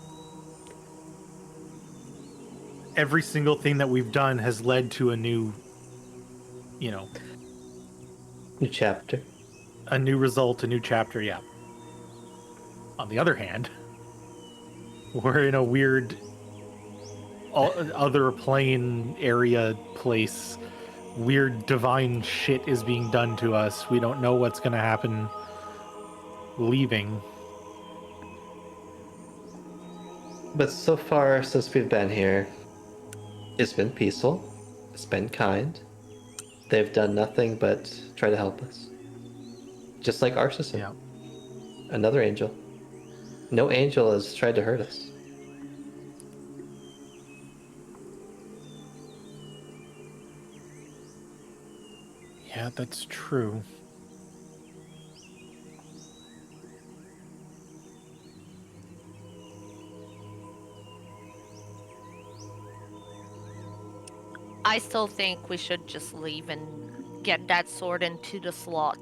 every single thing that we've done has led to a new,
New chapter.
a new result, a new chapter, yeah. On the other hand, we're in a weird other plane area place. Weird divine shit is being done to us. We don't know what's going to happen leaving.
But so far since we've been here, it's been peaceful. It's been kind. They've done nothing but try to help us. Just like Arsacian.
Yeah.
Another angel. No angel has tried to hurt us.
Yeah, that's true.
I still think we should just leave and get that sword into the slot.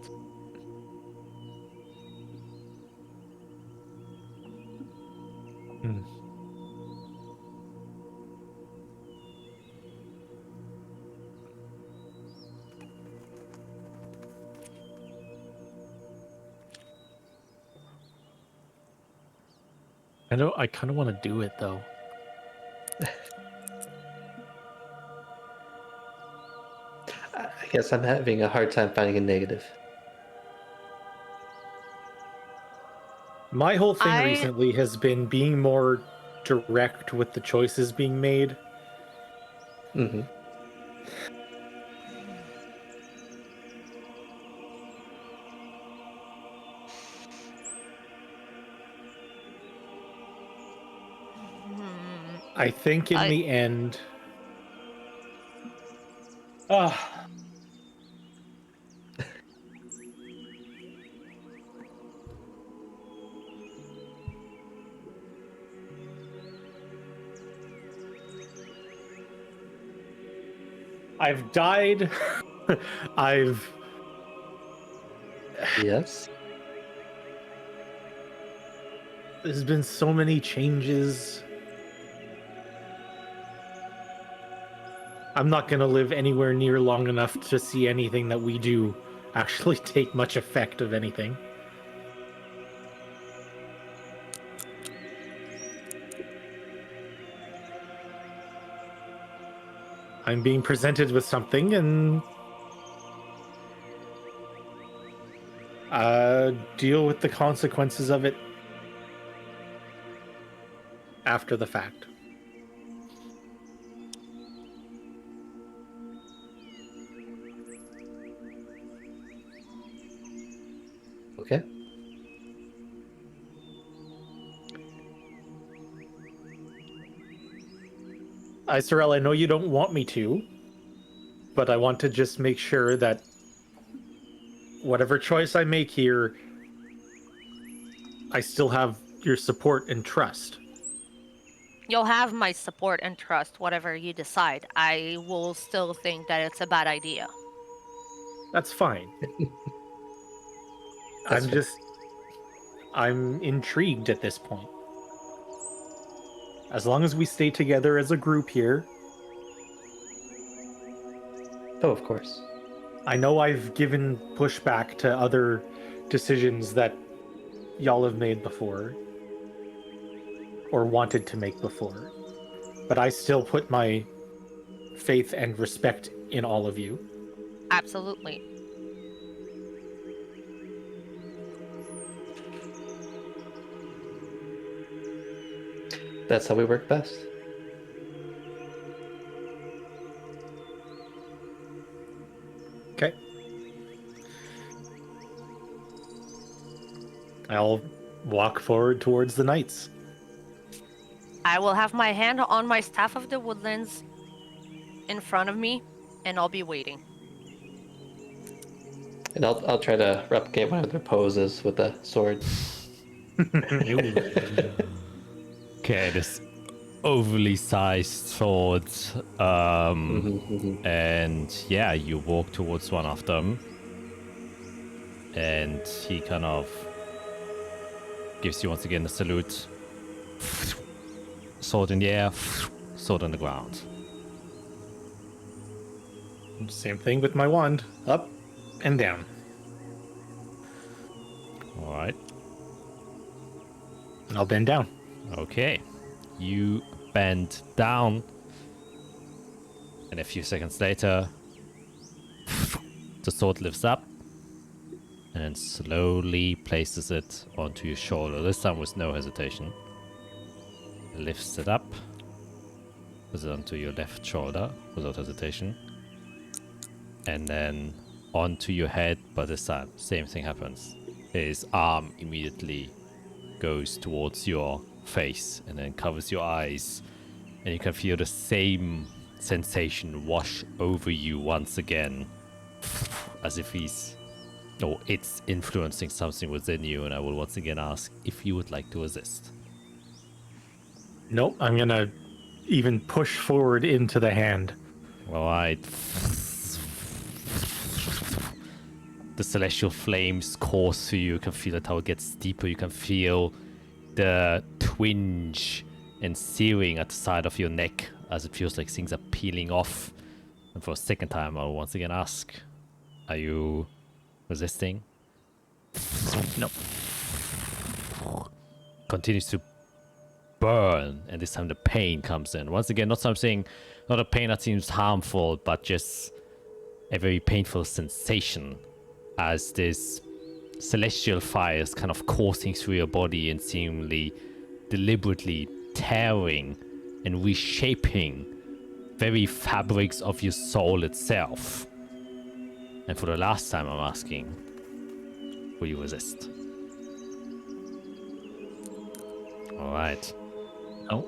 I kind of want to do it though.
I guess I'm having a hard time finding a negative.
My whole thing
I-
recently has been being more direct with the choices being made.
Mm-hmm.
Hmm,
I think in
I-
the end. I've died. I've.
Yes.
There's been so many changes. I'm not going to live anywhere near long enough to see anything that we do actually take much effect of anything. I'm being presented with something and deal with the consequences of it after the fact.
Okay.
Sorel, I know you don't want me to, but I want to just make sure that whatever choice I make here, I still have your support and trust.
You'll have my support and trust, whatever you decide. I will still think that it's a bad idea.
That's fine.
That's fair.
I'm intrigued at this point. As long as we stay together as a group here.
Oh, of course.
I know I've given pushback to other decisions that y'all have made before. Or wanted to make before. But I still put my faith and respect in all of you.
Absolutely.
That's how we work best.
Okay. I'll walk forward towards the knights.
I will have my hand on my Staff of the Woodlands in front of me, and I'll be waiting.
And I'll try to replicate one of their poses with a sword.
Okay, this overly sized sword. And yeah, you walk towards one of them. And he kind of gives you once again a salute. Sword in the air, sword on the ground.
Same thing with my wand. Up and down.
Alright.
And I'll bend down.
Okay. You bend down. And a few seconds later, the sword lifts up and slowly places it onto your shoulder. This time with no hesitation. Lifts it up, puts it onto your left shoulder without hesitation, and then onto your head, but this time, same thing happens. His arm immediately goes towards your face and then covers your eyes, and you can feel the same sensation wash over you once again, as if it's influencing something within you, and I will once again ask if you would like to assist.
Nope, I'm gonna even push forward into the hand.
Alright. The celestial flames course through you. You can feel it how it gets deeper. You can feel the twinge and searing at the side of your neck as it feels like things are peeling off. And for a second time, I'll once again ask, are you resisting?
No.
Continues to burn, and this time the pain comes in. Once again, not a pain that seems harmful, but just a very painful sensation as this celestial fire is kind of coursing through your body and seemingly deliberately tearing and reshaping very fabrics of your soul itself. And for the last time, I'm asking, will you resist? Alright.
No.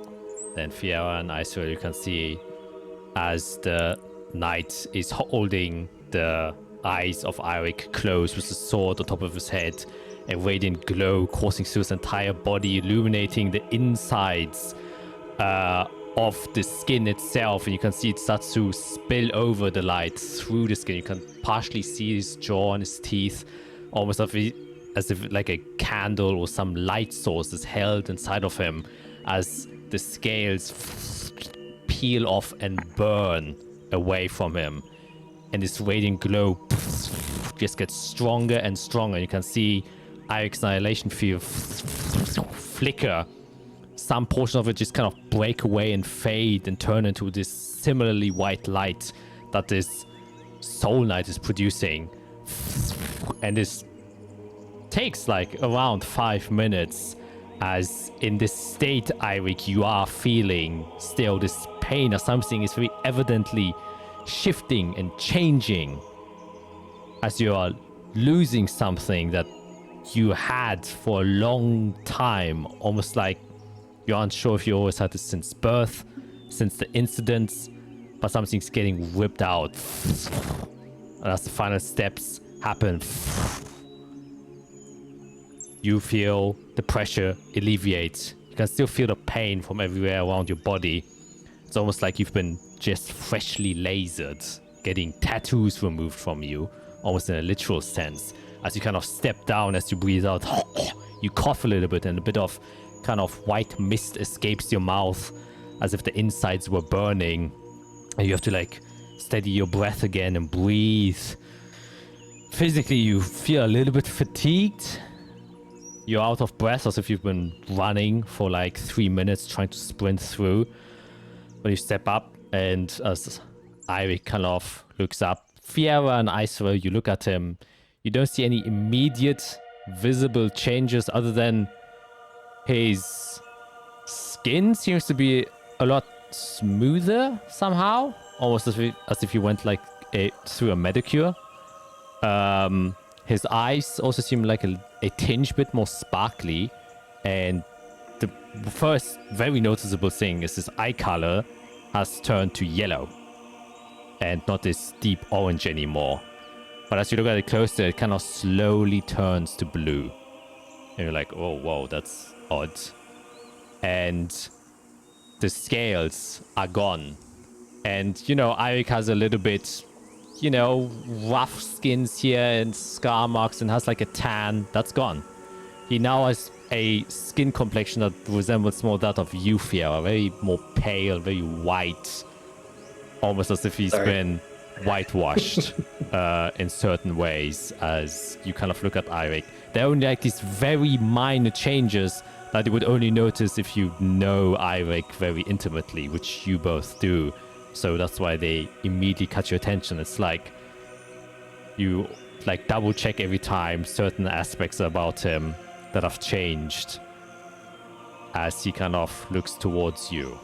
Then Fiera and Isra, you can see as the knight is holding the eyes of Eirik closed with the sword on top of his head, a radiant glow coursing through his entire body, illuminating the insides of the skin itself, and you can see it starts to spill over the light through the skin. You can partially see his jaw and his teeth, almost as if like a candle or some light source is held inside of him as the scales peel off and burn away from him, and this radiant glow just gets stronger and stronger. You can see Eirik's annihilation field flicker. Some portion of it just kind of break away and fade and turn into this similarly white light that this Soul Knight is producing. And this takes like around 5 minutes, as in this state, Eirik, you are feeling still this pain, or something is very evidently shifting and changing as you are losing something that you had for a long time, almost like you aren't sure if you always had this since birth, since the incidents, but something's getting ripped out. And as the final steps happen, you feel the pressure alleviate. You can still feel the pain from everywhere around your body. It's almost like you've been just freshly lasered, getting tattoos removed from you, almost in a literal sense. As you kind of step down, as you breathe out, you cough a little bit, and a bit of kind of white mist escapes your mouth as if the insides were burning, and you have to like steady your breath again and breathe. Physically, you feel a little bit fatigued. You're out of breath, as if you've been running for like 3 minutes trying to sprint through. When you step up, and as Eirik kind of looks up, Fiera and Isra, you look at him, you don't see any immediate visible changes other than his skin seems to be a lot smoother somehow, almost as if you went like through a medicure. His eyes also seem like a tinge bit more sparkly, and the first very noticeable thing is his eye color has turned to yellow and not this deep orange anymore. But as you look at it closer, it kind of slowly turns to blue, and you're like, oh whoa, that's odd. And the scales are gone, and you know, Eirik has a little bit, you know, rough skins here and scar marks, and has like a tan. That's gone. He now has a skin complexion that resembles more that of you, Fiera, very more pale, very white, almost as if he's been whitewashed in certain ways. As you kind of look at Eirik, there are only like these very minor changes that you would only notice if you know Eirik very intimately, which you both do. So that's why they immediately catch your attention. It's like you like double check every time certain aspects about him that have changed as he kind of looks towards you.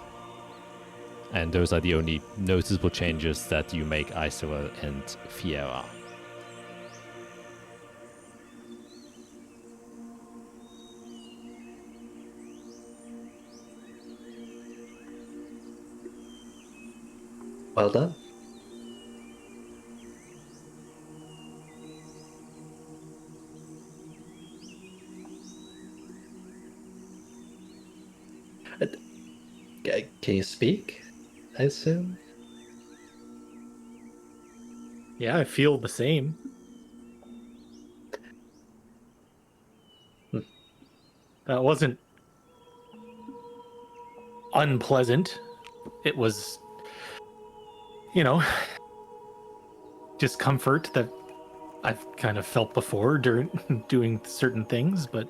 And those are the only noticeable changes that you make, Isra and Fiera.
Well done. Can you speak, I assume?
Yeah, I feel the same. That wasn't unpleasant. It was, you know, discomfort that I've kind of felt before during doing certain things, but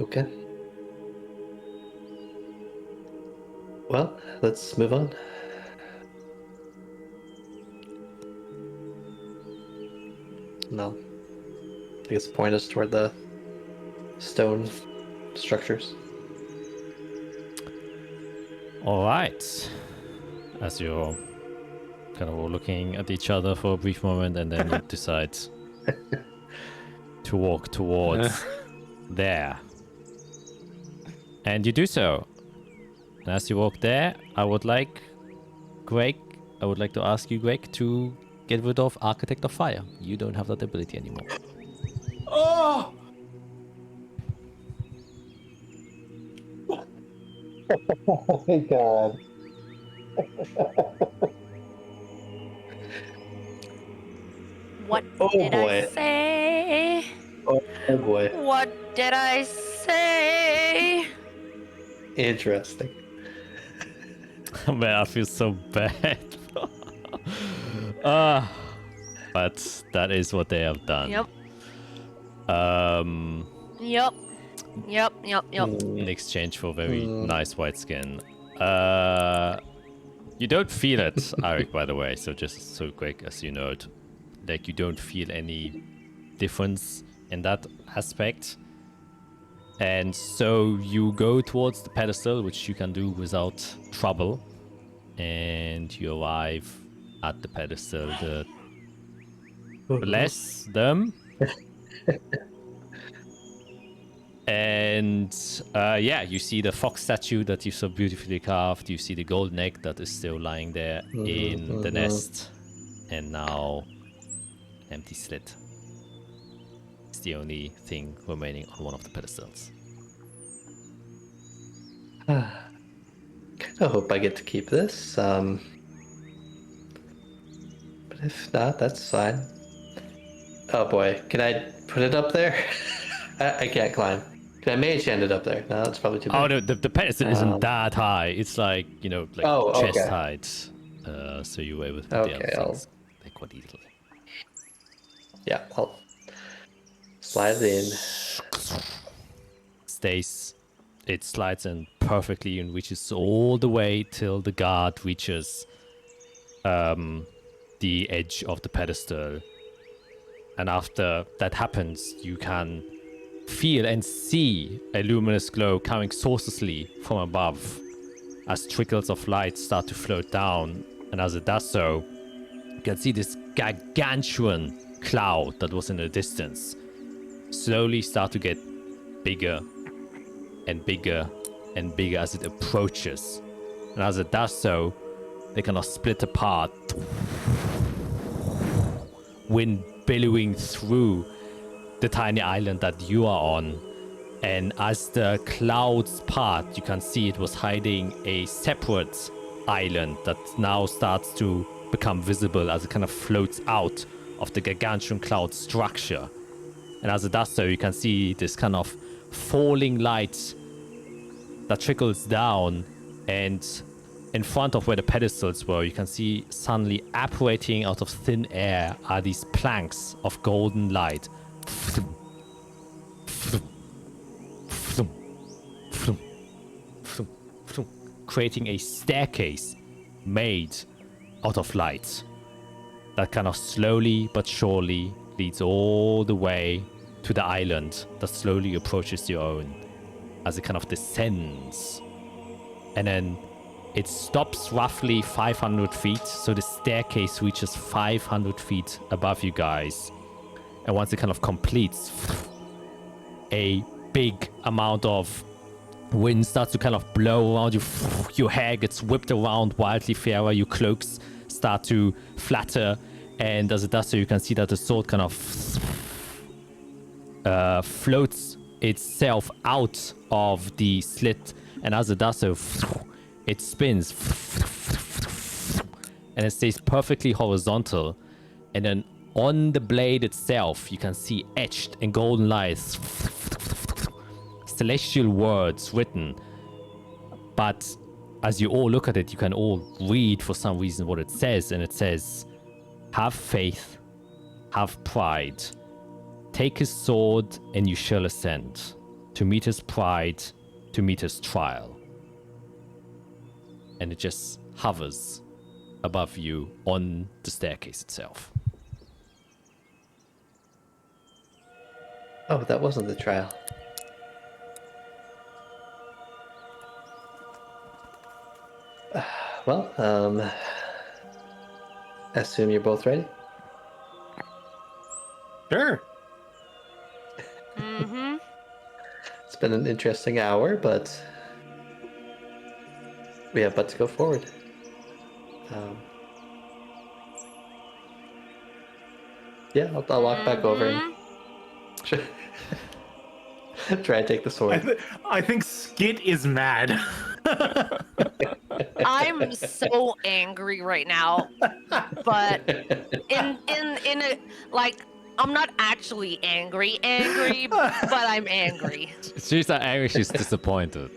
Okay. Well, let's move on. No. I guess point us toward the stone structures.
All right. As you're kind of all looking at each other for a brief moment, and then you decide to walk towards there. And you do so. And as you walk there, I would like to ask you, Greg, to get rid of Architect of Fire. You don't have that ability anymore.
Oh!
Oh my god.
What
Oh,
did I
boy.
say?
Oh boy.
What did I say?
Interesting.
Man, I feel so bad. But that is what they have done.
Yep.
Um,
Yep.
in exchange for very nice white skin. You don't feel it, Eric, by the way. So just so quick as you know it, like you don't feel any difference in that aspect. And so you go towards the pedestal, which you can do without trouble. And you arrive at the pedestal that bless them. And yeah, you see the fox statue that you so beautifully carved. You see the golden egg that is still lying there in the nest. And now, empty slit. It's the only thing remaining on one of the pedestals.
I hope I get to keep this. But if not, that's fine. Oh boy, can I put it up there? I can't climb. Can I mage hand it up there? No, that's probably too big.
Oh, no, the pedestal isn't that high. It's like, you know, like chest
okay.
height. So you were able to put the
Okay,
other things like quite easily.
Yeah, I'll slide it in.
It slides in perfectly and reaches all the way till the guard reaches the edge of the pedestal. And after that happens, you can feel and see a luminous glow coming sourcelessly from above as trickles of light start to float down. And as it does so, you can see this gargantuan cloud that was in the distance slowly start to get bigger and bigger and bigger as it approaches. And as it does so, they kind of split apart, wind billowing through the tiny island that you are on. And as the clouds part, you can see it was hiding a separate island that now starts to become visible as it kind of floats out of the gargantuan cloud structure. And as it does so, you can see this kind of falling light that trickles down, and in front of where the pedestals were, you can see suddenly apparating out of thin air are these planks of golden light, creating a staircase made out of light that kind of slowly but surely leads all the way to the island that slowly approaches your own as it kind of descends. And then it stops roughly 500 feet, so the staircase reaches 500 feet above you guys. And once it kind of completes, a big amount of wind starts to kind of blow around you. Your hair gets whipped around wildly fairer, your cloaks start to flatter, and as it does so, you can see that the sword kind of floats itself out of the slit, and as it does so, it spins and it stays perfectly horizontal. And then on the blade itself, you can see etched in golden lights celestial words written. But as you all look at it, you can all read for some reason what it says, and it says, "Have faith, have pride, take his sword, and you shall ascend. to meet his pride, to meet his trial. And it just hovers above you on the staircase itself.
Oh, that wasn't the trial. Well, I assume you're both ready?
Sure.
Mm-hmm.
It's been an interesting hour, but we have but to go forward. Yeah, I'll walk back over and try and take the sword.
I think Skit is mad.
I'm so angry right now, but in a like I'm not actually angry, but I'm angry.
She's not angry, she's disappointed.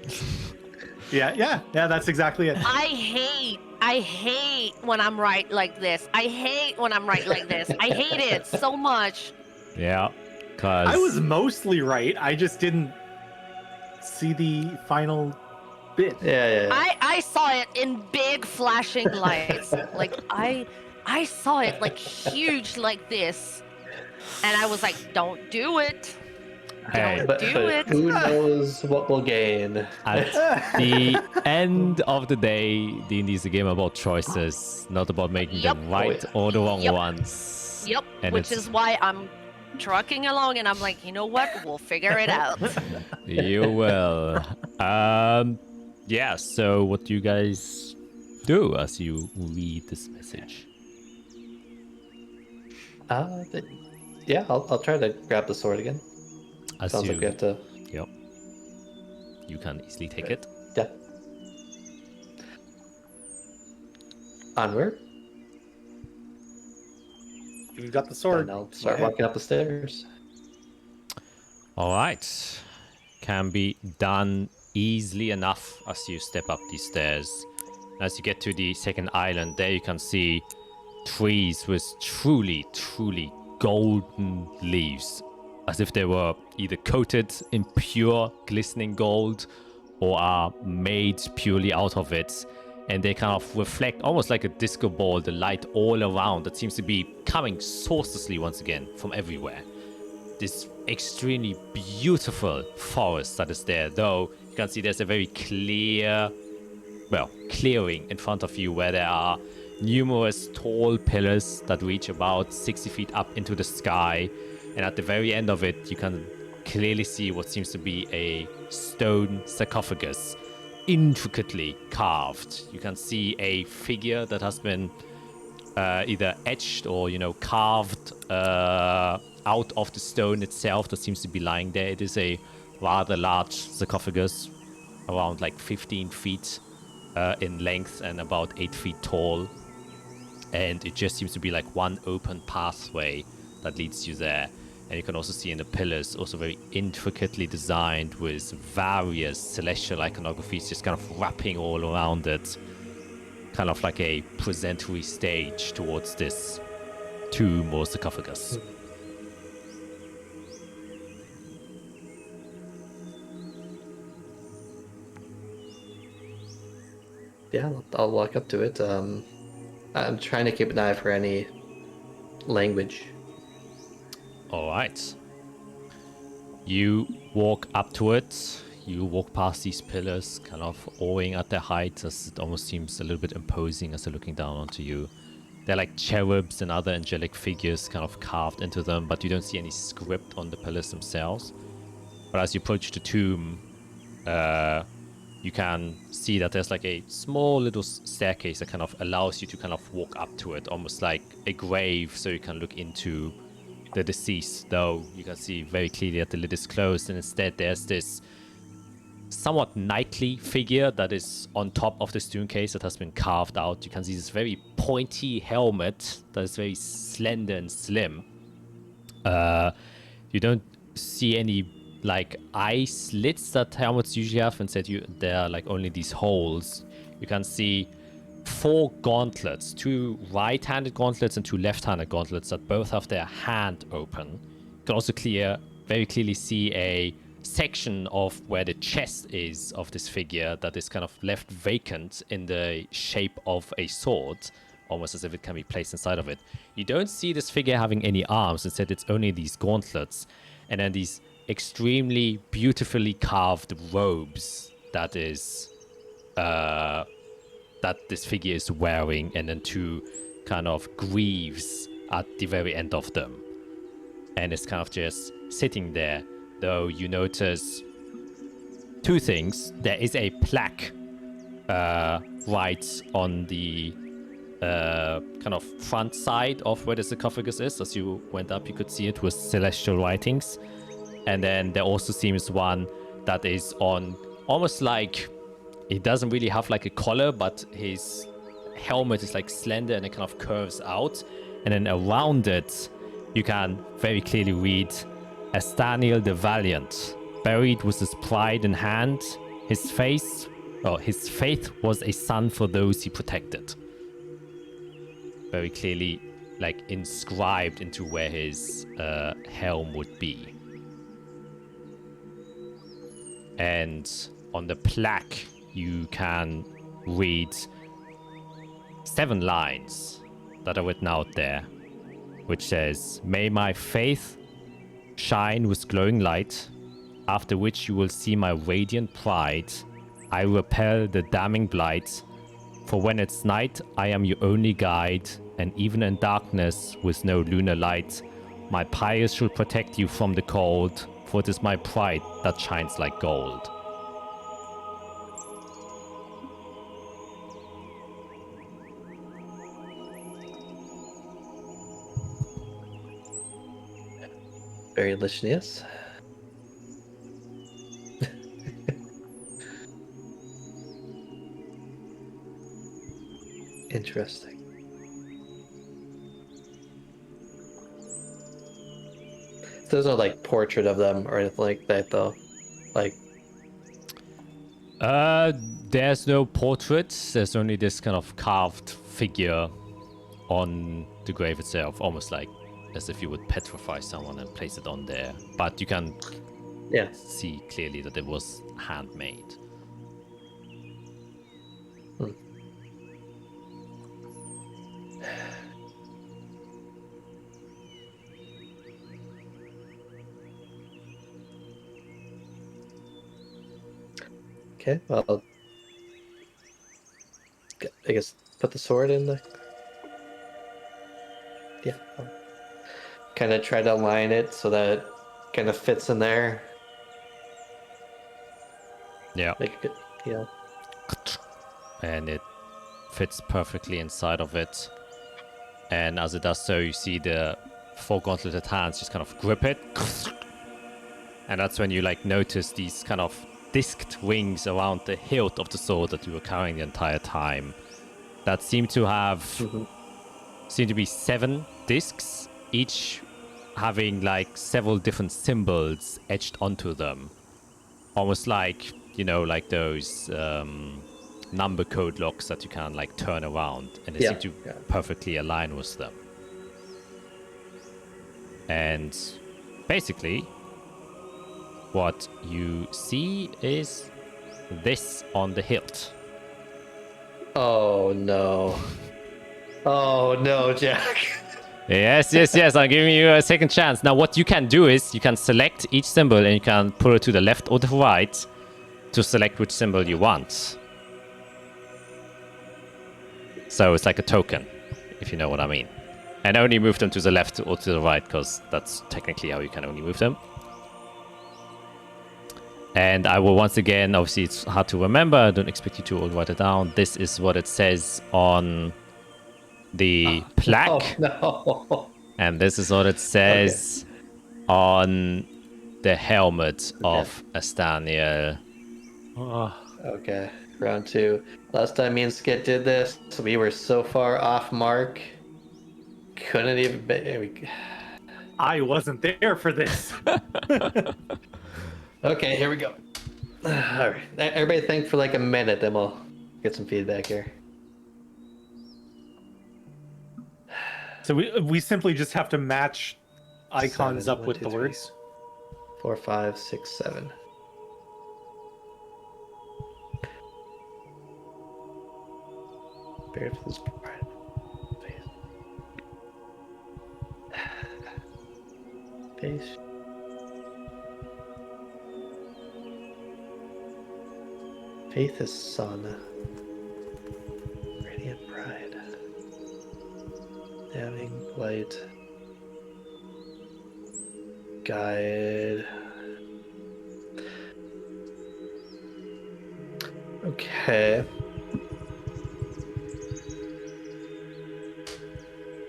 Yeah, that's exactly it.
I hate when I'm right like this. I hate it so much.
Yeah, cause
I was mostly right. I just didn't see the final bit.
Yeah.
I saw it in big flashing lights. Like I saw it like huge like this. And I was like, don't do it.
Hey,
But
Do it.
who knows what we'll gain?
at the end of the day, D&D is a game about choices, not about making
Yep.
the right or the wrong
Yep.
ones.
Yep.
And
Which
it's-
is why I'm trucking along and I'm like, you know what? We'll figure it out.
You will. Yeah, so what do you guys do as you read this message?
Yeah, I'll try to grab the sword again.
As
Sounds
you,
like we have to.
Yep. You can easily take it.
Yeah. Onward.
You got the sword.
And I'll start
Yeah.
walking up the stairs.
All right. Can be done easily enough as you step up these stairs. As you get to the second island, there you can see trees with truly golden leaves. As if they were either coated in pure glistening gold or are made purely out of it. And they kind of reflect almost like a disco ball, the light all around that seems to be coming sourcelessly once again from everywhere. This extremely beautiful forest that is there, though you can see there's a very clear, clearing in front of you where there are numerous tall pillars that reach about 60 feet up into the sky. And at the very end of it, you can clearly see what seems to be a stone sarcophagus, intricately carved. You can see a figure that has been either etched or, carved out of the stone itself that seems to be lying there. It is a rather large sarcophagus, around like 15 feet in length and about 8 feet tall. And it just seems to be like one open pathway that leads you there. And you can also see in the pillars, also very intricately designed with various celestial iconographies just kind of wrapping all around it. Kind of like a presentory stage towards this tomb or sarcophagus.
Yeah, I'll walk up to it. I'm trying to keep an eye for any language.
All right. You walk up to it. You walk past these pillars, kind of awing at their height, as it almost seems a little bit imposing as they're looking down onto you. They're like cherubs and other angelic figures kind of carved into them, but you don't see any script on the pillars themselves. But as you approach the tomb, you can see that there's like a small little staircase that kind of allows you to kind of walk up to it, almost like a grave, so you can look into the deceased, though you can see very clearly that the lid is closed, and instead there's this somewhat knightly figure that is on top of the stone case that has been carved out. You can see this very pointy helmet that is very slender and slim. You don't see any like eye slits that helmets usually have. Instead, there are like only these holes. You can see 4 gauntlets, 2 right-handed gauntlets and 2 left-handed gauntlets that both have their hand open. You can also very clearly see a section of where the chest is of this figure that is kind of left vacant in the shape of a sword, almost as if it can be placed inside of it. You don't see this figure having any arms. Instead, it's only these gauntlets and then these extremely beautifully carved robes that is that this figure is wearing, and then two kind of greaves at the very end of them. And it's kind of just sitting there, though you notice two things. There is a plaque right on the kind of front side of where the sarcophagus is. As you went up, you could see it with celestial writings. And then there also seems one that is on almost like, it doesn't really have like a collar, but his helmet is like slender and it kind of curves out. And then around it, you can very clearly read Astaniel the Valiant, buried with his pride in hand. His faith was a son for those he protected. Very clearly, like inscribed into where his helm would be. And on the plaque, you can read 7 lines that are written out there, which says, "May my faith shine with glowing light, after which you will see my radiant pride. I repel the damning blight, for when it's night, I am your only guide, and even in darkness with no lunar light, my pyres shall protect you from the cold, for it is my pride that shines like gold."
Very licentious. Interesting. There's no like portrait of them or anything like that, though. Like,
there's no portrait. There's only this kind of carved figure on the grave itself, almost like as if you would petrify someone and place it on there. But you can see clearly that it was handmade.
Okay, well, I guess put the sword in the... Yeah. Kind of try to align it so that it kind of fits in there.
Yeah.
Like, yeah.
And it fits perfectly inside of it. And as it does so, you see the 4 gauntleted hands just kind of grip it. And that's when you like notice these kind of disked wings around the hilt of the sword that you were carrying the entire time. That seem to have seem to be 7 discs, each having like several different symbols etched onto them. Almost like, you know, like those number code locks that you can like turn around, and they seem to perfectly align with them. And basically, what you see is this on the hilt.
Oh no. Oh no, Jack.
Yes. I'm giving you a second chance. Now, what you can do is you can select each symbol and you can pull it to the left or the right to select which symbol you want. So it's like a token, if you know what I mean. And only move them to the left or to the right, because that's technically how you can only move them. And I will once again, obviously it's hard to remember, I don't expect you to all write it down. This is what it says on the plaque.
Oh no.
And this is what it says on the helmet of Astaniel.
Okay, round 2. Last time me and Skit did this, we were so far off mark. Couldn't even...
I wasn't there for this.
Okay, here we go. All right, everybody think for like a minute, then we'll get some feedback here.
So we simply just have to match icons
7,
up
1,
with
2,
the
3.
words.
4, 5, 6, 7. Prepared for this pride. Face. Faith is sun. Radiant pride. Damning light. Guide. Okay.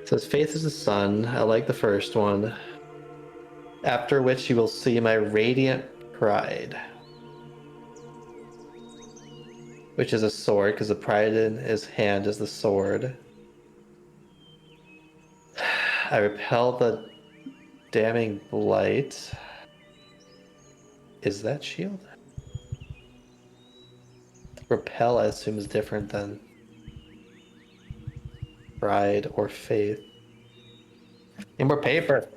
It says faith is the sun. I like the first one. After which you will see my radiant pride. Which is a sword, because the pride in his hand is the sword. I repel the damning blight. Is that shield? Repel, I assume, is different than pride or faith. Need more paper.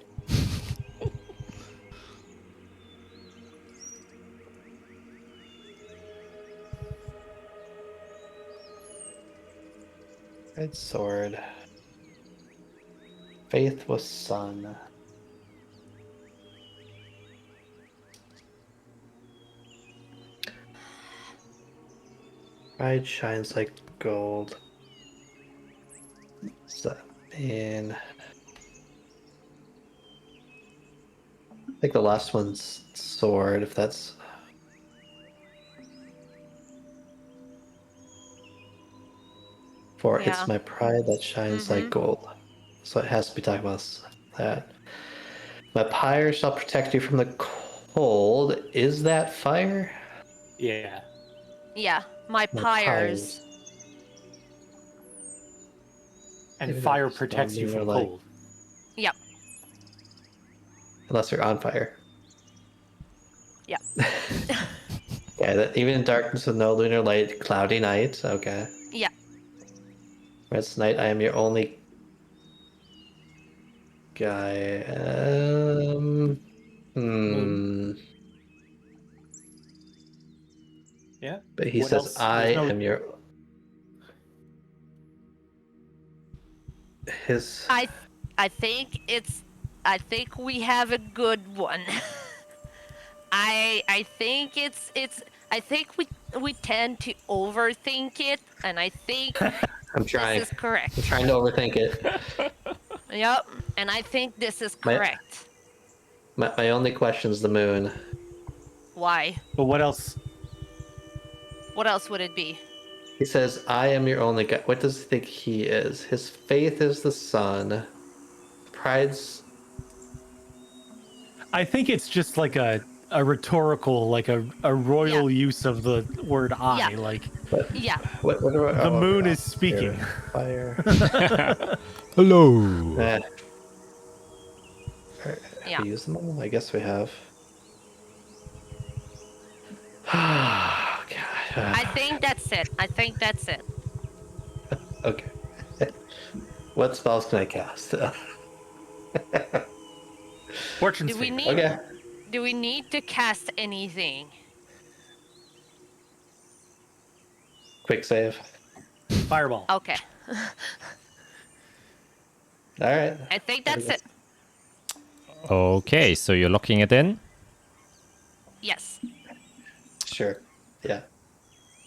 Red sword. Faith was sun. Pride shines like gold. And I think the last one's sword, if that's for
Yeah.
it's my pride that shines like gold. So it has to be talking about that. My pyre shall protect you from the cold. Is that fire?
Yeah.
Yeah, my
My
pyres.
And
Maybe
fire
that's
protects you
something
from
like-
cold.
Yep.
Unless you're on fire.
Yep.
Yeah, that, even in darkness with no lunar light, cloudy night. Okay.
Yeah.
Rest night, I am your only guy.
Yeah.
But he
What
says,
else?
I
There's no-
am your. His.
I think we have a good one. I think I think we tend to overthink it, and I think
I'm trying.
this is correct.
I'm trying to overthink it.
Yep, and I think this is
My-
correct.
My only question is the moon.
Why?
But what else?
What else would it be?
He says, I am your only guy. What does he think he is? His faith is the sun. Pride's.
I think it's just like a rhetorical, like a royal use of the word I.
Yeah.
Like
Yeah.
What
the moon is speaking.
Fire.
Hello.
Eh.
Yeah.
Have we used them all? I guess we have. Oh, God.
I think that's it. I think that's it.
Okay. What spells can I cast?
Fortune's
Do we
favor.
need
Okay.
Do we need to cast anything?
Quick save.
Fireball.
Okay.
All right.
I think that's it.
Okay, so you're locking it in?
Yes.
Sure. Yeah.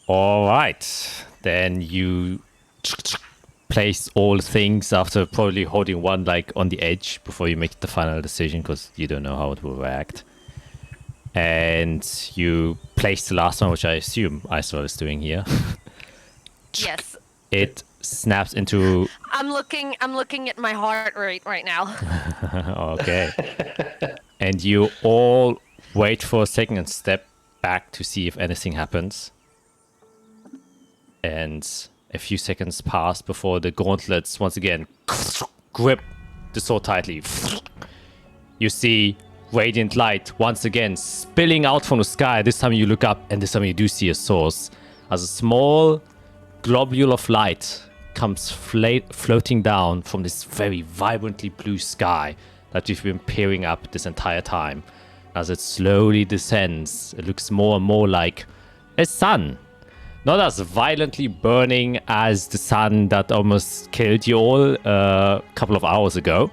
All right. Then you place all things after probably holding one like on the edge before you make the final decision because you don't know how it will react. And you place the last one, which I assume Isra is doing here.
Yes.
It snaps into...
I'm looking at my heart rate right now.
Okay. And you all wait for a second and step back to see if anything happens. And a few seconds pass before the gauntlets once again grip the sword tightly. You see radiant light once again spilling out from the sky. This time you look up, and this time you do see a source. As a small globule of light comes floating down from this very vibrantly blue sky that we've been peering up this entire time. as it slowly descends. It looks more and more like a sun. Not as violently burning as the sun that almost killed you all a couple of hours ago.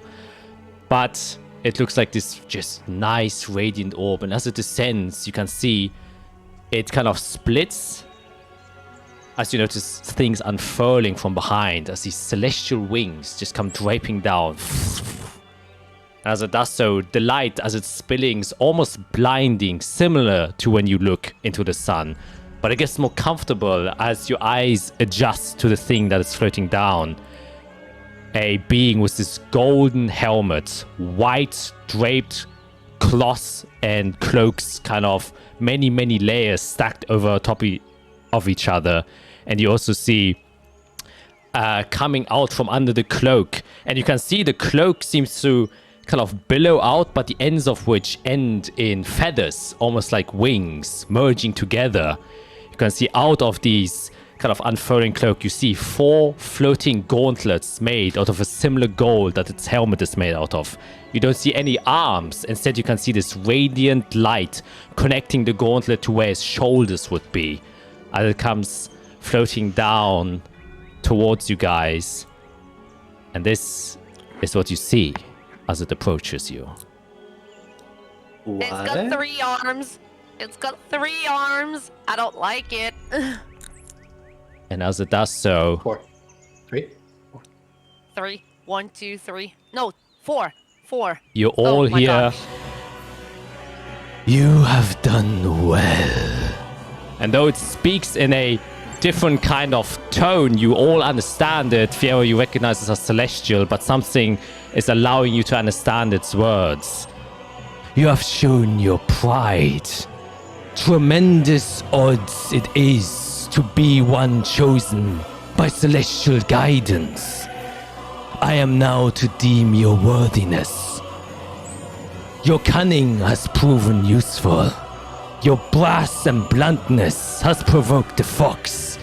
But it looks like this just nice radiant orb. And as it descends, you can see it kind of splits. As you notice things unfurling from behind, as these celestial wings just come draping down. As it does so, the light as it's spilling is almost blinding, similar to when you look into the sun. But it gets more comfortable as your eyes adjust to the thing that is floating down. A being with this golden helmet, white draped cloths and cloaks, kind of many, many layers stacked over top of each other. And you also see coming out from under the cloak. And you can see the cloak seems to kind of billow out, but the ends of which end in feathers, almost like wings, merging together. You can see out of these kind of unfurling cloak, you see 4 floating gauntlets made out of a similar gold that its helmet is made out of. You don't see any arms. Instead, you can see this radiant light connecting the gauntlet to where his shoulders would be. As it comes floating down towards you guys. And this is what you see as it approaches you.
What?
It's got 3 arms. It's got 3 arms. I don't like it.
And as it does so...
4, 3.
3. 1, 2, 3. No, 4. 4.
You all
my
hear...
gosh.
You have done well. And though it speaks in a different kind of tone, you all understand it. Fiero, you recognize it as celestial, but something is allowing you to understand its words. You have shown your pride. Tremendous odds it is to be one chosen by celestial guidance. I am now to deem your worthiness. Your cunning has proven useful. Your brass and bluntness has provoked the fox.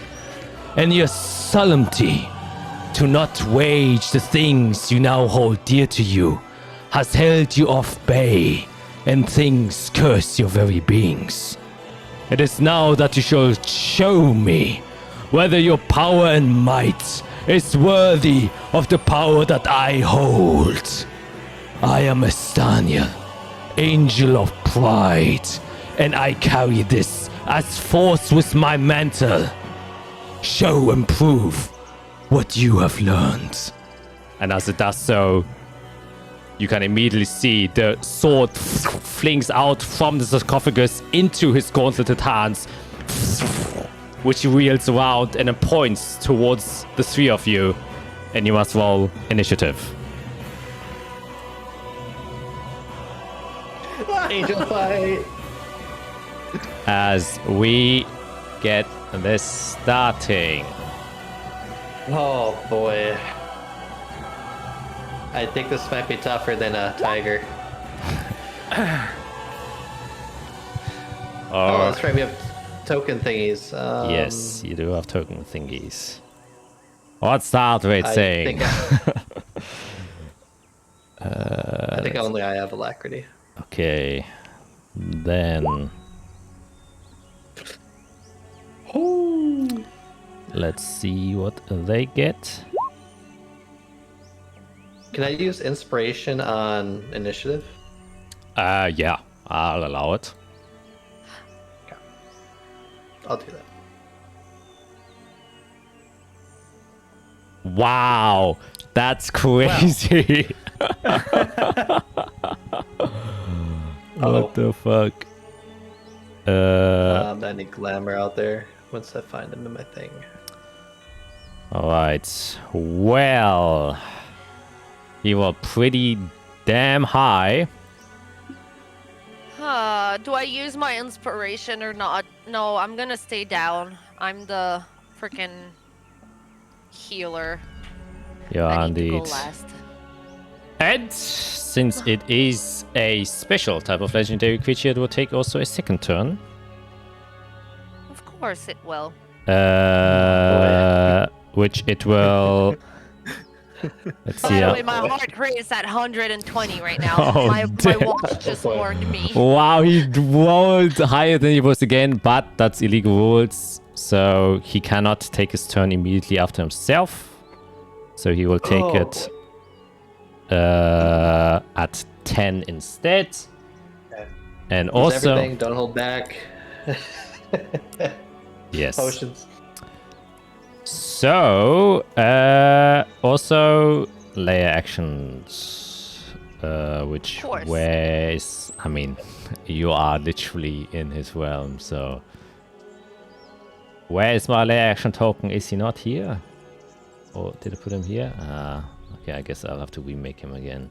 And your solemnity to not wage the things you now hold dear to you has held you off bay, and things curse your very beings. It is now that you shall show me whether your power and might is worthy of the power that I hold. I am Estania, angel of pride, and I carry this as force with my mantle. Show and prove what you have learned. And as it does so, you can immediately see the sword flings out from the sarcophagus into his gauntleted hands, which he wheels around and it points towards the 3 of you. And you must roll initiative.
Angel fight.
As we get this starting.
Oh boy. I think this might be tougher than a tiger. Oh, that's right. We have token thingies.
Yes, you do have token thingies. What's the heart rate saying?
I think only I have alacrity.
Okay. Then... let's see what they get.
Can I use inspiration on initiative?
Yeah, I'll allow it.
Okay. I'll do that.
Wow, that's crazy. What the fuck?
I need glamour out there once I find them in my thing.
Alright, well, you were pretty damn high.
Do I use my inspiration or not? No, I'm gonna stay down. I'm the freaking healer.
Yeah,
I need to
indeed.
go last.
And since it is a special type of legendary creature, it will take also a second turn.
Of course it will.
Which it will Let's
By
see.
the way, my heart rate is at 120 right now.
Oh,
my
damn.
watch just warned me.
Wow, he rolled higher than he was again, but that's illegal rules. So he cannot take his turn immediately after himself. So he will take it at 10 instead.
Okay.
And
Use
also...
everything, don't hold back.
Yes.
Potions.
So, also layer actions, which
Of course.
where is, I mean, you are literally in his realm, so where is my layer action token? Is he not here? Or did I put him here? Okay, I guess I'll have to remake him again.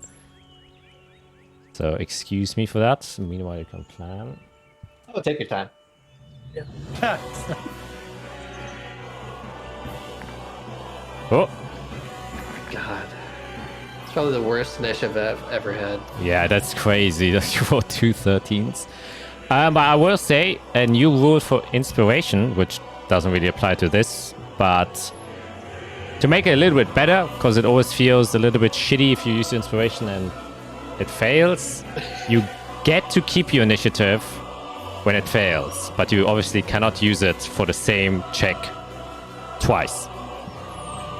So excuse me for that. Meanwhile, you can plan.
Oh, take your time.
Oh,
God. It's probably the worst initiative I've ever had.
yeah, that's crazy. That you rolled 2 13s. But I will say a new rule for inspiration, which doesn't really apply to this, but to make it a little bit better, because it always feels a little bit shitty if you use inspiration and it fails, you get to keep your initiative when it fails, but you obviously cannot use it for the same check twice,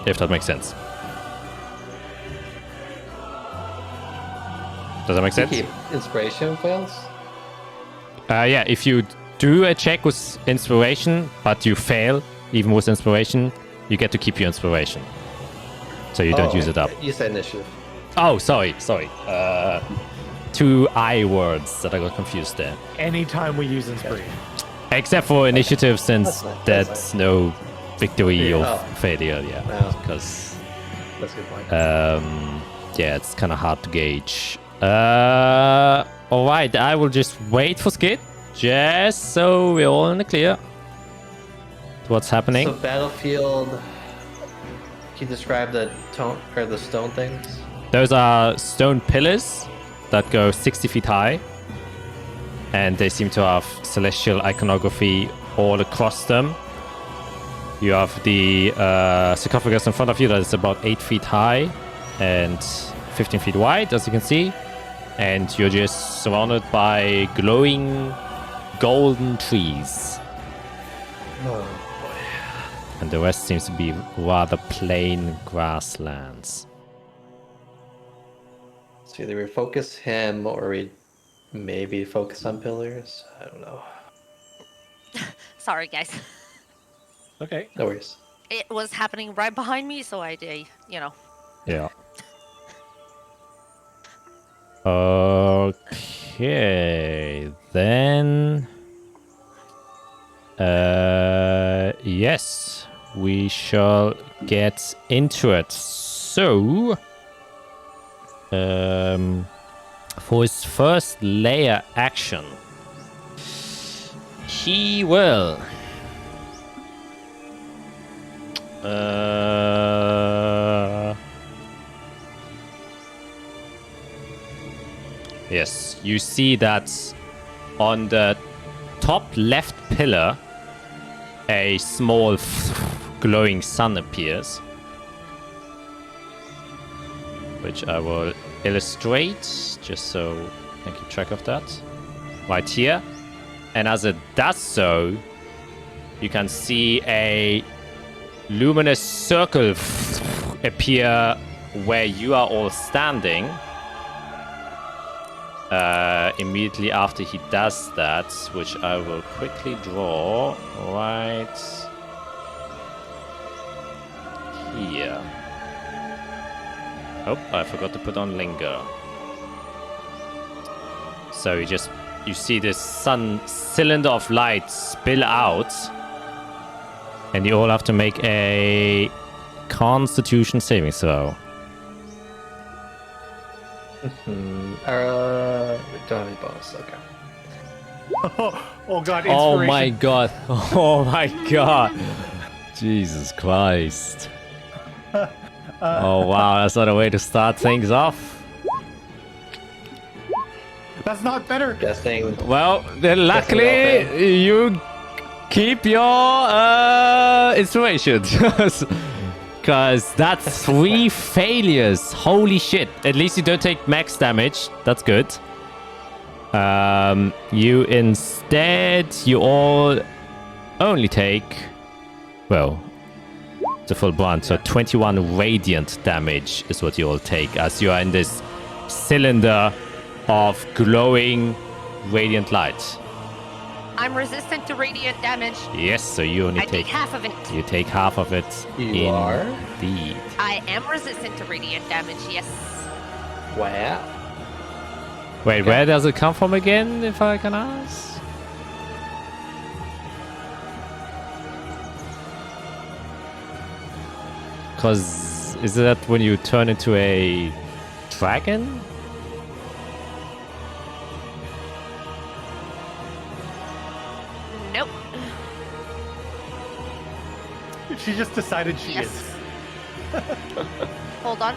if that makes sense. Does that make sense?
Keep inspiration fails?
Yeah, if you do a check with inspiration, but you fail, even with inspiration, you get to keep your inspiration. So you don't use it up.
You said initiative.
Oh, sorry. Two I words that I got confused there.
Anytime we use inspiration.
Except for initiative, since
That's nice,
that's
that's
no victory or
Oh.
failure, yeah.
No.
Because,
That's a good point.
yeah, it's kind of hard to gauge. Alright, I will just wait for Skid, just so we're all in the clear. What's happening?
So battlefield. Can you describe the tone or the stone things?
Those are stone pillars that go 60 feet high, and they seem to have celestial iconography all across them. You have the sarcophagus in front of you that is about 8 feet high and 15 feet wide, as you can see. And you're just surrounded by glowing golden trees.
Oh.
And the rest seems to be rather plain grasslands.
So either we focus him or we maybe focus on pillars. I don't know.
Sorry, guys.
Okay.
No worries.
It was happening right behind me, so I did,
Yeah. Okay, then. Yes, we shall get into it. So, for his first layer action, he will. Yes, you see that on the top left pillar, a small glowing sun appears, which I will illustrate just so I can keep track of that. Right here. And as it does so, you can see a luminous circle appear where you are all standing. Immediately after he does that, which I will quickly draw right here. Oh, I forgot to put on linger. So you see this sun cylinder of light spill out, and you all have to make a Constitution saving throw.
We don't have any bonus. Okay.
Oh god,
Oh
inspiration.
my god. Oh my god. Jesus Christ. Oh wow, that's not a way to start things off.
That's not better.
Guessing.
Well, then luckily you keep your inspiration. Because that's 3 failures. Holy shit. At least you don't take max damage. That's good. You all only take, well, the full brunt. So 21 radiant damage is what you all take as you are in this cylinder of glowing radiant light.
I'm resistant to radiant damage.
Yes, so you only
I take half of it.
You take half of it.
You are?
Indeed.
I am resistant to radiant damage, yes.
Wow.
Wait, where does it come from again, if I can ask? Because is that when you turn into a dragon?
Nope.
She just decided she
Yes.
is.
Hold on.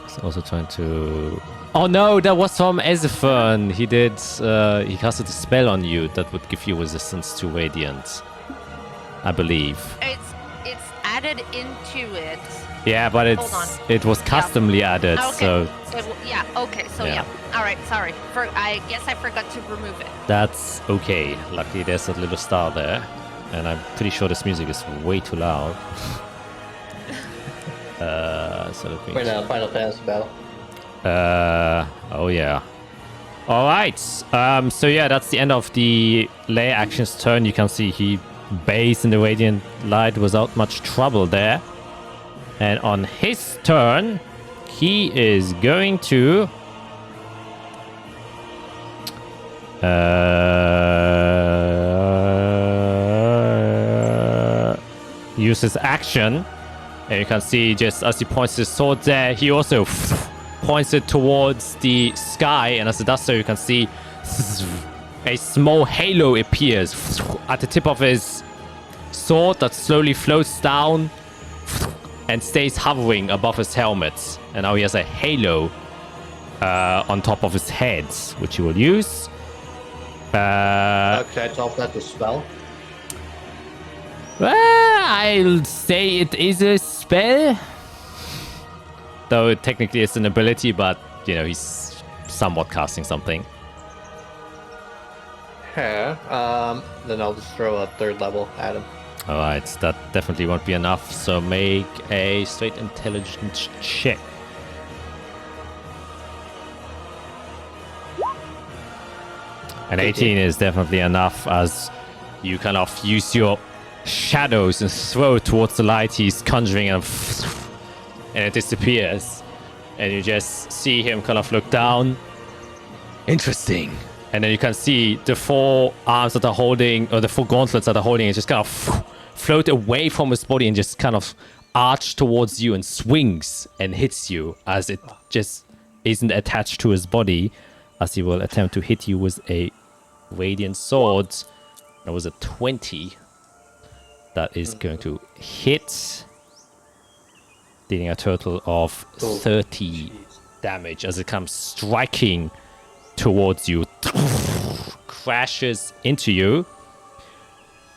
He's also trying to... Oh no, that was from Azathia. He did... he casted a spell on you that would give you resistance to radiant. I believe.
It's added into it.
Yeah, but
Hold on.
it was customly added,
Okay.
so
Yeah, okay, so
Yeah.
yeah. Alright, sorry. I guess I forgot to remove it.
that's okay. Luckily there's a little star there. And I'm pretty sure this music is way too loud. So let me...
We're in a Final Fantasy battle.
Oh yeah. All right. So yeah, that's the end of the layer actions turn. You can see he bathes in the radiant light without much trouble there. And on his turn, he is going to use his action. And you can see just as he points his sword there, he also points it towards the sky. And as it does so, you can see a small halo appears at the tip of his sword that slowly floats down and stays hovering above his helmet. And now he has a halo on top of his head, which he will use.
Can I tell if that's a spell?
Well, I'll say it is a spell. Though it technically is an ability, but, you know, he's somewhat casting something.
Yeah. Then I'll just throw a 3rd level at him.
Alright, that definitely won't be enough, so make a straight intelligence check. An 18 is definitely enough as you kind of use your shadows and throw it towards the light he's conjuring and it disappears. And you just see him kind of look down. Interesting. And then you can see the 4 arms that are holding, or the 4 gauntlets that are holding it just kind of float away from his body and just kind of arch towards you and swings and hits you as it just isn't attached to his body, as he will attempt to hit you with a radiant sword. That was a 20. That is going to hit, dealing a total of 30 damage as it comes striking towards you, crashes into you.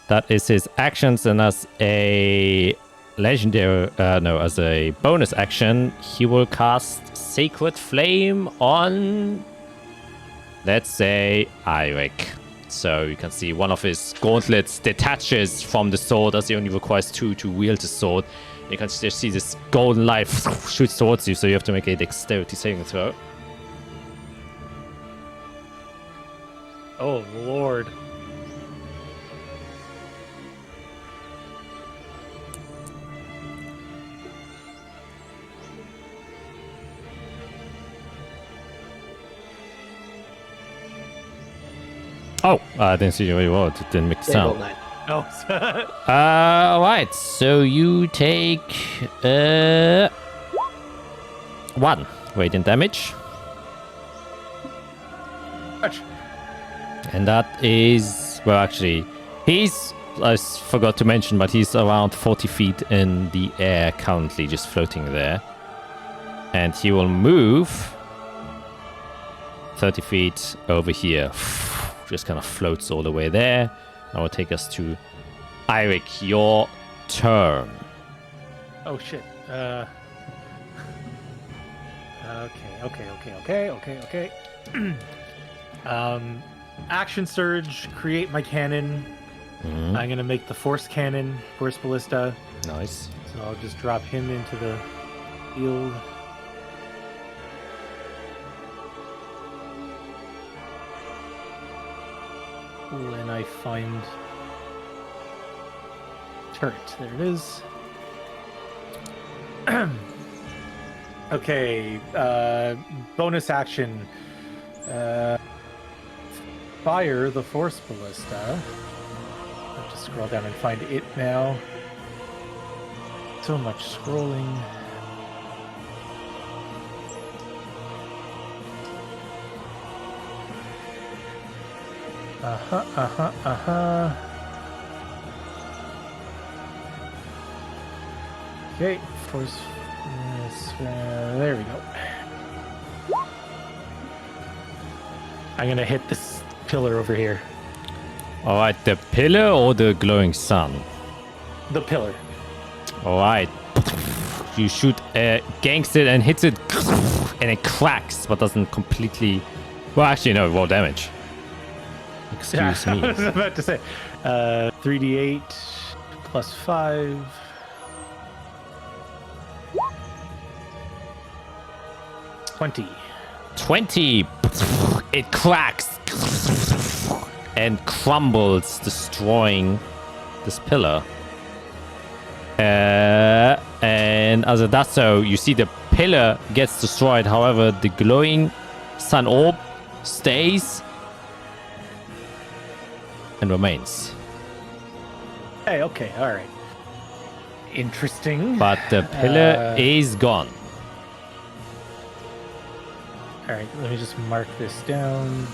That is his actions, and as a legendary, as a bonus action, he will cast Sacred Flame on, let's say, Eirik. So you can see one of his gauntlets detaches from the sword, as he only requires 2 to wield the sword. You can just see this golden light shoots towards you, so you have to make a dexterity saving throw.
Oh, Lord.
Oh, I didn't see you very well. It didn't make the sound.
9.
No.
Alright, so you take 1 radiant damage. And that is, well, actually, he's, I forgot to mention, but he's around 40 feet in the air currently, just floating there. And he will move 30 feet over here. Just kind of floats all the way there. That will take us to Eirik, your turn.
Oh shit. Okay. Action surge. Create my cannon.
Mhm.
I'm gonna make the force cannon, force ballista.
Nice.
So I'll just drop him into the field. When I find turret, there it is. Okay, bonus action. Fire the force ballista. I have to scroll down and find it now. So much scrolling. Okay, force. There we go. I'm gonna hit this pillar over here.
All right, the pillar or the glowing sun?
The pillar.
All right. You shoot ganks it and hits it, and it cracks, but doesn't completely. Well, actually, no, roll damage. Excuse me.
I was about to say 3d8 plus 5. 20. It cracks and crumbles, destroying this pillar. And as it does so, you see the pillar gets destroyed. However, the glowing sun orb stays and remains. Hey, okay, all right. Interesting.
But the pillar is gone.
All right, let me just mark this down.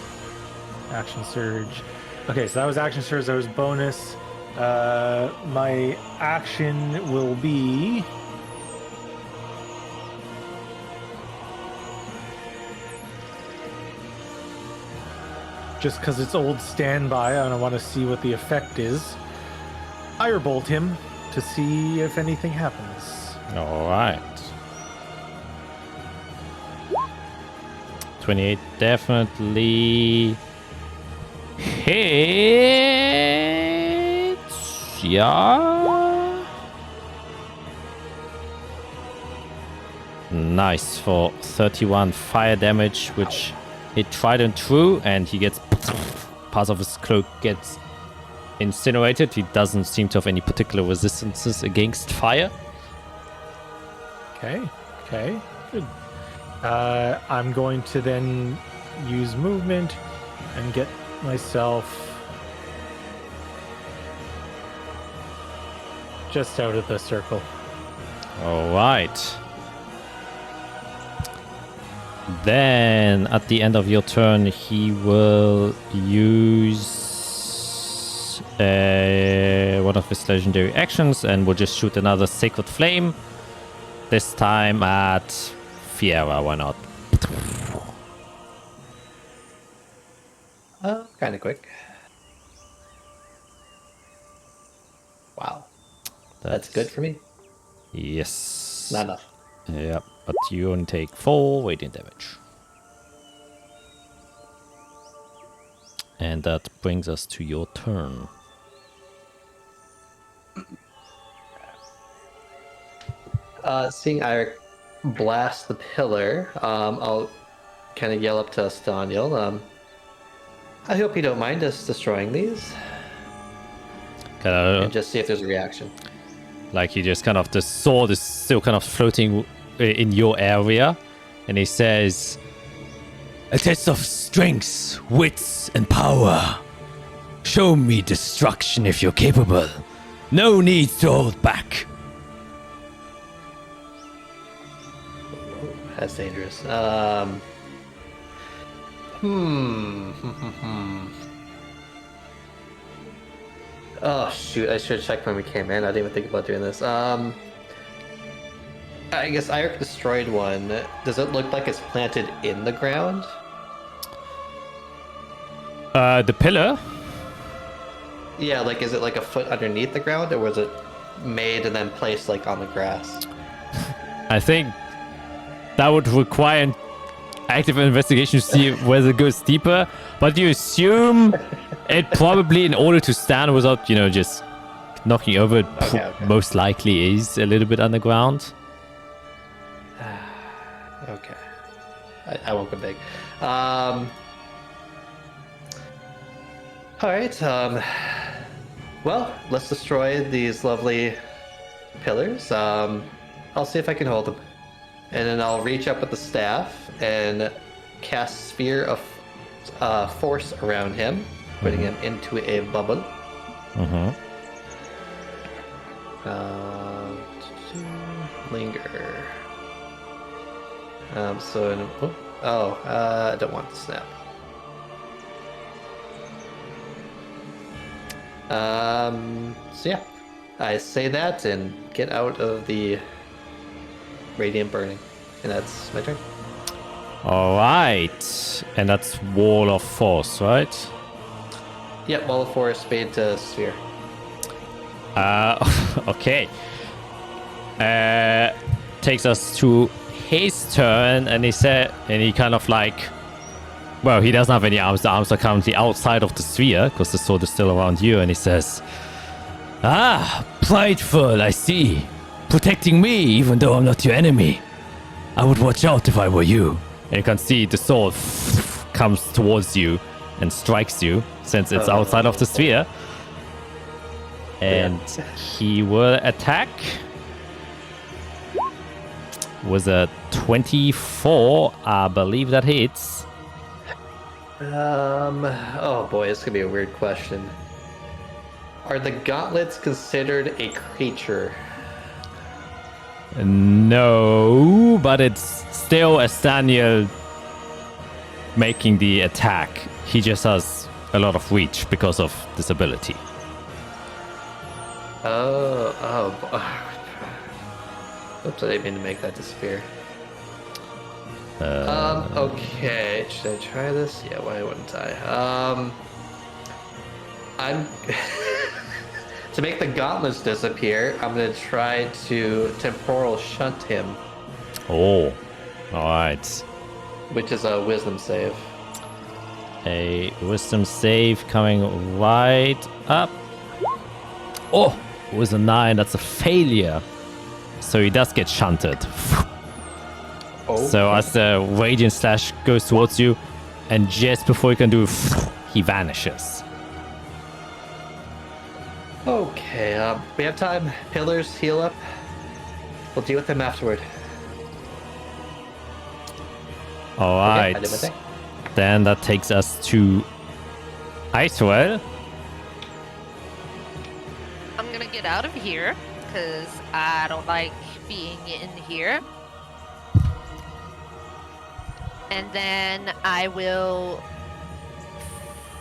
Action surge. Okay, so that was action surge. That was bonus. My action will be. Just because it's old standby, I want to see what the effect is. Firebolt him to see if anything happens.
All right. 28 definitely hits. Yeah. Nice for 31 fire damage, which hit Trident true, and he gets part of his cloak gets incinerated. He doesn't seem to have any particular resistances against fire.
Okay, good. I'm going to then use movement and get myself just out of the circle.
All right. Then, at the end of your turn, he will use one of his legendary actions and will just shoot another Sacred Flame. This time at Fiera, why not?
Kind of quick. Wow. That's good for me.
Yes.
Not enough.
Yep, but you only take 4 radiant damage. And that brings us to your turn.
Seeing Eirik blast the pillar, I'll kind of yell up to Daniel. I hope you don't mind us destroying these. And just see if there's a reaction.
Like he just kind of, the sword is still kind of floating in your area. And he says, "A test of strength, wits, and power. Show me destruction if you're capable. No need to hold back."
That's dangerous. Oh shoot! I should have checked when we came in. I didn't even think about doing this. I guess Eirik destroyed one. Does it look like it's planted in the ground?
The pillar?
Yeah, like is it like a foot underneath the ground, or was it made and then placed like on the grass?
I think that would require an active investigation to see whether it goes deeper. But you assume it probably, in order to stand without, just knocking over, it
Okay.
most likely is a little bit underground.
Okay. I won't go big. All right. Well, let's destroy these lovely pillars. I'll see if I can hold them, and then I'll reach up with the staff and cast Sphere of Force around him, putting him into a bubble.
Mm-hmm.
Linger. I don't want to snap. So yeah, I say that and get out of the radiant burning, and that's my turn.
All right, and that's Wall of Force, right?
Yep, Wall of Force, Spade to Sphere.
Okay. Takes us to his turn, and he kind of like, well, he doesn't have any arms. The arms are currently outside of the sphere because the sword is still around you, and he says, "Ah, prideful, I see. Protecting me, even though I'm not your enemy. I would watch out if I were you." And you can see the sword comes towards you and strikes you since it's outside of the sphere. And he will attack with a 24. I believe that hits.
Oh boy, this could be a weird question. Are the gauntlets considered a creature?
No, but it's still Estaniel making the attack. He just has a lot of reach because of this ability.
Oops, I didn't mean to make that disappear. Okay, should I try this? Yeah, why wouldn't I? I'm to make the gauntlets disappear, I'm gonna try to temporal shunt him,
Oh, alright.
which is a wisdom save.
A wisdom save coming right up. Oh, with a 9, that's a failure. So he does get shunted.
Oh.
So as the radiant slash goes towards you, and just before you can do, he vanishes.
Okay, we have time. Pillars, heal up. We'll deal with them afterward.
All
Okay,
right.
I did my thing.
Then that takes us to Icewell.
I'm gonna get out of here because I don't like being in here. And then I will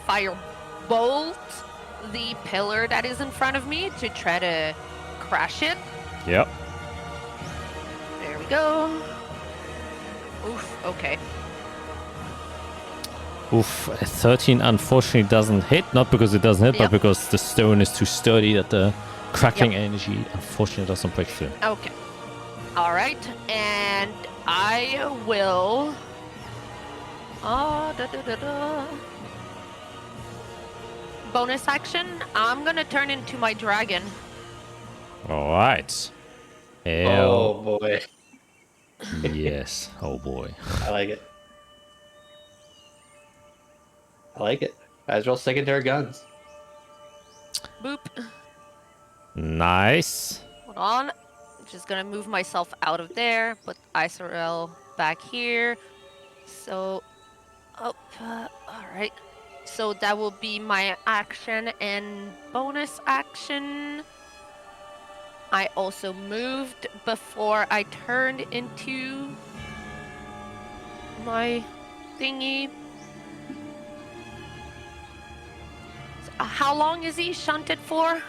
firebolt the pillar that is in front of me to try to crash it.
Yep.
There we go. Oof, okay.
Oof, a 13 unfortunately doesn't hit. Not because it doesn't hit, but
Yep.
because the stone is too sturdy that the cracking energy unfortunately doesn't break through.
Okay. All right, and I will. Bonus action. I'm gonna turn into my dragon.
All right.
Oh boy,
Yes. Oh boy.
I like it. I like it. Might as well stick it to our guns.
Boop.
Nice.
Hold on. Just gonna move myself out of there. Put Isorel back here. So, up. All right. So that will be my action and bonus action. I also moved before I turned into my thingy. How long is he shunted for?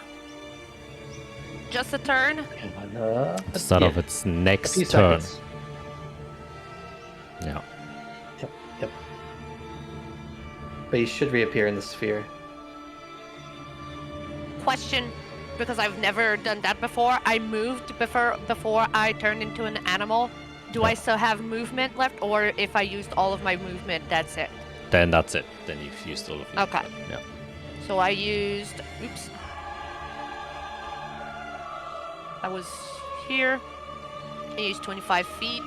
Just a turn?
The start of its next turn. Yeah.
Yep. But he should reappear in the sphere.
Question. because I've never done that before. I moved before I turned into an animal. Do I still have movement left, or if I used all of my movement, that's it?
Then that's it. Then you've used all of your
Okay.
movement. Yeah.
So I used. Oops. I was here. I used 25 feet.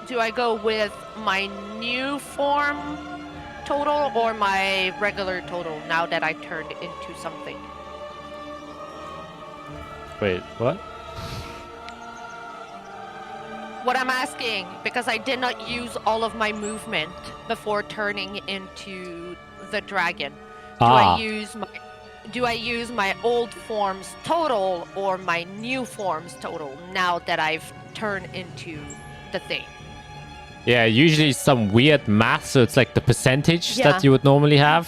Do I go with my new form total or my regular total now that I turned into something?
Wait, what?
What I'm asking, because I did not use all of my movement before turning into the dragon. Do I use my old form's total or my new form's total now that I've turned into the thing?
Yeah, usually some weird math, so it's like the percentage
Yeah.
that you would normally have.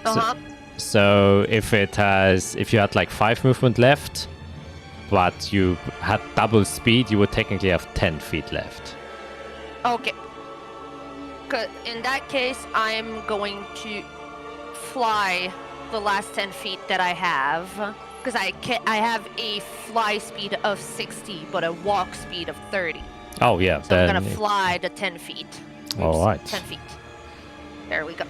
Uh-huh.
So if you had like 5 movement left, but you had double speed, you would technically have 10 feet left.
Okay. 'Cause in that case, I'm going to fly the last 10 feet that I have. Because I have a fly speed of 60, but a walk speed of 30.
Oh yeah,
So
then
I'm gonna fly the 10 feet. Oops,
all right.
10 feet. There we go.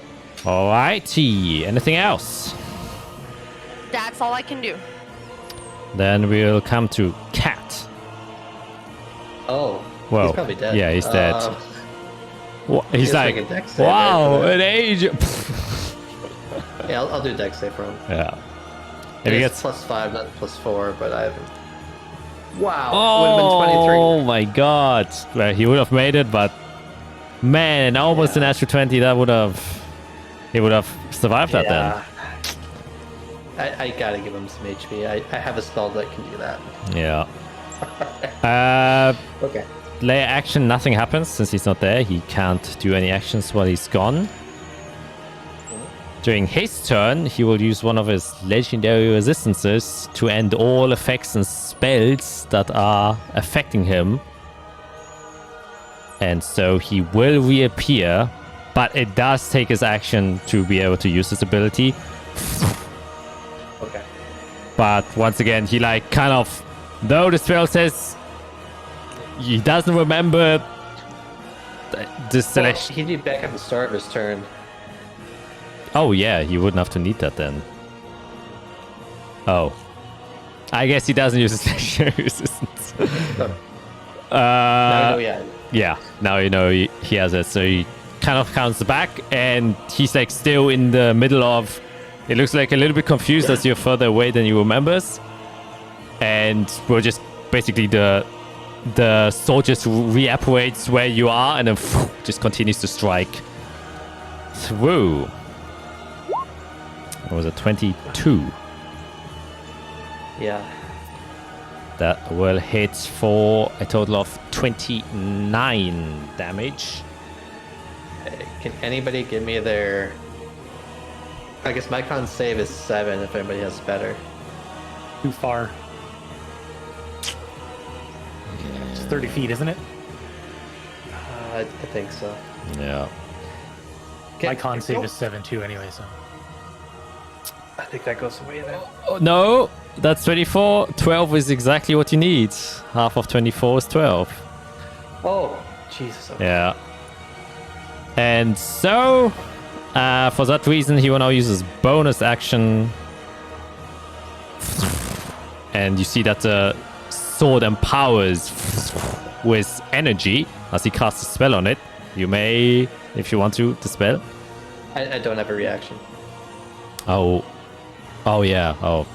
Alrighty. Anything else?
That's all I can do.
Then we'll come to Cat.
Oh,
Well,
he's probably dead.
yeah, he's dead. He's
He's
like,
making a dex save,
wow,
right,
an age.
Yeah, I'll do dex save for him.
Yeah. If he
It's
gets
+5, not +4, but I haven't. Wow,
Oh
would have been 23.
my god. Well, he would have made it, but man, almost an natural 20. He would have survived that then.
I gotta give him some HP. I have a spell that can do that.
Yeah.
Okay.
Layer action, nothing happens since he's not there. He can't do any actions while he's gone. During his turn, he will use one of his legendary resistances to end all effects and spells that are affecting him. And so he will reappear, but it does take his action to be able to use his ability.
Okay.
But once again, he like kind of, though the spell says he doesn't remember the selection.
He'd be back at the start of his turn.
Oh yeah, he wouldn't have to need that then. Oh. I guess he doesn't use his legendary resistance. Yeah, now you know he has it. So he kind of counts back and he's like still in the middle of... It looks like a little bit confused as you're further away than he remembers. And we're just basically the sword just reapparates where you are and then just continues to strike through. What was it? 22.
Yeah.
That will hit for a total of 29 damage.
Can anybody give me their... I guess my con save is 7 if anybody has better.
Too far. It's 30 feet, isn't it?
I think so.
Yeah.
My con save is 7 too, anyway. So
I think that goes away then.
Oh, no, that's 24. 12 is exactly what you need. Half of 24 is 12.
Oh, Jesus. Okay.
Yeah. And so, for that reason, he will now use his bonus action. And you see that the sword empowers with energy as he casts a spell on it. You may, if you want to, dispel.
I don't have a reaction.
Oh. Oh, yeah. Oh.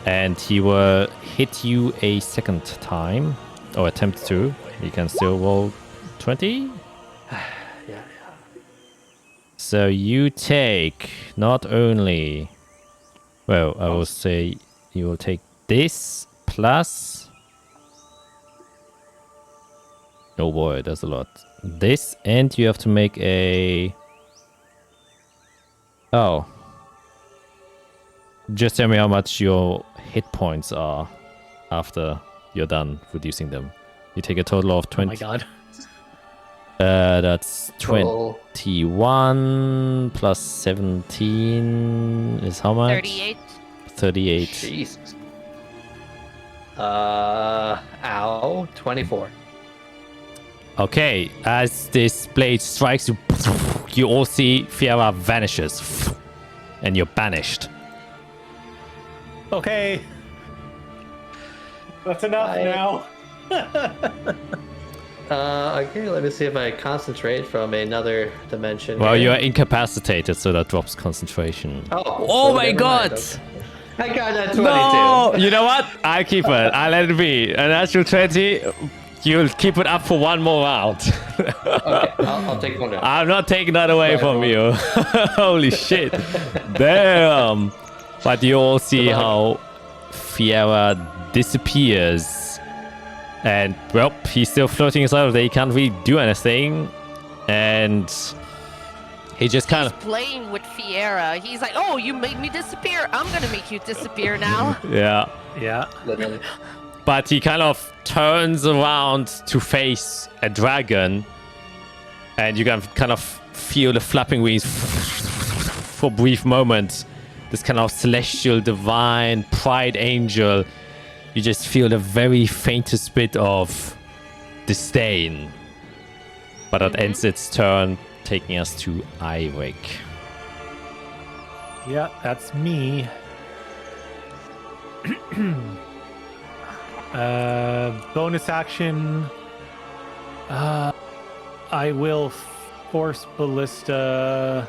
And he will hit you a second time. Or attempt to. You can still roll 20.
Yeah.
So you take not only... Well, I will say you will take this plus... Oh boy, that's a lot. This, and you have to make a... Oh. Just tell me how much your hit points are after you're done reducing them. You take a total of 20...
oh my god.
That's
Roll
21 plus 17 is how much?
38.
38.
Jesus. Ow. 24.
Okay, as this blade strikes you, you all see Fiera vanishes, and you're banished.
Okay. That's enough now.
Okay, let me see if I concentrate from another dimension.
Well,
here.
you're incapacitated, so that drops concentration.
Oh,
Oh
so
my
never
god!
mind, okay. I got that 22.
No! You know what? I'll keep it. I'll let it be. A natural 20, you'll keep it up for one more round.
Okay, I'll take one out.
I'm not taking that away
Right,
from
well.
you. Holy shit. Damn. But you all see how Fiera disappears. And, well, he's still floating inside of there. He can't really do anything. And he just kind of...
Playing with Fiera. He's like, oh, you made me disappear. I'm going to make you disappear now.
Yeah.
Yeah.
Literally.
But he kind of turns around to face a dragon. And you can kind of feel the flapping wings for a brief moment. This kind of celestial, divine, pride angel. You just feel the very faintest bit of disdain. But that ends its turn, taking us to Eirik.
Yeah, that's me. Bonus action. I will force ballista.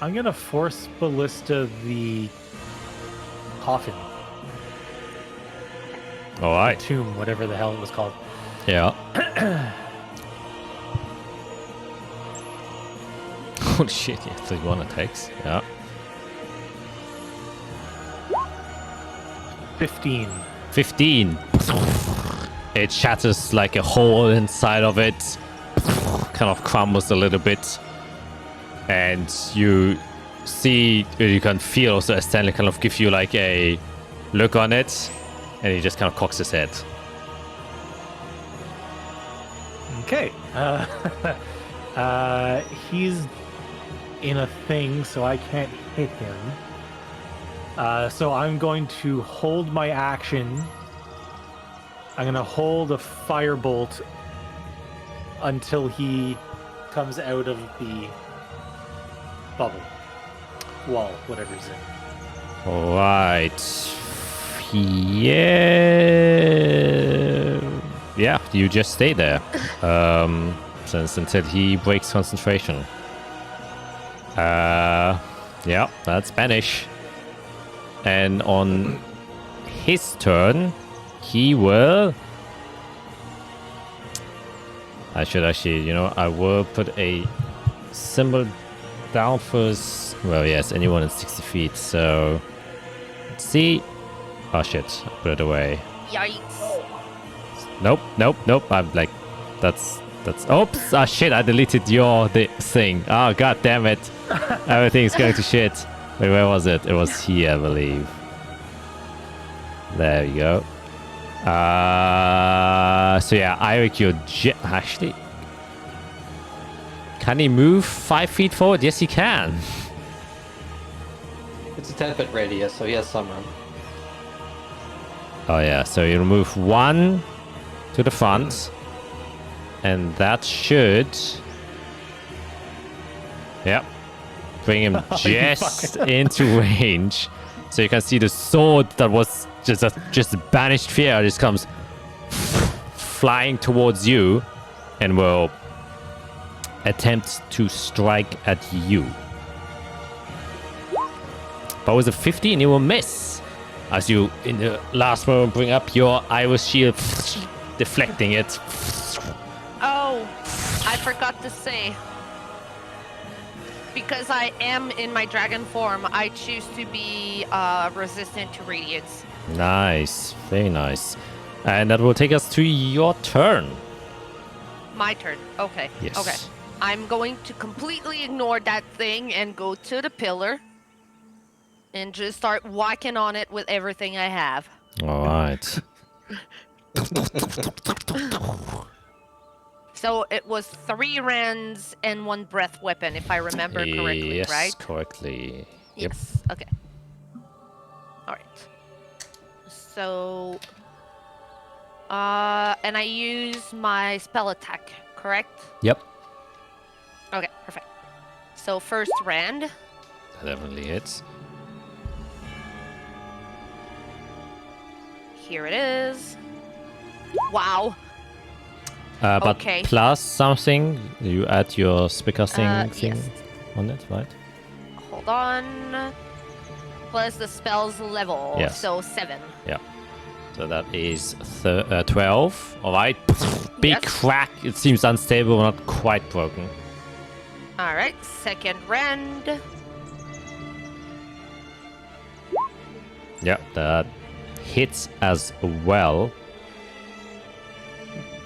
I'm gonna force ballista the coffin,
All right.
tomb, whatever the hell it was called.
Yeah. Holy shit, yeah, 31 attacks. Yeah.
15.
15. It shatters like a hole inside of it. Kind of crumbles a little bit. And you see, you can feel also Stanley kind of give you like a look on it. And he just kind of cocks his head.
Okay. He's in a thing, so I can't hit him. So I'm going to hold my action. I'm going to hold a firebolt until he comes out of the bubble. Wall, whatever's in.
All right. Yeah. Yeah, you just stay there. Since until he breaks concentration. Yeah, that's banish. And on his turn, he will... I should actually, you know, I will put a symbol down for his... Well, yes, anyone in 60 feet, so... Let's see. Oh, shit. I put it away.
Yikes.
Nope. I'm like... That's... Oops! Ah, shit, I deleted your thing. Oh, god damn it. Everything's going to shit. Wait, where was it? It was here, I believe. There we go. So yeah, Eirik, you're actually... Can he move 5 feet forward? Yes, he can.
It's a 10-foot radius, so he has some room.
Oh yeah, so you'll move 1 to the front. And that should... Yep. Bring him just into range. So you can see the sword that was just banished fear just comes flying towards you and will attempt to strike at you. But with a 15, you will miss. As you, in the last moment, bring up your iris shield, deflecting it.
Oh, I forgot to say. Because I am in my dragon form, I choose to be resistant to radiance.
Nice. Very nice. And that will take us to your turn.
My turn. Okay.
Yes.
Okay. I'm going to completely ignore that thing and go to the pillar and just start whacking on it with everything I have.
All right.
So it was 3 rands and 1 breath weapon, if I remember correctly,
Yes,
right?
correctly. Yep.
Yes. Okay. All right. So, and I use my spell attack, correct?
Yep.
Okay, perfect. So first rand.
That definitely hits.
Here it is. Wow.
But
Okay.
plus something, you add your spellcasting thing
Yes.
on it, right?
Hold on. Plus the spell's level.
Yes.
So 7.
So that is 12. All right. Big
Yes.
crack. It seems unstable, not quite broken.
All right. Second rand.
Yeah, that hits as well.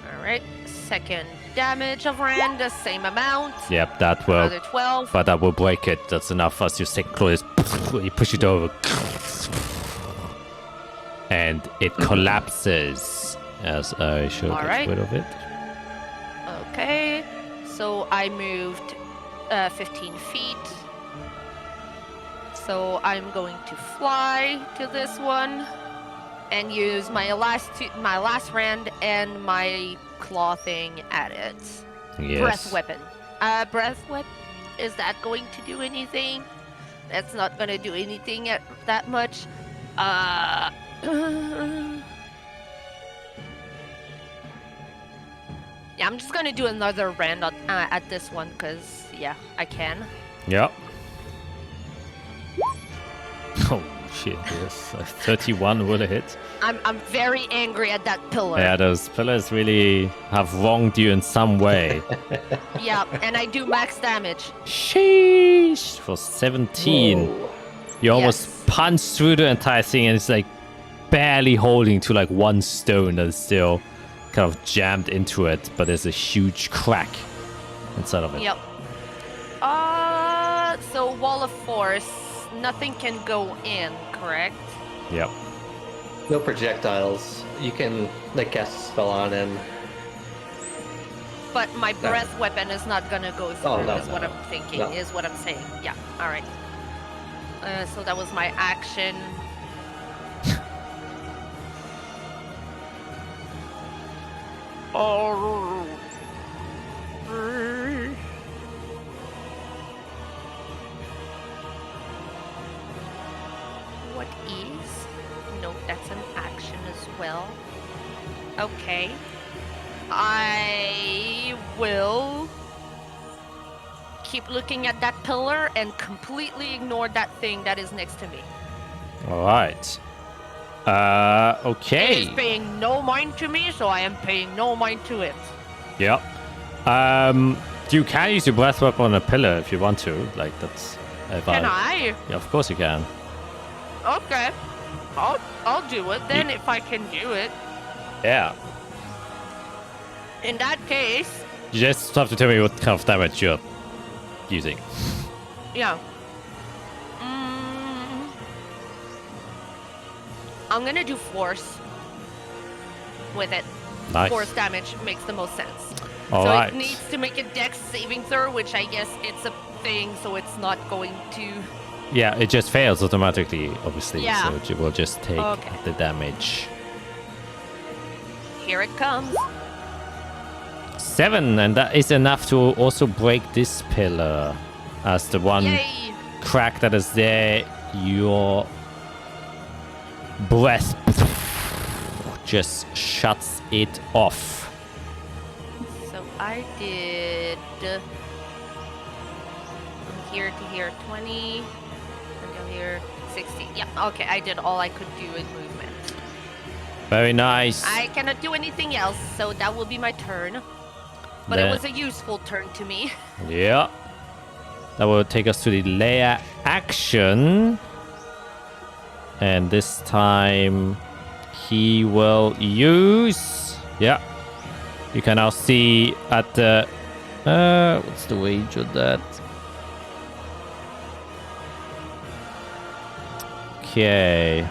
All right. Second damage of rand, the same amount.
Yep, that will.
Another 12.
But that will break it. That's enough as you stick close. You push it over. And it collapses as I should
All
get
right.
rid of it.
Okay. So I moved 15 feet. So I'm going to fly to this one and use my last rand and my claw thing at it.
Yes.
Breath weapon. Breath weapon. Is that going to do anything? That's not going to do anything that much. Yeah, I'm just gonna do another rand at this one, cause yeah, I can.
Yep. Oh shit, yes. 31 will hit.
I'm very angry at that pillar.
Yeah, those pillars really have wronged you in some way.
Yeah, and I do max damage.
Sheesh! For 17.
Whoa.
You almost
Yes.
punch through the entire thing and it's like barely holding to like one stone that's still kind of jammed into it, but there's a huge crack inside of it.
Yep. So wall of force, nothing can go in, correct?
Yep.
No projectiles. You can like cast a spell on him.
But my
No.
breath weapon is not gonna go through,
Oh, no,
is what
no,
I'm thinking,
no.
is what I'm saying. Yeah, alright. So that was my action. Oh. What is? No, that's an action as well. Okay. I will keep looking at that pillar and completely ignore that thing that is next to me.
All right.
It
Okay.
is paying no mind to me, so I am paying no mind to it.
Yep. You can use your breath weapon on a pillar if you want to. Like that's. If
Can I?
Yeah, of course you can.
Okay. I'll do it then if I can do it.
Yeah.
In that case,
You just have to tell me what kind of damage you're using.
yeah. I'm gonna do force with it.
Nice.
Force damage makes the most sense.
All
so
right.
it needs to make a dex saving throw, which I guess it's a thing, so it's not going to.
Yeah, it just fails automatically, obviously.
Yeah.
So it will just take
Okay.
the damage.
Here it comes.
7, and that is enough to also break this pillar. As the one
Yay!
crack that is there, your breath just shuts it off.
So I did from here to here 20, until here 60. Yeah, okay, I did all I could do in movement.
Very nice.
I cannot do anything else, so that will be my turn. But
Then-
it was a useful turn to me.
Yeah. That will take us to the layer action. And this time he will use. Yeah. You can now see at the. What's the wage of that? Okay.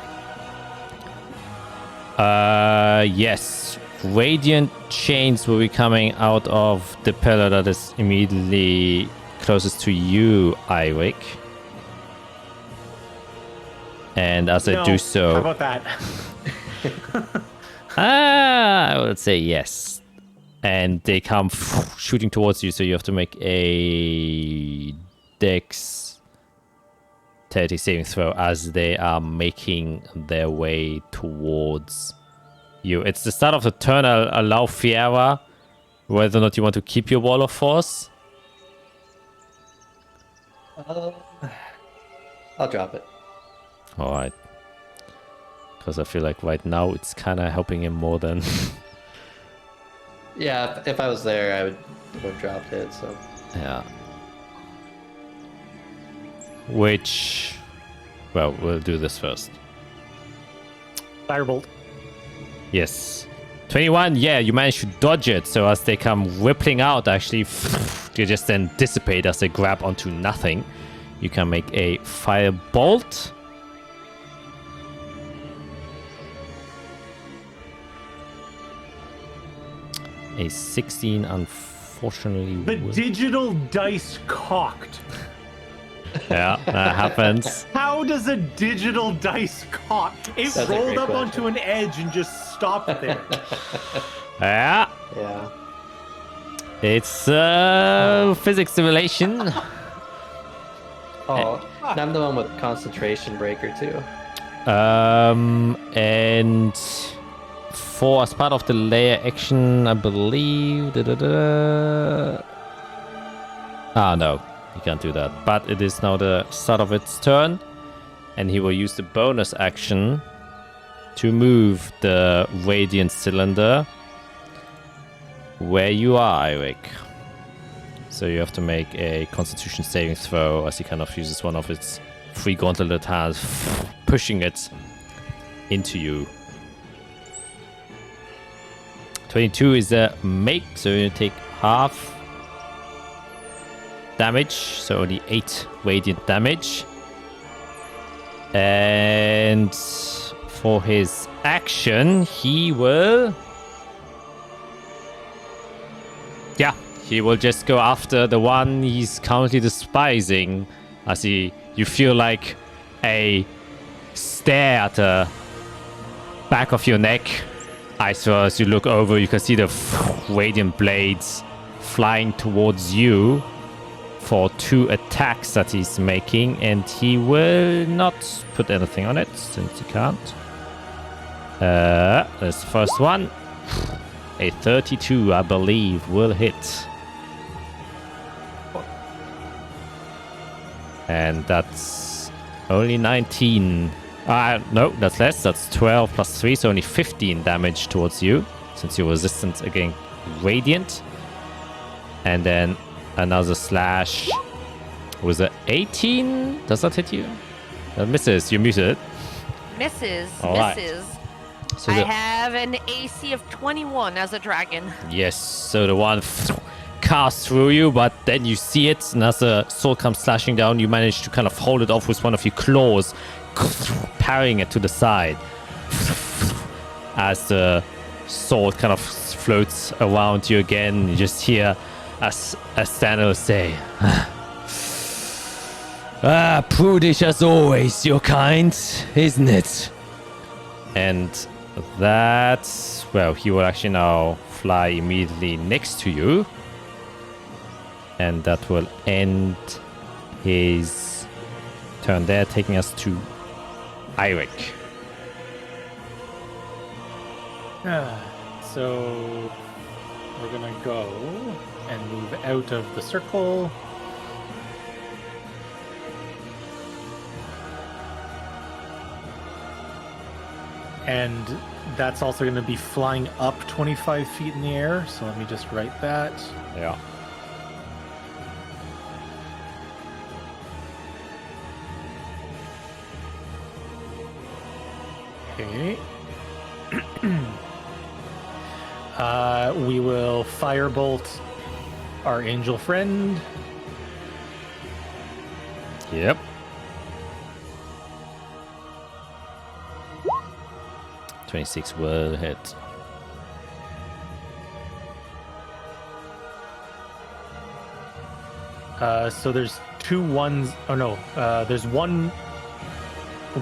Yes. Radiant chains will be coming out of the pillar that is immediately closest to you, Eirik. And as I do
How
so,
about that?
I would say yes. And they come shooting towards you, so you have to make a Dex 30 saving throw as they are making their way towards you. It's the start of the turn. I'll allow Fiera whether or not you want to keep your wall of force.
I'll drop it.
All right. Because I feel like right now it's kind of helping him more than...
Yeah, if I was there, I would have dropped it, so...
Yeah. Which... Well, we'll do this first.
Firebolt.
Yes. 21, yeah, you managed to dodge it. So as they come rippling out, actually, they just then dissipate as they grab onto nothing. You can make a firebolt. A 16, unfortunately.
The digital dice cocked.
Yeah, that happens.
How does a digital dice cock? It
That's a
rolled
great
up
question.
onto an edge and just stopped there.
Yeah,
Yeah.
it's physics simulation.
Oh, and I'm the one with concentration breaker too.
And for as part of the layer action, I believe. Ah, no, he can't do that. But it is now the start of its turn, and he will use the bonus action to move the radiant cylinder where you are, Eirik. So you have to make a Constitution saving throw as he kind of uses one of its three gauntleted hands, pushing it into you. 22 is a make, so you take half damage, so only 8 radiant damage. And for his action, he will... Yeah, he will just go after the one he's currently despising, as you feel like a stare at the back of your neck. As you look over, you can see the radiant blades flying towards you for 2 attacks that he's making, and he will not put anything on it since he can't. This first one, a 32, I believe, will hit. And that's only 19. No, that's less. That's 12 plus 3, so only 15 damage towards you, since you're resistant against radiant. And then another slash was a 18. Does that hit you? That misses. You muted.
Misses.
All right.
Misses.
So
I have an AC of 21 as a dragon.
yes, so the one casts through you, but then you see it, and as the sword comes slashing down, you manage to kind of hold it off with one of your claws, parrying it to the side. As the sword kind of floats around you again, you just hear as Thanos say, prudish as always, your kind, isn't it? And that's, well, he will actually now fly immediately next to you. And that will end his turn there, taking us to Eirik.
So we're gonna go and move out of the circle. And that's also going to be flying up 25 feet in the air. So let me just write that.
Yeah.
Okay. We will firebolt our angel friend.
Yep. 26 will hit.
So there's 2 1s. Oh no, there's one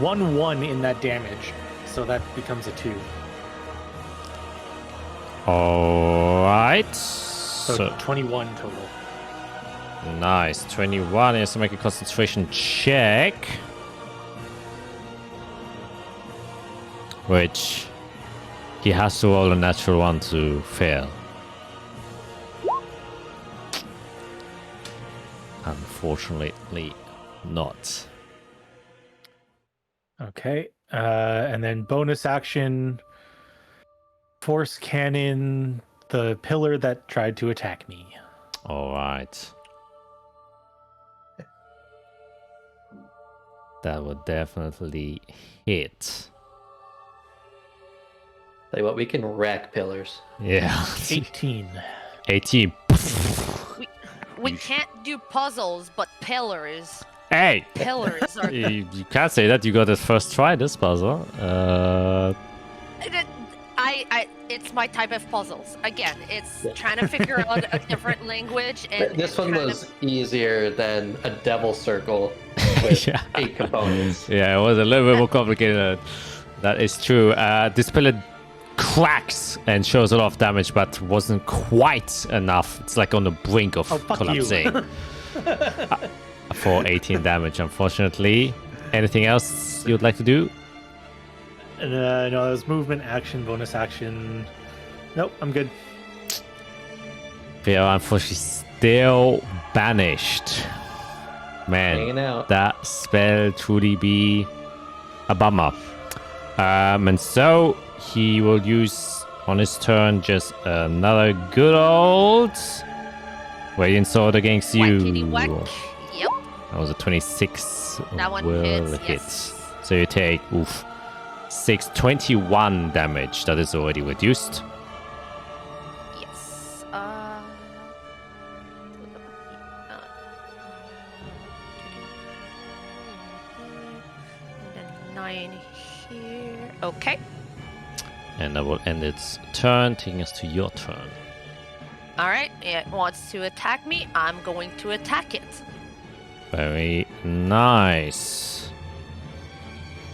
1 in that damage, so that becomes a 2.
Alright.
So 21 total.
Nice. 21 is to make a concentration check. Which he has to roll a natural 1 to fail. Unfortunately not.
Okay, and then bonus action, force cannon the pillar that tried to attack me.
Alright. That would definitely hit.
Tell you what, we can wreck pillars.
Yeah.
18.
18.
We can't do puzzles, but pillars.
Hey!
Pillars are.
You can't say that. You got it first try, this puzzle.
It's my type of puzzles. Again, it's trying to figure out a different language. And
This one was easier than a devil circle with
Yeah.
8 components.
Yeah, it was a little bit more complicated. That is true. This pillar cracks and shows a lot of damage, but wasn't quite enough. It's like on the brink of
fuck
collapsing. For 18 damage, unfortunately. Anything else you'd like to do?
No, that was movement, action, bonus action. Nope, I'm good.
They are unfortunately still banished.
Hanging
Man,
out.
that spell truly be a bummer. And so he will use on his turn just another good old Radiant Sword against you.
Whackity whack. Yep.
That was a 26.
That one
will
hits,
hit.
yes.
So you take 21 damage. That is already reduced.
Yes. And then 9 here. Okay.
And that will end its turn, taking us to your turn.
All right. It wants to attack me. I'm going to attack it.
Very nice.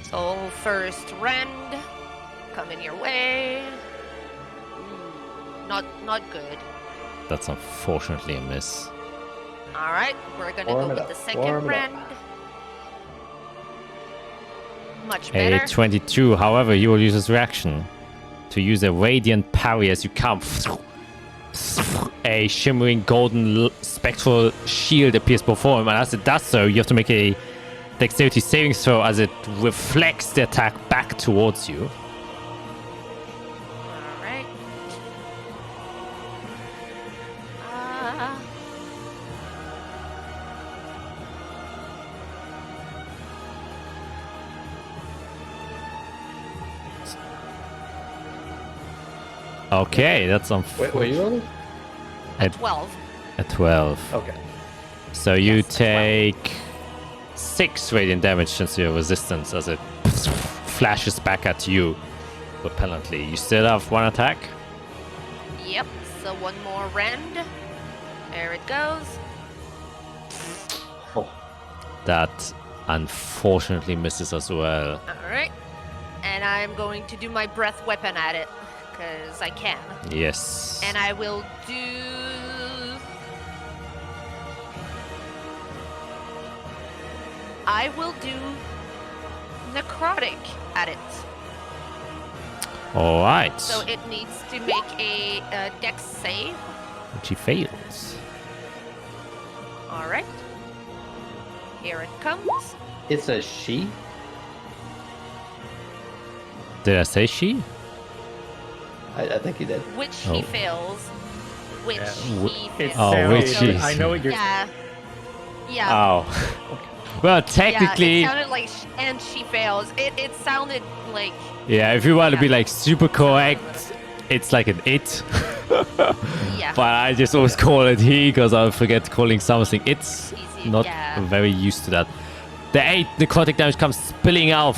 So first rend, coming your way. Ooh, not good.
That's unfortunately a miss.
All right, we're gonna
Warm
go
it
with the
up,
second
warm it up.
rend. Much better.
A 22. However, he will use his reaction to use a radiant parry as you come. A shimmering golden spectral shield appears before him, and as it does so, you have to make a dexterity saving throw as it reflects the attack back towards you.
All right.
Okay, that's on
Wait, were you rolling?
At 12.
a 12.
Okay.
So you
Yes, a 12.
take 6 radiant damage since your resistance as it flashes back at you repellently. You still have 1 attack.
Yep. So one more rend. There it goes.
That unfortunately misses as well.
All right. And I'm going to do my breath weapon at it because I can.
Yes.
And I will do. I will do necrotic at it.
All right.
So it needs to make a dex save.
Which he fails.
All right. Here it comes.
It's a she?
Did I say she?
I think you did.
Which
Oh.
he fails. Which
Yeah.
he
It
fails.
Oh,
sounds,
which
So-
is-
I know what you're
Yeah. Yeah.
Oh. Well, technically,
Yeah, it sounded like and she fails. It sounded like
yeah, if you want to be like super correct, it's like an it.
yeah.
But I just always call it he because I forget calling something. It's
Easy,
not
yeah.
very used to that. The 8 necrotic damage comes spilling out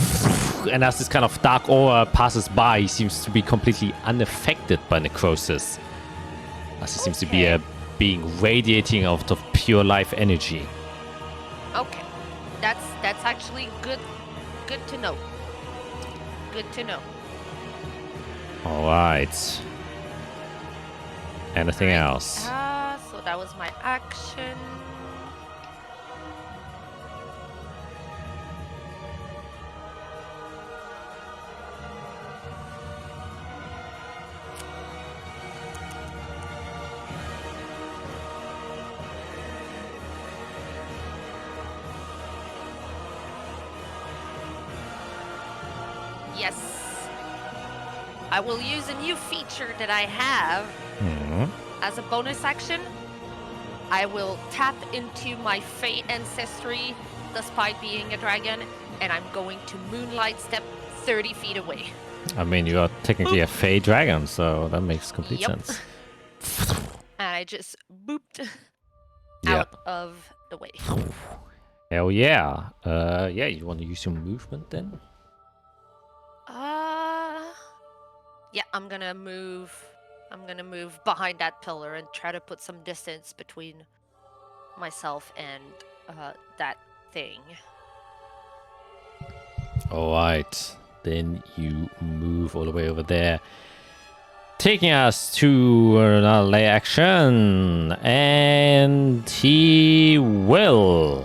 and as this kind of dark aura passes by, he seems to be completely unaffected by necrosis. As he seems to be a being radiating out of pure life energy.
Okay, that's actually good to know. Good to know.
All right. Anything else?
So that was my action. Yes. I will use a new feature that I have as a bonus action. I will tap into my Fey ancestry despite being a dragon, and I'm going to moonlight step 30 feet away.
I mean, you are technically a Fey dragon, so that makes complete sense.
And I just booped out of the way.
Hell yeah. Yeah, you want to use your movement then?
Yeah, I'm gonna move behind that pillar and try to put some distance between myself and that thing.
All right, then you move all the way over there, taking us to another lay action, and he will.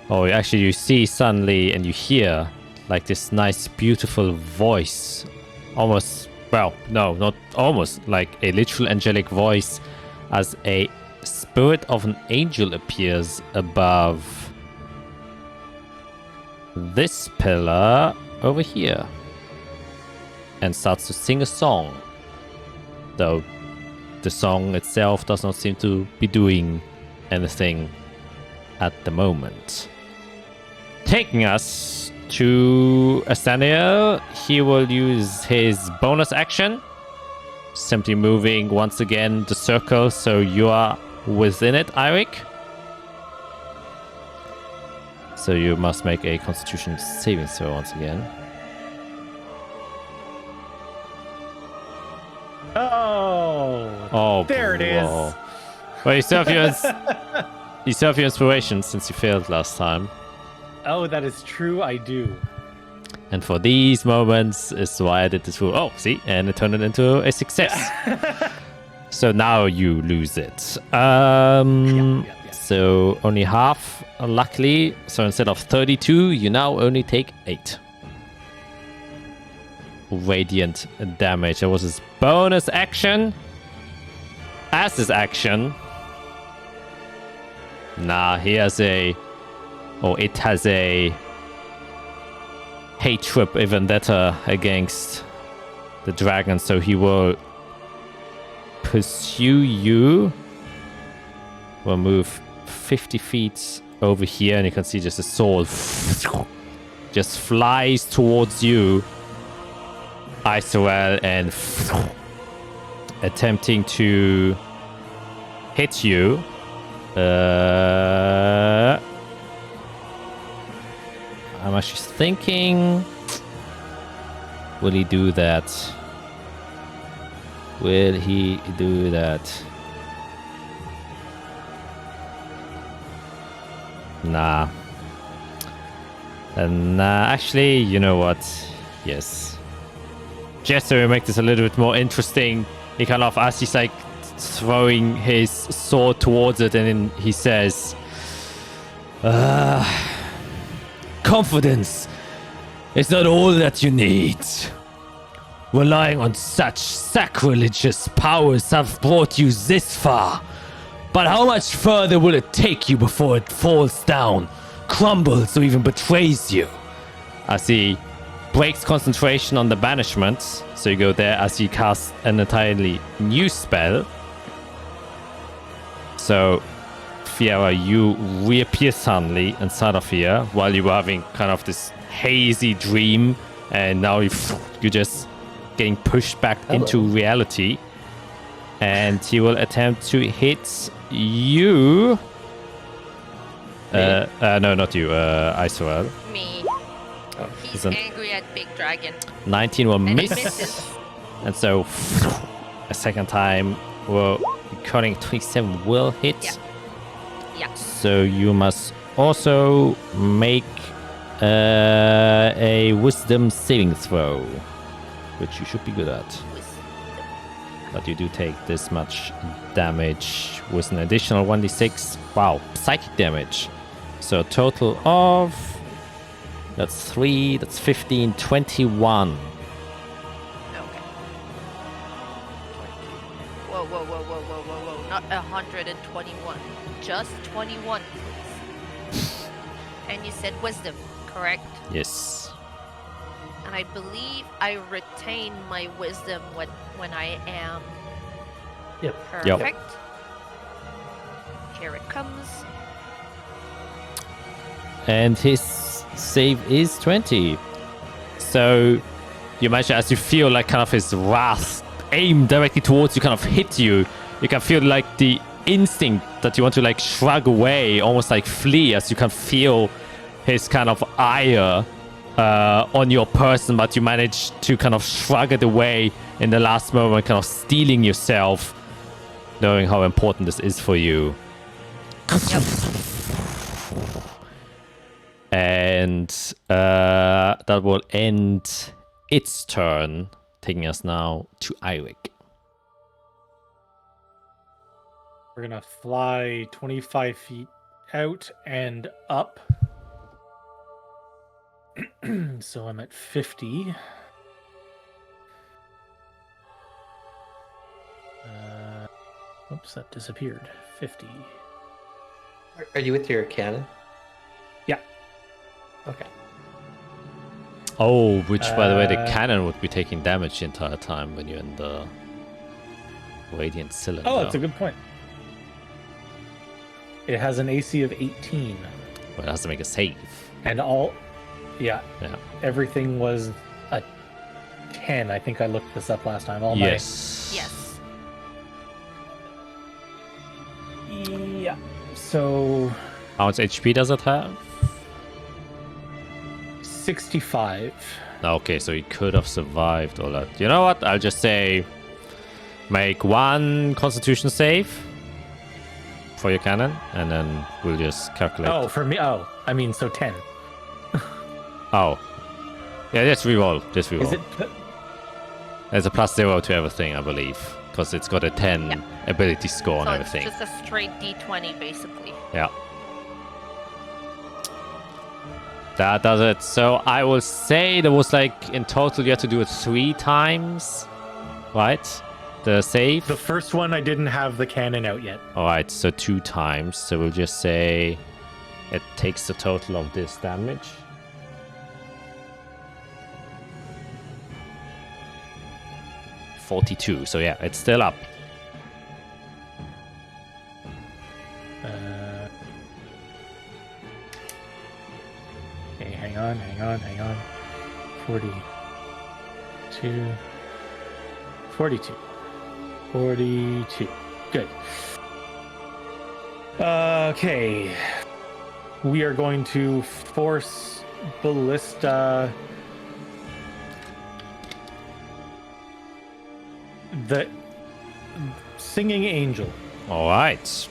Oh, actually, you see suddenly, and you hear like this nice, beautiful voice, almost. Well, no, not almost, like a literal angelic voice, as a spirit of an angel appears above this pillar over here and starts to sing a song, though the song itself does not seem to be doing anything at the moment. Taking us to Azathia, he will use his bonus action, simply moving once again the circle so you are within it, Eirik. So you must make a Constitution saving throw once again. Oh,
there it is.
Well, you still have your inspiration since you failed last time.
Oh, that is true. I do.
And for these moments is why I did this rule. Oh, see, and it turned it into a success. So now you lose it. So only half, luckily. So instead of 32, you now only take 8 radiant damage. That was his bonus action. As his action, he has a, or it has a hatred, a vendetta against the dragon, so he will pursue you. We'll move 50 feet over here, and you can see just a sword just flies towards you, Isorel, and attempting to hit you. I'm actually thinking, will he do that? Will he do that? Nah. Actually, you know what? Yes. Just to make this a little bit more interesting, he kind of, as he's like throwing his sword towards it, and then he says, confidence is not all that you need. Relying on such sacrilegious powers have brought you this far. But how much further will it take you before it falls down, crumbles, or even betrays you? As he breaks concentration on the banishment, so you go there as he casts an entirely new spell. So, Fiera, you reappear suddenly inside of here while you were having kind of this hazy dream, and now you're just getting pushed back into reality. And he will attempt to hit you. No, not you, Isorel.
Me. He's
Isn't-
angry at Big Dragon.
19 will
And he
miss.
misses.
And so a second time, well, cutting 27 will hit.
Yeah. Yeah.
So you must also make a wisdom saving throw, which you should be good at. But you do take this much damage with an additional 1d6. Wow, psychic damage. So a total of, that's 3, that's 15, 21.
Okay. Whoa, whoa, whoa, whoa, whoa, whoa, whoa. Not 121. Just 21, please. And you said wisdom, correct?
Yes.
And I believe I retain my wisdom when I am
Yep.
perfect. Here it comes.
And his save is 20. So you imagine as you feel like kind of his wrath aim directly towards you kind of hit you, you can feel like the instinct that you want to like shrug away, almost like flee, as you can feel his kind of ire on your person, but you manage to kind of shrug it away in the last moment, kind of steeling yourself, knowing how important this is for you.
Yep.
And that will end its turn, taking us now to Eirik.
We're gonna fly 25 feet out and up. So I'm at 50. Oops, that disappeared. 50.
Are you with your cannon?
Yeah.
Okay.
Oh, which, by the way, the
Uh,
cannon would be taking damage the entire time when you're in the radiant cylinder.
Oh, that's a good point. It has an AC of 18.
Well, it has to make a save.
And all, yeah,
Yeah.
everything was a 10. I think I looked this up last time. All
Yes.
Yes.
Yeah. So
How much HP does it have?
65.
Okay, so he could have survived all that. You know what? I'll just say make one constitution save for your cannon, and then we'll just calculate.
Oh, for me. Oh, I mean, so 10.
Oh. Yeah, just reroll. Just reroll.
Is it?
There's a +0 to everything, I believe, because it's got a 10
Yeah.
ability score
So
and
it's
everything.
just a straight D20, basically.
Yeah. That does it. So I will say there was like, in total, you had to do it 3 times, right? The save?
The first one, I didn't have the cannon out yet.
Alright, so 2 times. So we'll just say it takes the total of this damage. $42. So yeah, it's still up.
Okay, hang on. 42. 42. Good. Okay. We are going to force Ballista. The singing angel.
Alright.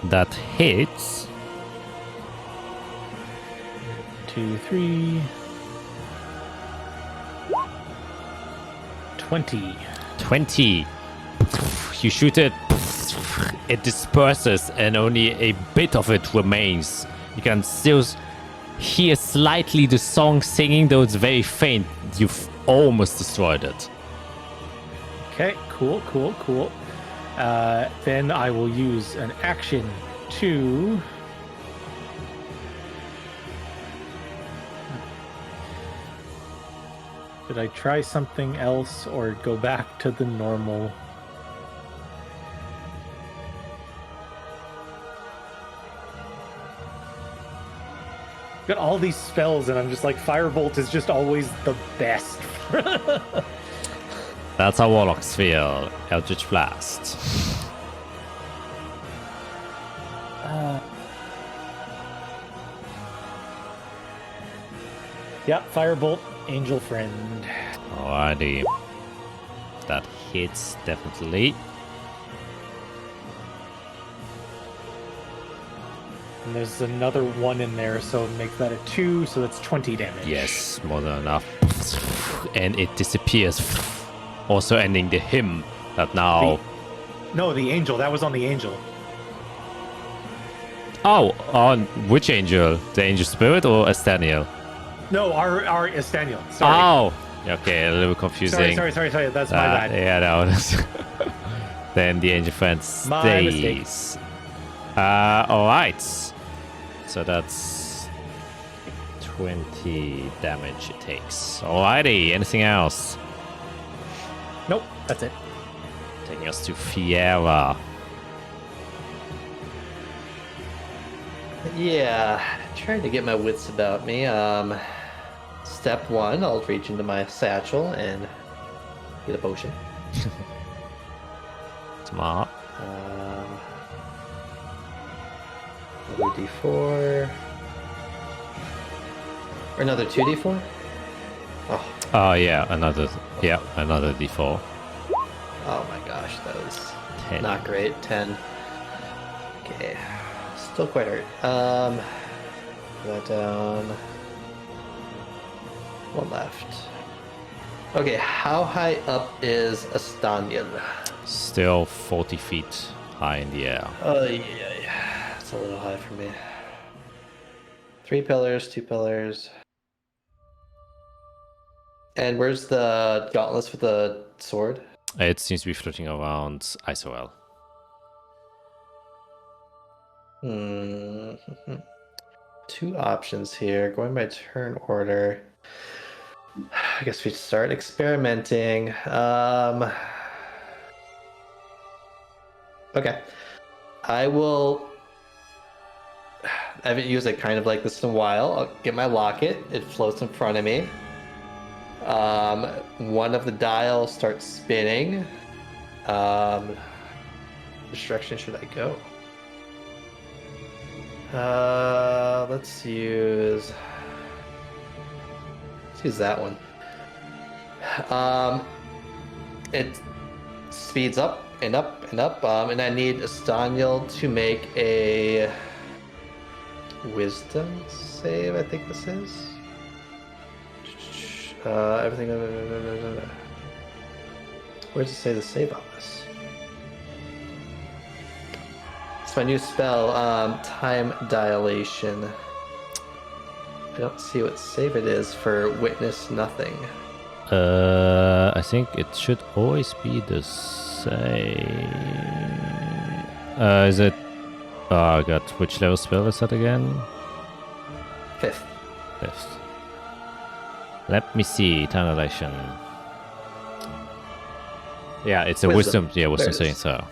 That hits.
2, 3. 20.
20. You shoot it. It disperses and only a bit of it remains. You can still hear slightly the song singing, though it's very faint. You've almost destroyed it.
Okay, cool. Then I will use an action to... Did I try something else or go back to the normal? Got all these spells and I'm just like, Firebolt is just always the best.
That's how warlocks feel. Eldritch Blast.
Yep, Firebolt, Angel Friend.
Alrighty. That hits definitely.
And there's another 1 in there, so make that a 2, so that's 20 damage.
Yes, more than enough. And it disappears. Also ending the hymn that now...
No, the Angel. That was on the Angel.
Oh, on which angel? The Angel Spirit or Estaniel?
No, our Estaniel. Sorry.
Oh! Okay, a little confusing.
Sorry. That's my bad.
Yeah, that was... Then the Angel Friend
My mistake.
stays. Alright. So that's 20 damage it takes. Alrighty, anything else?
Nope, that's it.
Taking us to Fiera.
Yeah, trying to get my wits about me. Step 1, I'll reach into my satchel and get a potion.
Smart.
Another D4. Or another 2D4?
Oh yeah, another D4.
Oh my gosh, that was
10.
not great. 10. Okay. Still quite hurt. Put that down. 1 left. Okay, how high up is Estaniel?
Still 40 feet high in the air.
Oh yeah. It's a little high for me. 3 pillars, 2 pillars. And where's the gauntlets with the sword?
It seems to be floating around Isoel.
Hmm. 2 options here. Going by turn order. I guess we start experimenting. Okay. I haven't used it kind of like this in a while. I'll get my locket. It floats in front of me. One of the dials starts spinning. Which direction should I go? Let's use that one. It speeds up and up and up, and I need Estaniel to make a wisdom save, I think this is. Everything. Where does it say the save on this? It's my new spell, time dilation. I don't see what save it is for witness nothing.
I think it should always be the same. Is it? Oh god, which level spell is that again?
5th.
5th. Let me see, time dilation. Yeah, it's a wisdom. Yeah, wisdom
There it
saving
is.
throw.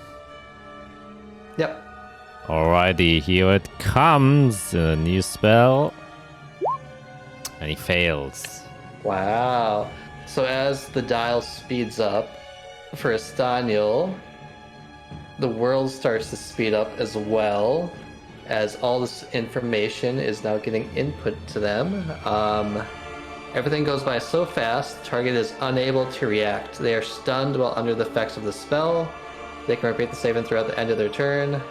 Yep.
Alrighty, here it comes. A new spell. And he fails.
Wow. So as the dial speeds up for Estaniel, the world starts to speed up as well, as all this information is now getting input to them. Everything goes by so fast, the target is unable to react. They are stunned while under the effects of the spell. They can repeat the saving throw at the end of their turn.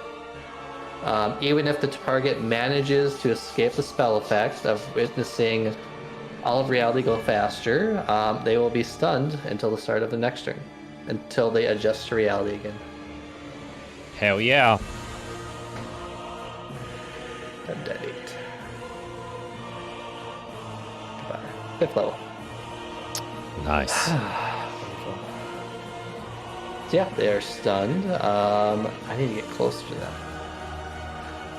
Even if the target manages to escape the spell effect of witnessing all of reality go faster, they will be stunned until the start of the next turn, until they adjust to reality again.
Hell yeah.
Detonate. Goodbye. 5th level.
Nice.
So yeah, they are stunned. I need to get closer to them.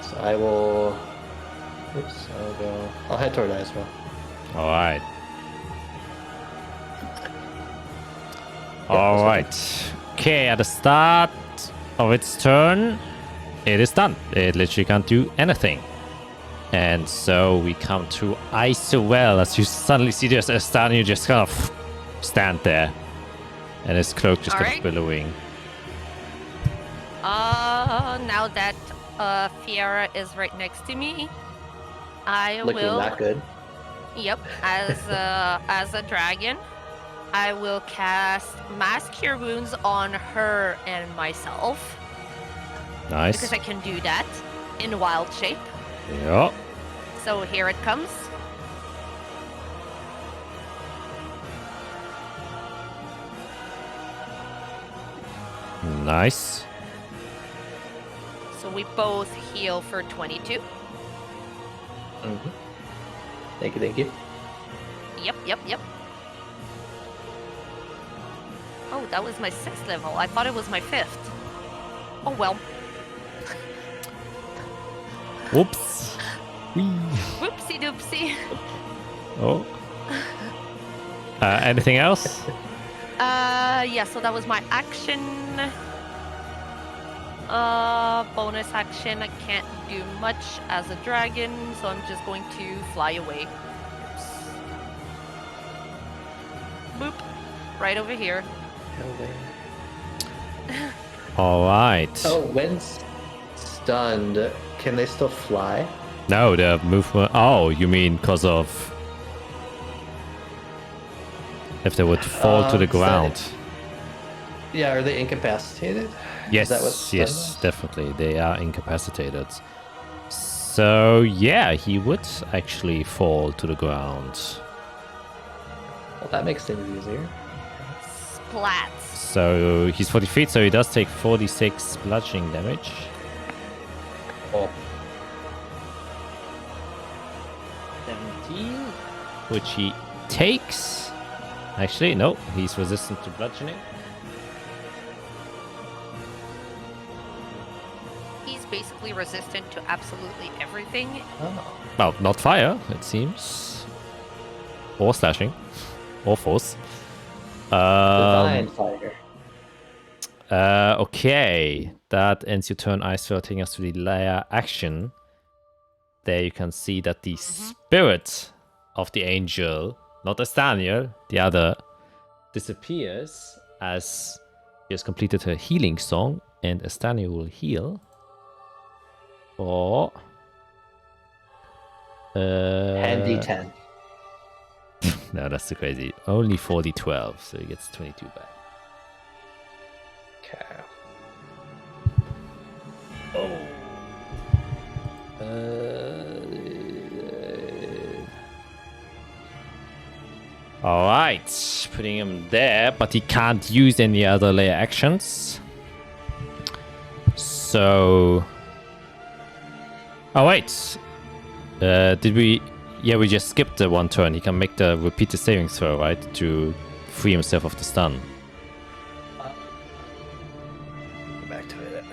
So I will... Oops, I'll head toward that as well.
Alright. Alright. Okay, at the start of its turn, it is done. It literally can't do anything. And so we come to Isoel as you suddenly see this Estaniel just kind of stand there. And his cloak just
Alright.
got billowing.
Now that Fiera is right next to me, I
Looking
will.
not good.
Yep, as a dragon, I will cast Mass Cure Wounds on her and myself
Nice.
because I can do that in wild shape.
Yeah.
So here it comes.
Nice.
So we both heal for 22.
Mm-hmm. Thank you, thank you.
Yep. Oh, that was my 6th level. I thought it was my 5th. Oh well.
Whoops. Whee.
Whoopsie doopsie.
Oh. Anything else?
Yeah, so that was my action. Bonus action. I can't do much as a dragon, so I'm just going to fly away. Oops. Boop. Right over here.
All right.
Oh, when stunned, can they still fly?
No, the movement. Oh, you mean because of if they would fall to the ground?
Yeah, are they incapacitated?
Yes,
that what stun
yes,
is?
definitely. They are incapacitated. So yeah, he would actually fall to the ground.
Well, that makes things easier.
Splats.
So he's 40 feet, so he does take 46 bludgeoning damage.
Oh,
17, which he takes. Actually, no, he's resistant to bludgeoning.
He's basically resistant to absolutely everything.
oh.
Well, not fire, it seems. Or slashing. Or force.
Divine fire.
Okay. That ends your turn, Icefield, taking us to the layer action. There you can see that the spirit of the angel, not Estaniel, the other, disappears as she has completed her healing song, and Estaniel will heal. Or...
Handy 10.
No, that's too crazy. Only 40-12, so he gets 22 back.
Okay.
Alright, putting him there, but he can't use any other layer actions. So... Oh wait, did we... Yeah, we just skipped the one turn. He can make the repeated saving throw, right? To free himself of the stun.
Go back to it.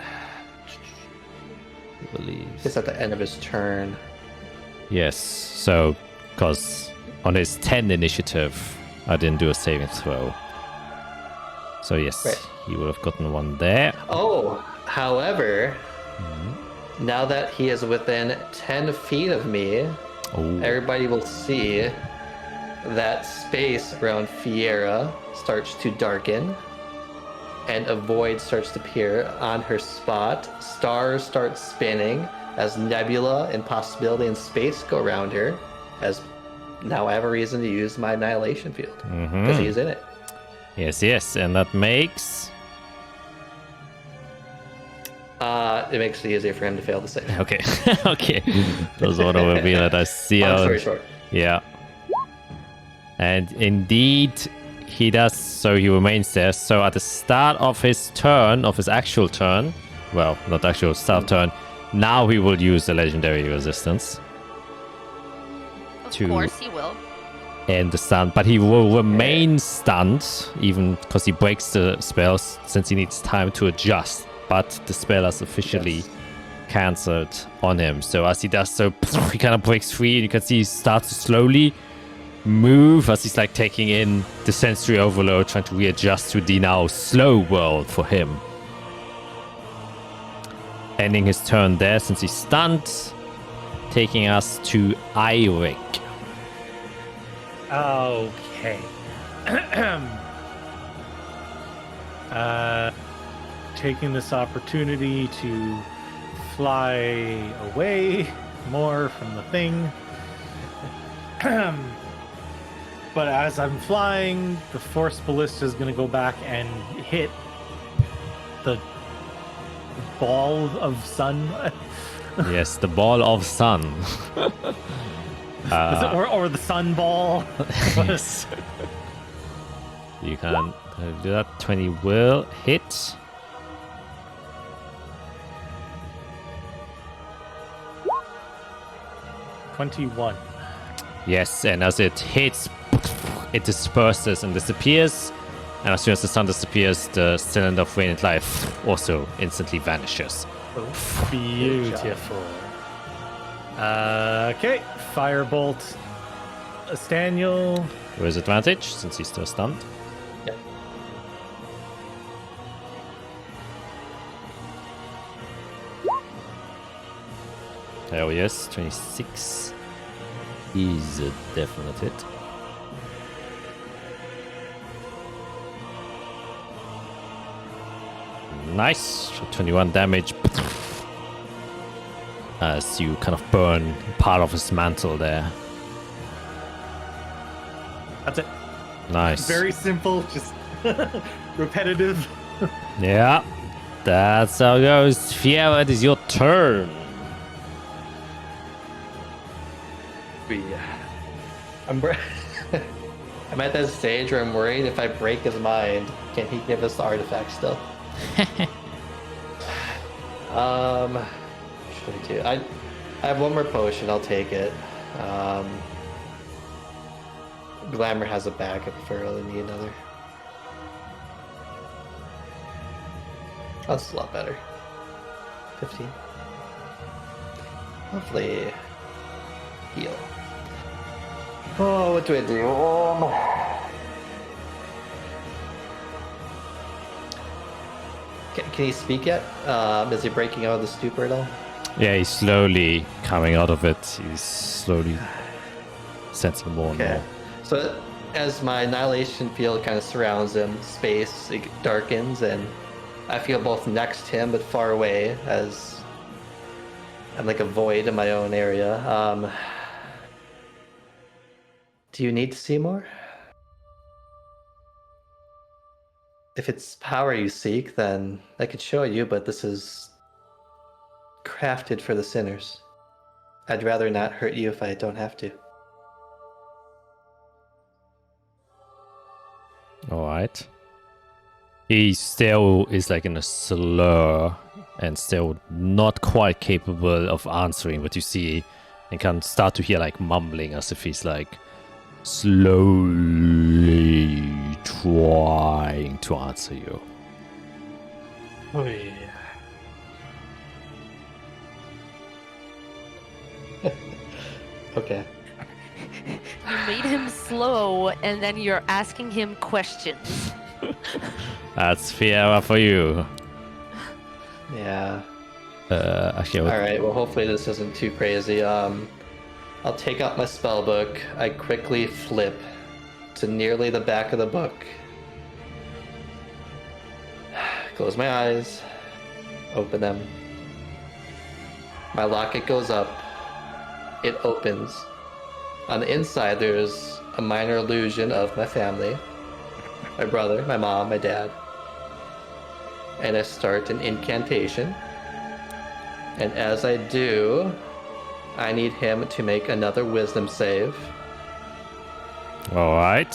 I believe.
It's at the end of his turn.
Yes, so... Because on his 10 initiative, I didn't do a saving throw. So yes,
Right.
he would have gotten one there.
Oh, however, now that he is within 10 feet of me,
Oh.
everybody will see that space around Fiera starts to darken, and a void starts to appear on her spot. Stars start spinning as nebula, impossibility, and space go around her. As now I have a reason to use my annihilation field because he's in it.
Yes, and that makes...
It makes it easier for him to fail the save.
Okay, okay. Those order will be that I see
Long
out.
story short.
Yeah. And indeed, he does, so he remains there. So at the start of his turn, of his actual turn, well, not actual start turn, now he will use the legendary resistance
Of
To-
course he will.
and the stun, but he will remain stunned, even because he breaks the spells, since he needs time to adjust. But the spell is officially cancelled on him. So as he does so, he kind of breaks free, and you can see he starts to slowly move as he's like taking in the sensory overload, trying to readjust to the now slow world for him. Ending his turn there since he's stunned, taking us to Eirik.
Okay. taking this opportunity to fly away more from the thing. But as I'm flying, the Force Ballista is going to go back and hit the ball of sun.
Yes, the ball of sun.
Or the sun ball.
Yes. You can do that. 20 will hit.
$21.
Yes, and as it hits, it disperses and disappears. And as soon as the sun disappears, the cylinder of radiant life also instantly vanishes.
Beautiful. Okay, Firebolt. Staniel.
With advantage, since he's still stunned.
Yep.
There he is, 26. He's a definite hit. Nice, 21 damage. As you kind of burn part of his mantle there.
That's it.
Nice.
Very simple, just repetitive.
Yeah, that's how it goes. Fiera, it is your turn.
I'm at that stage where I'm worried if I break his mind, can he give us the artifact still? What should I do? I have one more potion, I'll take it. Glamour has a backup if I really need another. That's a lot better. 15. Hopefully heal. Oh, what do I do? Can he speak yet? Is he breaking out of the stupor at all?
Yeah, he's slowly coming out of it. He's slowly sensing more and more.
So as my annihilation field kind of surrounds him, space it darkens, and I feel both next to him but far away as I'm like a void in my own area. Do you need to see more? If it's power you seek, then I could show you, but this is crafted for the sinners. I'd rather not hurt you if I don't have to.
Alright. He still is like in a slur and still not quite capable of answering what you see, and can start to hear like mumbling as if he's like slowly trying to answer you.
Oh yeah.
Okay.
You made him slow, and then you're asking him questions.
That's Fiera for you.
Yeah.
Actually,
Alright, well hopefully this isn't too crazy. I'll take out my spell book. I quickly flip to nearly the back of the book. Close my eyes. Open them. My locket goes up. It opens. On the inside there's a minor illusion of my family. My brother, my mom, my dad. And I start an incantation. And as I do, I need him to make another wisdom save.
alright.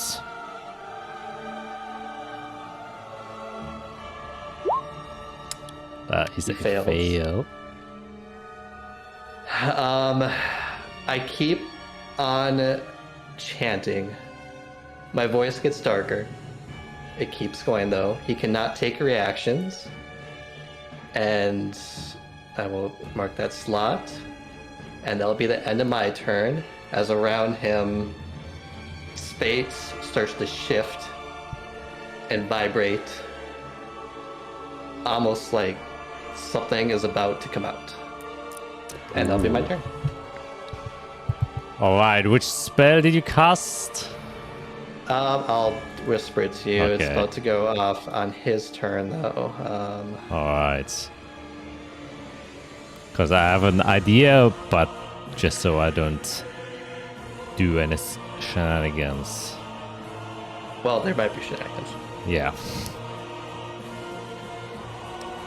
That is a
Fails.
fail.
I keep on chanting. My voice gets darker. It keeps going though. He cannot take reactions. And I will mark that slot. And that'll be the end of my turn, as around him space starts to shift and vibrate, almost like something is about to come out. And that'll be my turn.
Alright, which spell did you cast?
I'll whisper it to you. It's
Okay.
about to go off on his turn, though.
Alright. Because I have an idea, but just so I don't do any shenanigans.
Well, there might be shenanigans.
Yeah.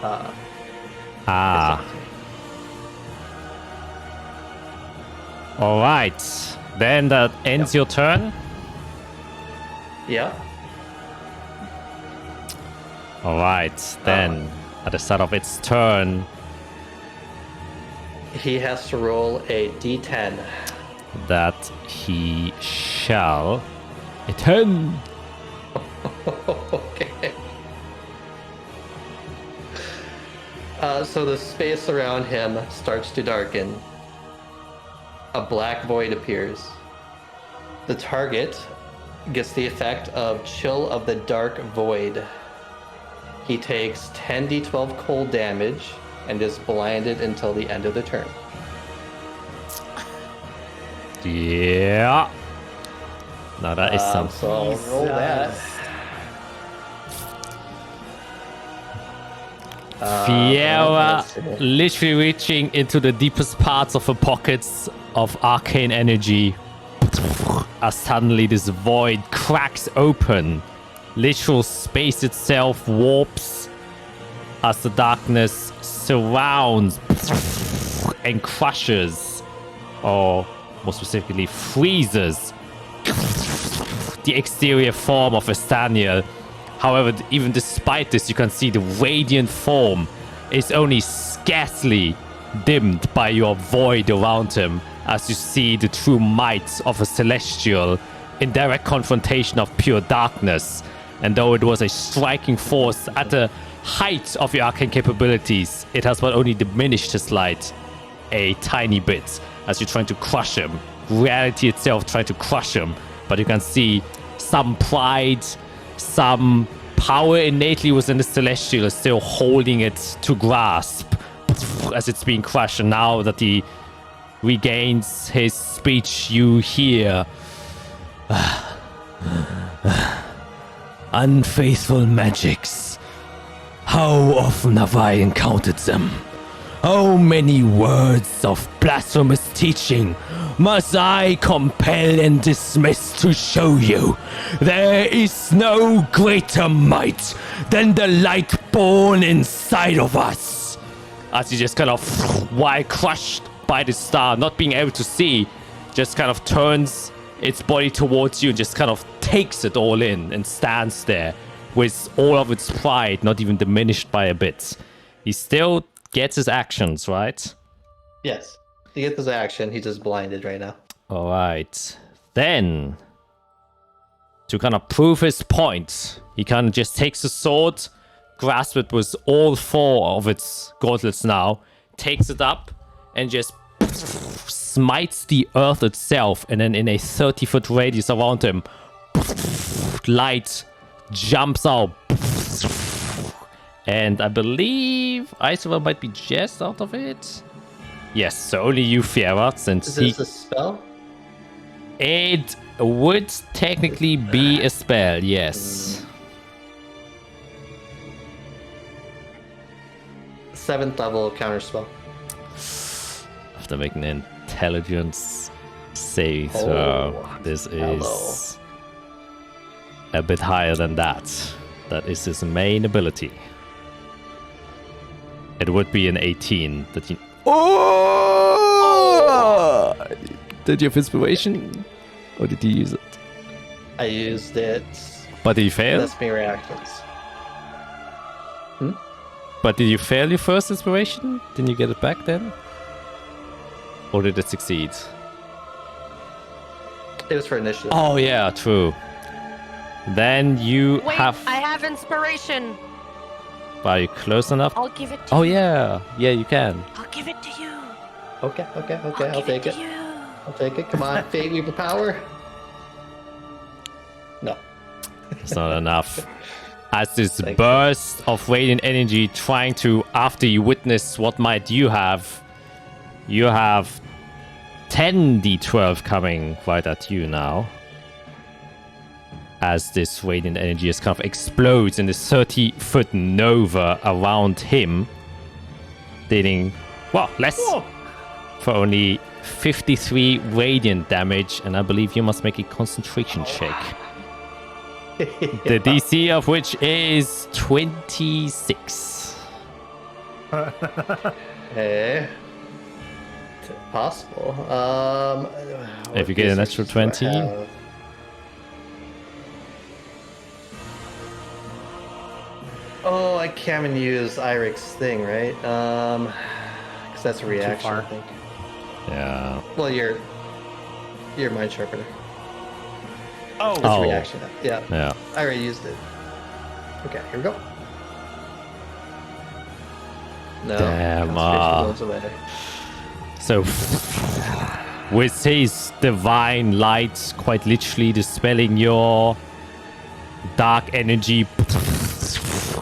Uh,
Ah. Alright. Then that ends your turn.
Yeah.
Alright. Then at the start of its turn,
He has to roll a d10.
that he shall. A 10.
Okay. So the space around him starts to darken. A black void appears. The target gets the effect of Chill of the Dark Void. He takes 10d12 cold damage and is blinded until the end of the turn.
Yeah. Now that is
So
something.
I'll roll that.
Fiera
let's see.
literally reaching into the deepest parts of her pockets of arcane energy. As suddenly this void cracks open. Literal space itself warps as the darkness surrounds and crushes, or more specifically freezes, the exterior form of Estaniel. However, even despite this, you can see the radiant form is only scarcely dimmed by your void around him, as you see the true might of a celestial in direct confrontation of pure darkness. And though it was a striking force at the height of your arcane capabilities, it has but only diminished his light a tiny bit as you're trying to crush him. Reality itself trying to crush him, but you can see some pride, some power innately within the celestial is still holding it to grasp as it's being crushed. And now that he regains his speech, you hear unfaithful magics. How often have I encountered them? How many words of blasphemous teaching must I compel and dismiss to show you? There is no greater might than the light born inside of us. As he just kind of, while crushed by the star, not being able to see, just kind of turns its body towards you and just kind of takes it all in and stands there with all of its pride not even diminished by a bit. He still gets his actions, right?
Yes. To get this action, he's just blinded right now.
All right. Then, to kind of prove his point, he kind of just takes the sword, grasps it with all four of its gauntlets now, takes it up, and just smites the earth itself. And then in a 30-foot radius around him, light jumps out. And I believe Isabel might be just out of it. Yes, so only you, Fiera, since
Is this a spell?
It would technically be a spell, yes.
7th level counterspell.
Have to make an intelligence save throw.
Oh,
This
hello.
is a bit higher than that. That is his main ability. It would be an 18 that you... Oh! Did you have inspiration? Or did you use it?
I used it.
But did you fail?
That's me reactions.
But did you fail your first inspiration? Didn't you get it back then? Or did it succeed?
It was for initiative.
Oh yeah, true. Then you
Wait,
have...
I have inspiration.
Are you close enough?
I'll give it to
Oh
you.
yeah, yeah you can.
I'll give it to you.
Okay, I'll
I'll
take
give
it.
to you.
I'll take it. Come on, Fate, we have the power. No.
It's not enough. As this
Thank you.
burst of radiant energy trying to, after you witness what might you have 10 d12 coming right at you now. as this radiant energy just kind of explodes in this 30-foot nova around him, dealing, well, less for only 53 radiant damage, and I believe you must make a concentration check. The DC of which is 26.
Hey. Possible.
If you get an extra 20.
Oh, I can't even use Irik's thing, right? Because that's a reaction, I think.
Yeah.
Well, you're mind sharpener.
Oh,
That's a reaction. Yeah.
Yeah.
I already used it. Okay, here we go. No.
Damn,
concentration goes away.
So, with his divine light quite literally dispelling your dark energy,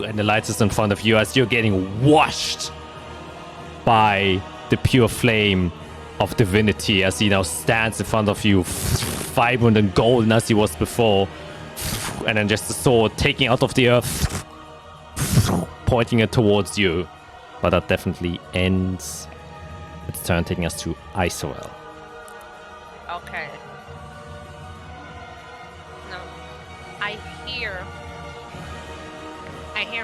and the light is in front of you as you're getting washed by the pure flame of divinity as he now stands in front of you, vibrant and golden as he was before, and then just the sword taking out of the earth, pointing it towards you. But that definitely ends its turn, taking us to Isorel.
Okay. No. I hear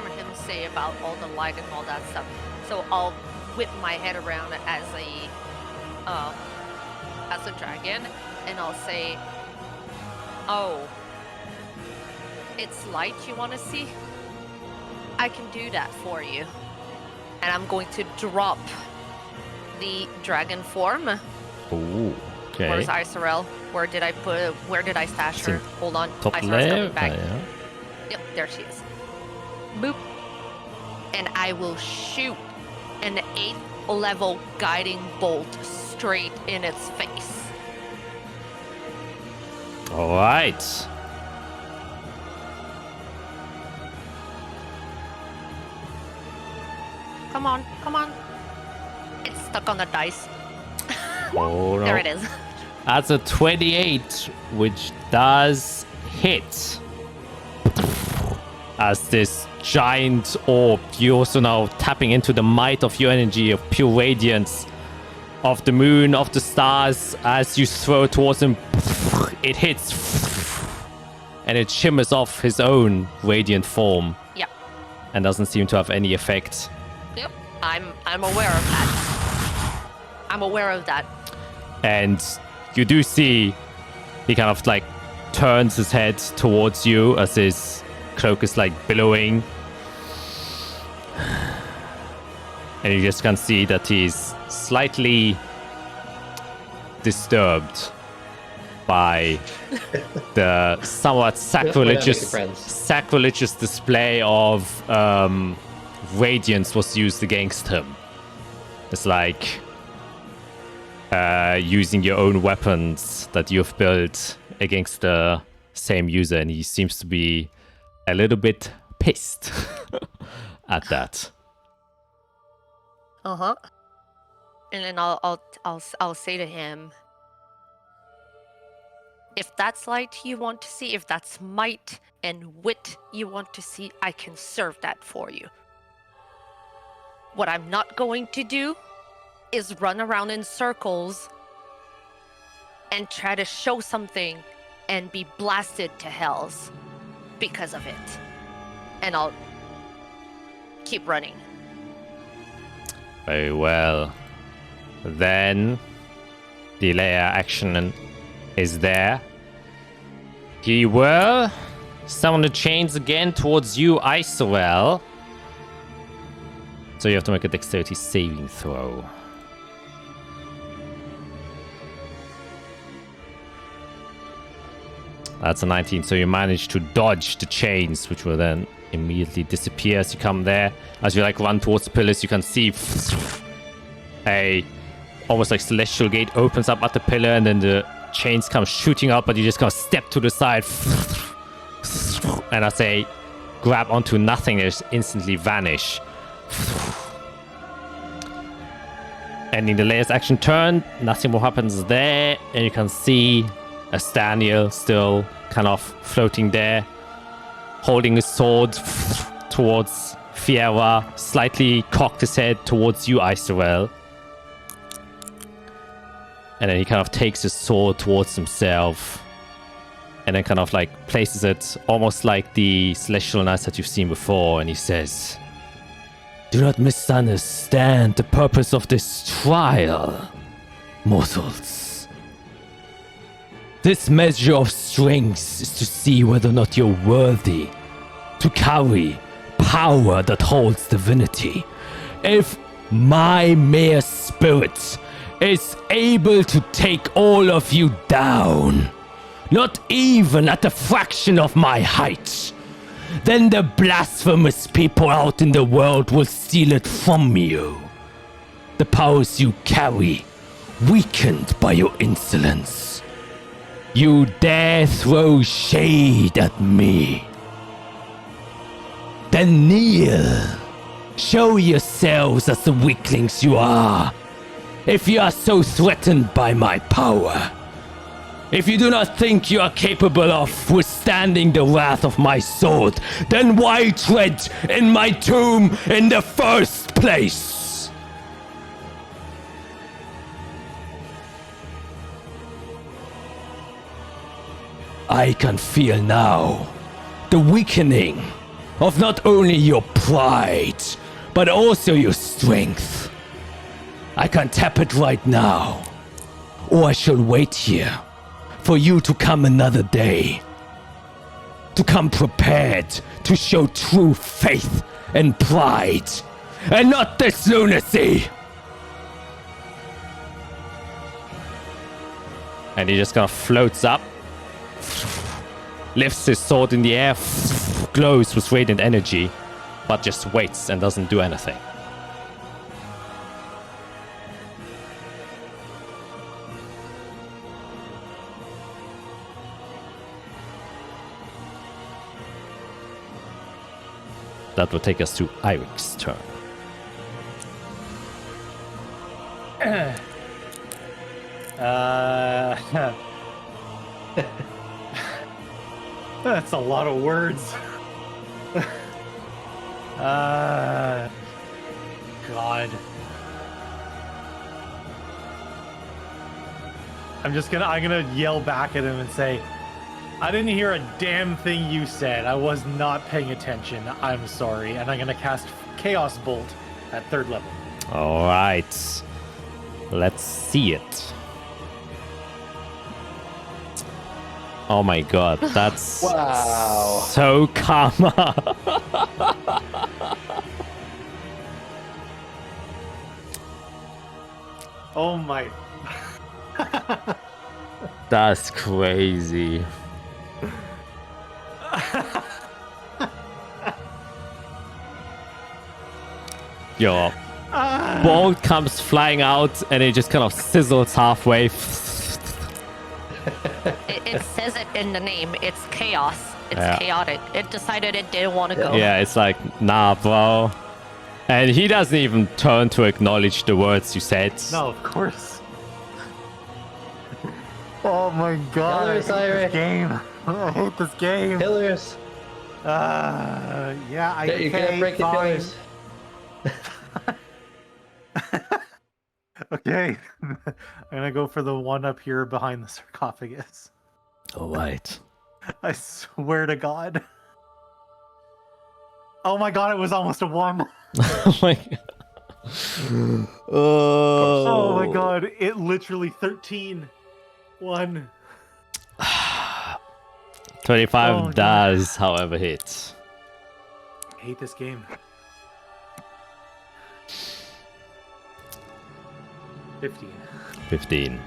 him say about all the light and all that stuff. So I'll whip my head around as a dragon, and I'll say, "Oh, it's light you want to see? I can do that for you." And I'm going to drop the dragon form.
Ooh, okay.
Where's Isorel? Where did I stash her? Hold on.
Top
Isorel's
left.
coming back.
Yeah.
Yep, there she is. Boop. And I will shoot an 8th level guiding bolt straight in its face.
All right.
Come on, come on. It's stuck on the dice.
Oh, no.
There it is.
That's a 28, which does hit. As this giant orb, you're also now tapping into the might of your energy, of pure radiance, of the moon, of the stars. As you throw it towards him, it hits, and it shimmers off his own radiant form.
Yep.
And doesn't seem to have any effect.
Yep. I'm aware of that. I'm aware of that.
And you do see he kind of like turns his head towards you as his cloak is like billowing. And you just can see that he's slightly disturbed by the somewhat sacrilegious display of radiance was used against him. It's like using your own weapons that you've built against the same user, and he seems to be a little bit pissed at that.
Uh-huh. And then I'll say to him, if that's light you want to see, if that's might and wit you want to see, I can serve that for you. What I'm not going to do is run around in circles and try to show something and be blasted to hells because of it. And I'll keep running.
Very well. Then the layer action is there. He will summon the chains again towards you, Isorel. So you have to make a dexterity saving throw. That's a 19, so you manage to dodge the chains, which will then immediately disappear as you come there. As you like run towards the pillars, you can see a almost like celestial gate opens up at the pillar, and then the chains come shooting up, but you just kind of step to the side, and as they grab onto nothing, they just instantly vanish. Ending the layer's action turn, nothing more happens there, and you can see Asthaniel still kind of floating there, holding his sword towards Fiera, slightly cocked his head towards you, Isorel. And then he kind of takes his sword towards himself and then kind of like places it almost like the celestial knights that you've seen before, and he says, "Do not misunderstand the purpose of this trial, mortals. This measure of strength is to see whether or not you're worthy to carry power that holds divinity. If my mere spirit is able to take all of you down, not even at a fraction of my height, then the blasphemous people out in the world will steal it from you. The powers you carry, weakened by your insolence. You dare throw shade at me? Then kneel. Show yourselves as the weaklings you are, if you are so threatened by my power. If you do not think you are capable of withstanding the wrath of my sword, then why tread in my tomb in the first place?" I can feel now the weakening of not only your pride, but also your strength. I can tap it right now, or I shall wait here for you to come another day. To come prepared to show true faith and pride, and not this lunacy. And he just kind of floats up, lifts his sword in the air, glows with radiant energy, but just waits and doesn't do anything. That will take us to Irik's turn.
That's a lot of words. God. I'm gonna yell back at him and say, "I didn't hear a damn thing you said. I was not paying attention. I'm sorry." And I'm gonna cast Chaos Bolt at 3rd level.
All right. Let's see it. Oh my god, that's
Wow.
so karma.
Oh my.
That's crazy. Your bolt comes flying out and it just kind of sizzles halfway.
It says it in the name. It's chaos. It's
Yeah.
chaotic. It decided it didn't want to go.
Yeah, it's like, nah, bro. And he doesn't even turn to acknowledge the words you said.
No, of course. Oh my god.
Pillars,
I hate
Ira.
this game. I hate this game.
Pillars.
Yeah, I
You're gonna break the
fine.
pillars.
Okay. I'm gonna go for the one up here behind the sarcophagus.
All right.
I swear to God. Oh my god, it was almost a 1.
Oh my god.
Oh my god, it literally 13. 1.
25
Oh, God.
does, however, hit.
I hate this game. 15.
15.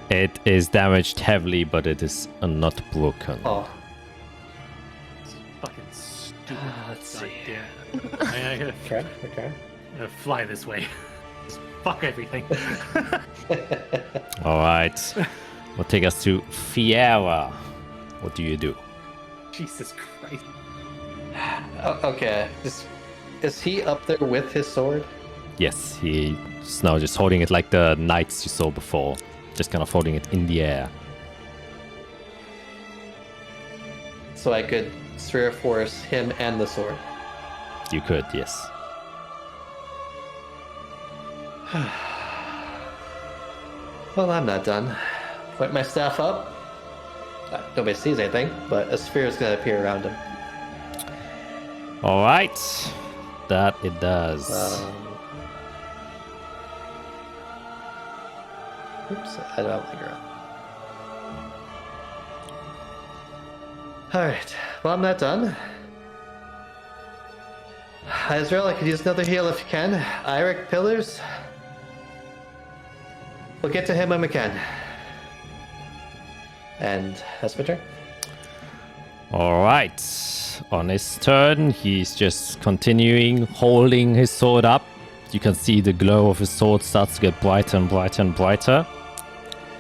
It is damaged heavily, but it is not broken.
Oh.
It's fucking stupid.
Let's see.
I'm gonna
Okay. Okay.
fly this way. Just fuck everything.
All right. We'll take us to Fiera. What do you do?
Jesus Christ.
Okay. Is he up there with his sword?
Yes, he's now just holding it like the knights you saw before. Just kind of holding it in the air.
so I could Sphere Force him and the sword.
You could, yes.
Well, I'm not done. Point my staff up. Nobody sees anything, but a sphere is going to appear around him.
All right, that it does.
Oops, I don't have my girl. Alright, well, I'm not done. Israel, I could use another heal if you can. Iric pillars. We'll get to him when we can. And that's my turn.
All right, on his turn, he's just continuing holding his sword up. You can see the glow of his sword starts to get brighter and brighter and brighter.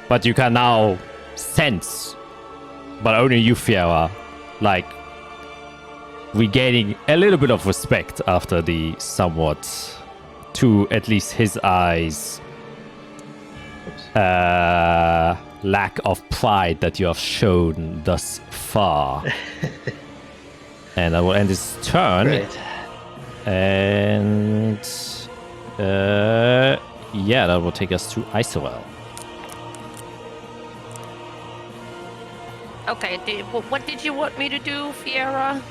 But you can now sense, but only you, Fiera, like regaining a little bit of respect after the somewhat, to at least his eyes, lack of pride that you have shown thus far. And I will end his turn.
Great.
And yeah, that will take us to Isorel.
Okay, what did you want me to do, Fiera?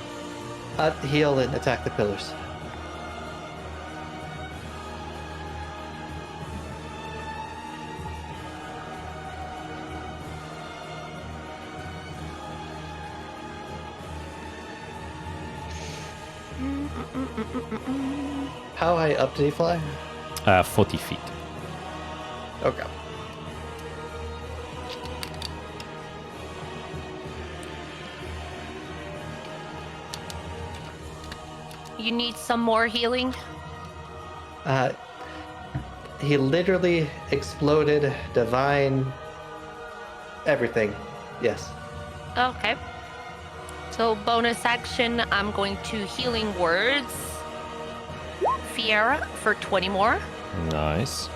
Heal and attack the pillars. How high up did he fly?
40 feet.
Okay.
You need some more healing?
He literally exploded, divine, everything. Yes.
Okay. So bonus action, I'm going to Healing Words Fiera for 20 more.
Nice.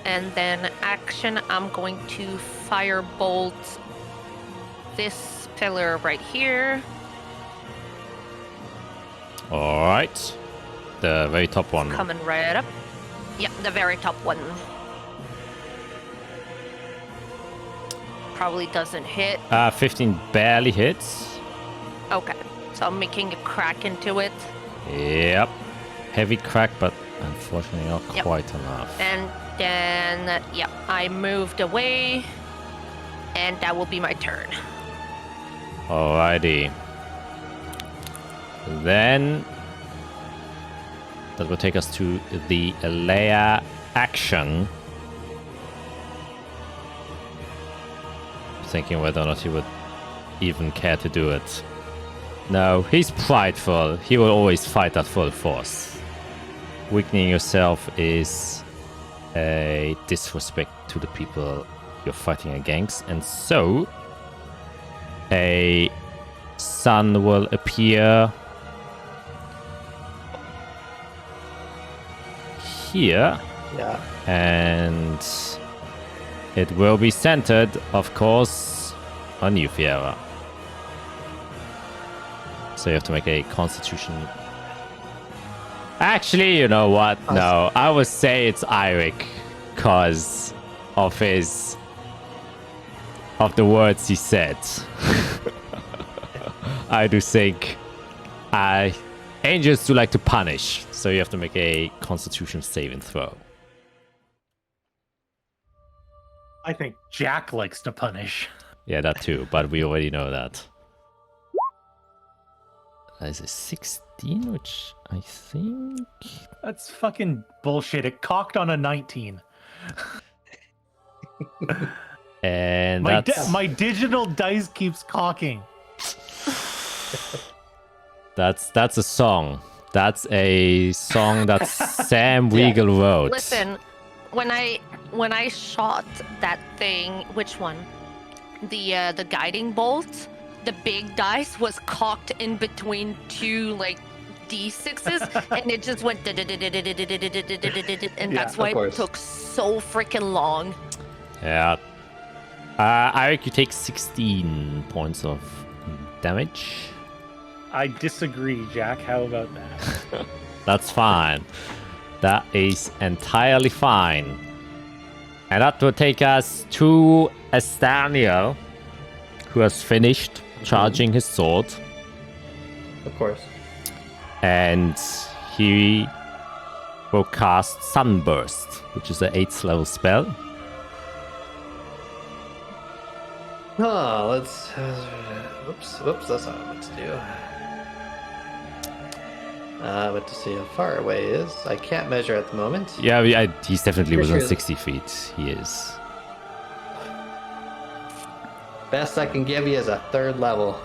And then action, I'm going to Firebolt this pillar right here.
All right. The very top one.
Coming right up. Yep, the very top one. Probably doesn't hit.
15 barely hits.
Okay, so I'm making a crack into it.
Yep. Heavy crack, but unfortunately not
Yep.
quite enough.
And then, yep, I moved away. And that will be my turn.
Alrighty. Then that will take us to the Leia action. Thinking whether or not he would even care to do it. No, he's prideful. He will always fight at full force. Weakening yourself is a disrespect to the people you're fighting against, and so a sun will appear here.
Yeah.
And it will be centered, of course, on you, Fiera. So you have to make a constitution. Actually, you know what? No, I would say it's Eirik because of the words he said. I do think angels do like to punish, so you have to make a constitution saving throw.
I think Jack likes to punish.
Yeah, that too, but we already know that. That is a 16, which I think...
That's fucking bullshit. It cocked on a 19.
And
My digital dice keeps cocking.
that's a song. That's a song that Sam Riegel wrote.
Listen, when I shot that thing, which one? The guiding bolt, the big dice was cocked in between two like D6s, and it just went, and
Yeah,
that's why
of course.
it took so freaking long.
Yeah. Eric, you take 16 points of damage.
I disagree, Jack. How about that?
That's fine. That is entirely fine. And that will take us to Azathia, who has finished charging his sword.
Of course.
And he will cast Sunburst, which is an 8th level spell.
Oh, let's. Whoops, that's not what to do. But to see how far away he is. I can't measure at the moment.
Yeah, he's definitely
Pretty
within
sure-
60 feet. He is.
Best I can give you is a 3rd level.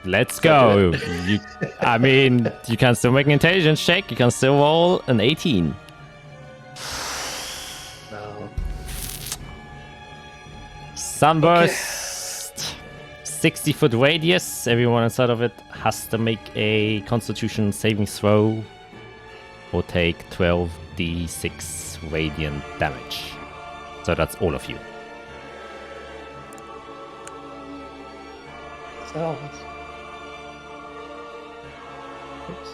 Let's
So
go.
do
I mean, you can still make an intelligence check. You can still roll an 18.
No.
Sunburst. 60-foot radius. Everyone inside of it has to make a Constitution saving throw or take 12d6 radiant damage. So that's all of you.
So. Oops.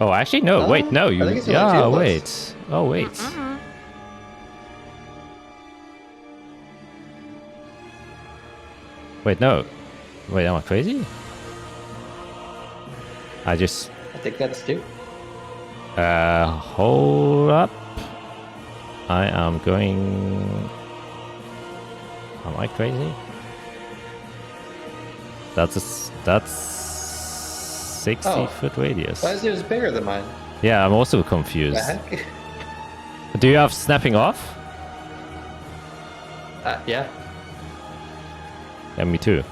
Oh, actually, no.
Oh,
Wait, no.
I
You.
think it's only
Yeah,
two of us.
wait. Oh, wait.
Mm-mm.
Wait, no. Wait, am I crazy? I just.
I think that's 2.
Hold up. I am going. Am I crazy? That's 60-foot radius.
Why is yours bigger than mine?
Yeah, I'm also
The
confused.
heck?
Do you have snapping off?
Yeah.
Yeah, me too.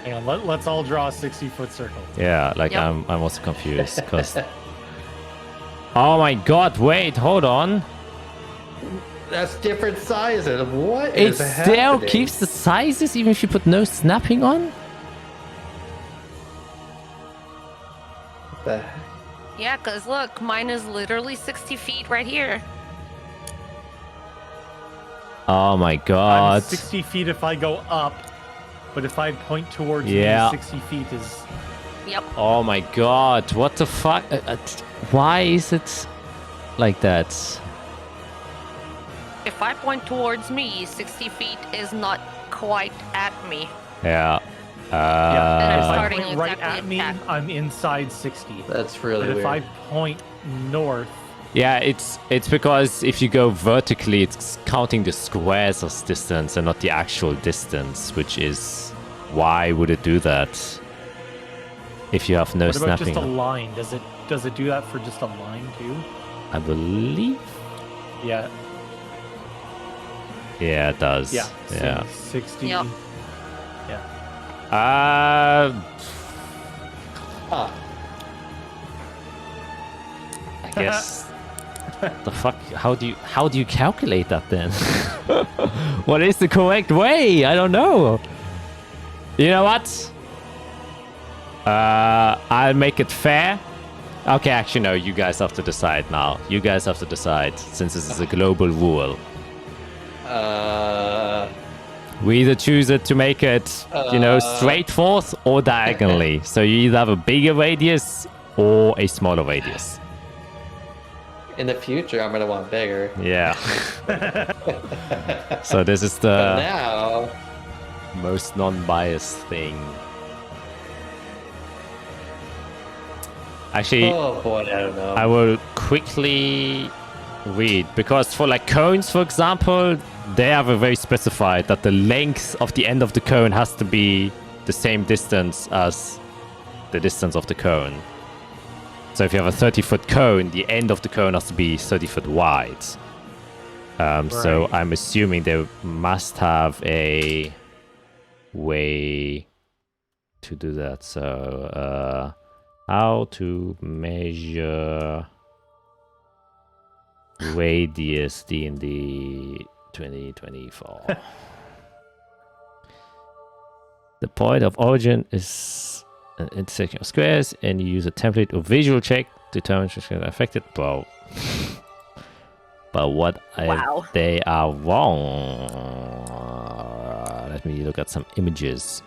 Hang on, let's all draw a 60-foot circle.
Yeah, like
Yep.
I'm also confused because. Oh my God! Wait, hold on.
That's different sizes. What
It
is
still
happening?
keeps the sizes even if you put no snapping on.
What the heck?
Yeah, because look, mine is literally 60 feet right here.
Oh my
I'm
God!
60 feet if I go up, but if I point towards
Yeah.
me, 60 feet is...
Yep.
Oh my God! What the fuck? Why is it like that?
If I point towards me, 60 feet is not quite at me.
Yeah.
Yeah,
And I'm
if I
starting
point right
exactly
at me,
at-
I'm inside 60.
That's really
But
weird.
if I point north,
Yeah, it's because if you go vertically, it's counting the squares of distance and not the actual distance, which is why would it do that? If you have no
what about
snapping,
just a line? Does it do that for just a line too?
I believe.
Yeah.
Yeah, it does.
Yeah.
Yeah.
60.
Yep.
Ah,
I guess. The fuck? How do you calculate that then? What is the correct way? I don't know. You know what? I'll make it fair. Okay, actually no. You guys have to decide now. You guys have to decide since this is a global rule. We either choose it to make it, straight forth or diagonally. So you either have a bigger radius or a smaller radius.
in the future, I'm gonna want bigger.
Yeah. So this is
But
the
now,
most non-biased thing. Actually,
oh boy, I don't know.
I will quickly read because for like cones, for example, they have a very specified that the length of the end of the cone has to be the same distance as the distance of the cone. So if you have a 30-foot cone, the end of the cone has to be 30 foot wide. So
Right.
I'm assuming they must have a way to do that. So how to measure radius DnD 2024. The point of origin is an intersection of squares, and you use a template or visual check to determine which are affected. Bro. But what
Wow.
if they are wrong? Let me look at some images.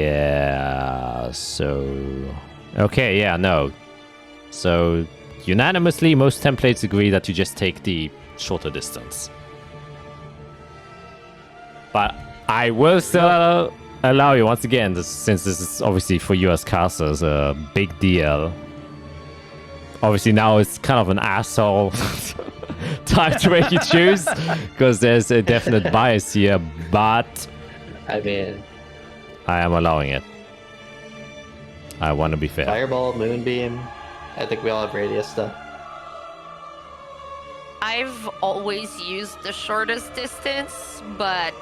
Yeah, so... Okay, yeah, no. So, unanimously, most templates agree that you just take the shorter distance. But I will still allow you, once again, since this is obviously for you as casters a big deal. Obviously now it's kind of an asshole time to make you choose, because there's a definite bias here, but
I mean,
I am allowing it. I want to be fair.
Fireball, Moonbeam. I think we all have radius stuff.
I've always used the shortest distance, but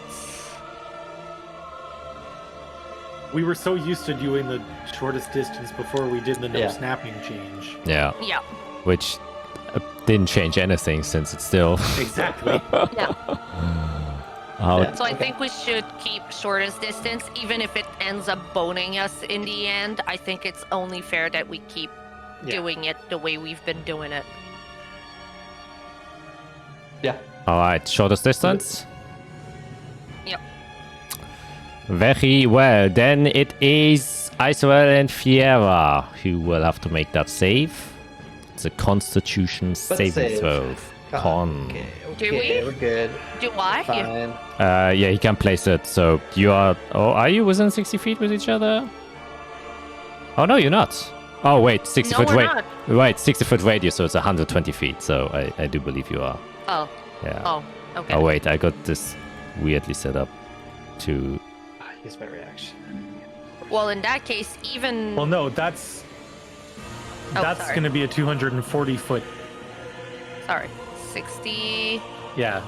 We were so used to doing the shortest distance before we did the no
Yeah.
snapping change.
Yeah,
yeah.
which didn't change anything since it's still...
Exactly.
Yeah.
How
Yeah.
So I think we should keep shortest distance, even if it ends up boning us in the end. I think it's only fair that we keep
Yeah.
doing it the way we've been doing it.
Yeah.
Alright, shortest distance?
Yep.
Very well. Then it is Isabel and Fiera who will have to make that save. It's a Constitution saving
save.
throw. Con.
Okay,
Do
okay,
we?
we're good.
Do I?
Fine.
Yeah, he can place it. So you are... Oh, are you within 60 feet with each other? Oh, no, you're not. Oh, wait, 60
No,
foot
we're
radius.
not.
Right, 60 foot radius, so it's 120 feet. So I do believe you are.
Oh.
Yeah.
Oh. Okay.
Oh, wait, I got this weirdly set up to...
Here's my reaction.
Well, in that case, even
Well, no, that's
Oh,
that's
sorry.
going to be a 240 foot.
sorry, 60.
Yeah.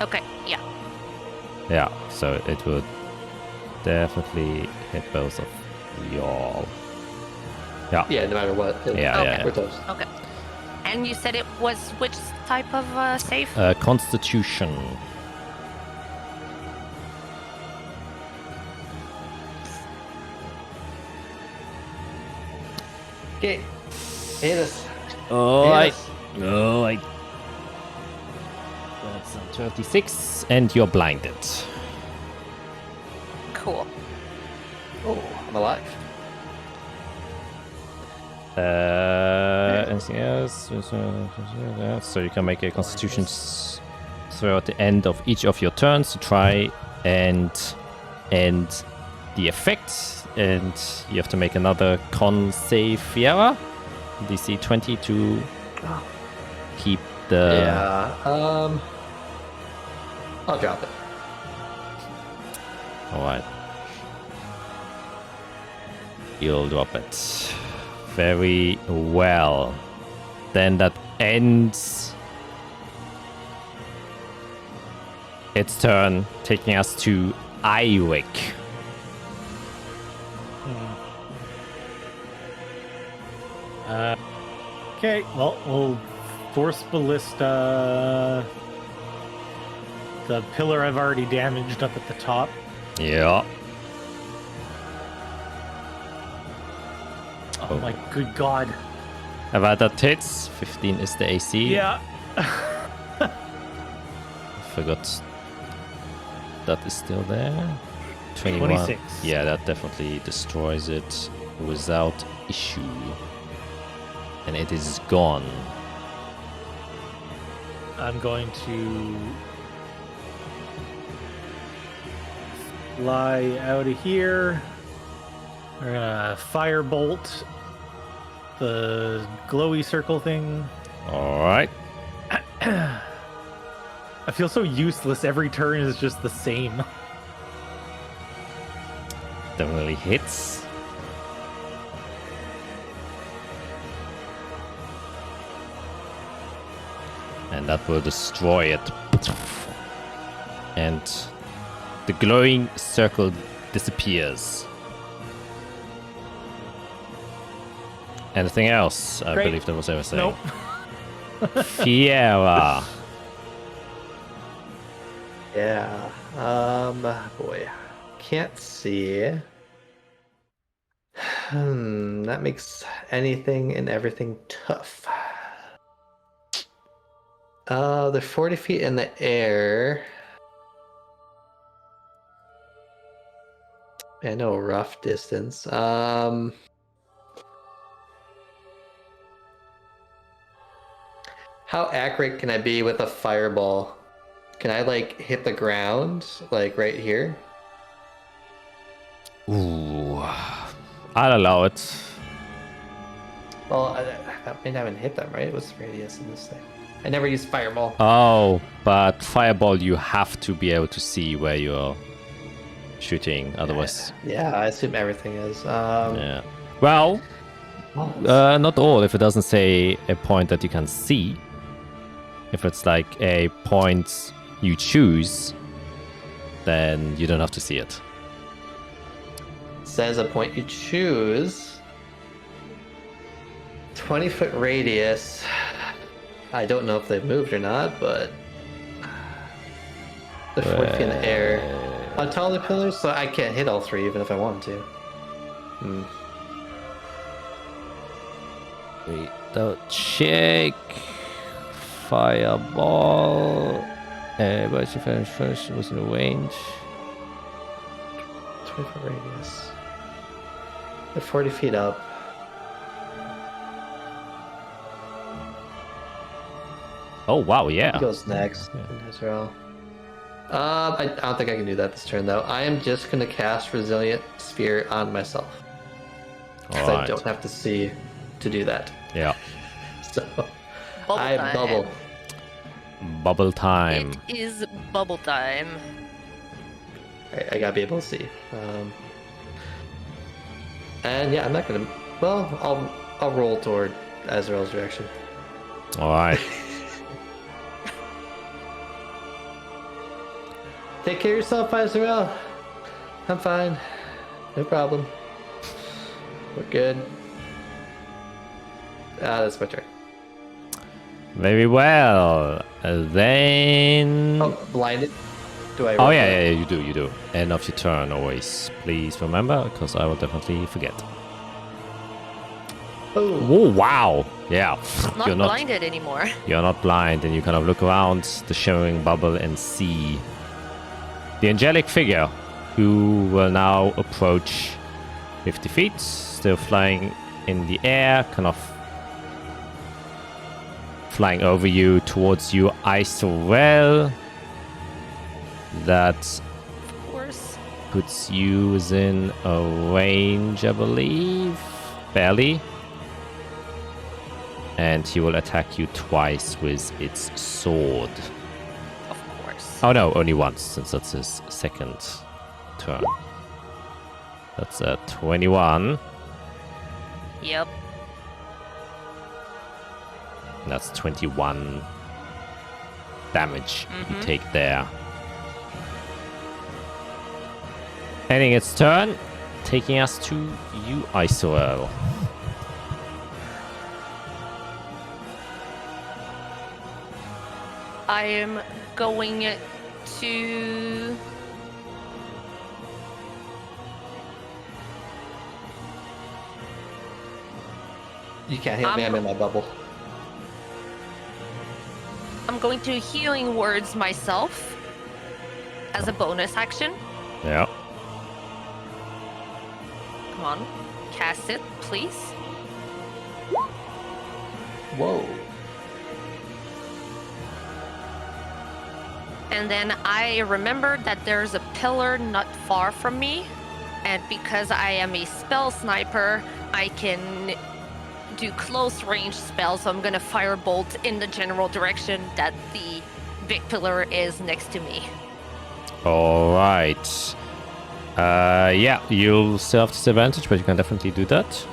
Okay. Yeah.
Yeah, so it would definitely hit both of y'all. Yeah.
Yeah, no matter what.
Yeah,
Okay.
yeah,
We're toast.
Okay. And you said it was which type of save?
yeah. Constitution.
Okay. Hit us.
Oh,
Hit
I...
us.
No, I... That's a 36, and you're blinded.
Cool.
Oh, I'm alive.
Anything else? So you can make a Constitution throw at the end of each of your turns to try and end the effect, and you have to make another con save, Fiera. DC 20 to keep the...
Yeah. I'll drop it.
Alright. You'll drop it. Very well. Then that ends its turn, taking us to Iwick.
Okay, well, we'll force ballista the pillar I've already damaged up at the top.
Yeah.
Oh my good god.
About that hits. 15 is the AC.
Yeah.
Forgot that is still there. 21.
26.
Yeah, that definitely destroys it without issue. And it is gone.
I'm going to fly out of here. We're gonna firebolt the glowy circle thing.
Alright.
I feel so useless. Every turn is just the same.
Definitely hits. And that will destroy it. And the glowing circle disappears. Anything else? I
Great.
believe there was everything.
Nope.
Fiera.
Yeah. Boy. Can't see. That makes anything and everything tough. They're 40 feet in the air. I know, rough distance. How accurate can I be with a fireball? Can I like hit the ground like right here?
Ooh, I'll allow it.
Well, I mean, I haven't hit them, right? What's the radius in this thing? I never used fireball.
Oh, but fireball, you have to be able to see where you're shooting. Otherwise,
Yeah, I assume everything is.
yeah. Well, not all. If it doesn't say a point that you can see, if it's like a point you choose, then you don't have to see it.
Says a point you choose. 20-foot radius. I don't know if they've moved or not, but they're 40 feet in the air. How tall are the pillars? So I can't hit all three even if I wanted to.
Wait, don't check. Fireball. But if I first was in range.
20-foot radius. They're 40 feet up.
Oh wow, yeah.
He goes next. Israel. I don't think I can do that this turn though. I am just gonna cast Resilient Sphere on myself. Because I don't have to see to do that.
Yeah.
So
Bubble
I
time.
bubble.
Bubble time.
It is bubble time.
I gotta be able to see. And yeah, I'm not gonna. Well, I'll roll toward Azrael's direction.
All right.
Take care of yourself, Azrael. I'm fine. No problem. We're good. That's my turn.
Very well. Then.
Oh, blinded. Do I?
Oh yeah, you do. End of your turn always. Please remember, because I will definitely forget. Oh wow! Yeah,
Not
you're not
blinded anymore.
You're not blind, and you kind of look around the shimmering bubble and see the angelic figure, who will now approach 50 feet, still flying in the air, kind of flying over you, towards you, Isorel. That
Of course.
puts you within a range, I believe. Barely. And he will attack you twice with its sword.
Of course.
Oh no, only once, since that's his second turn. That's a 21.
Yep.
And that's 21 damage you take there. Ending its turn, taking us to you, Isorel.
I am going to...
You can't hit me. I'm in my bubble.
I'm going to healing words myself as a bonus action.
Yeah.
Come on, cast it, please.
Whoa.
And then I remembered that there's a pillar not far from me, and because I am a spell sniper, I can do close range spells, so I'm gonna firebolt in the general direction that the big pillar is next to me.
Alright. Yeah, you'll still have disadvantage, but you can definitely do that.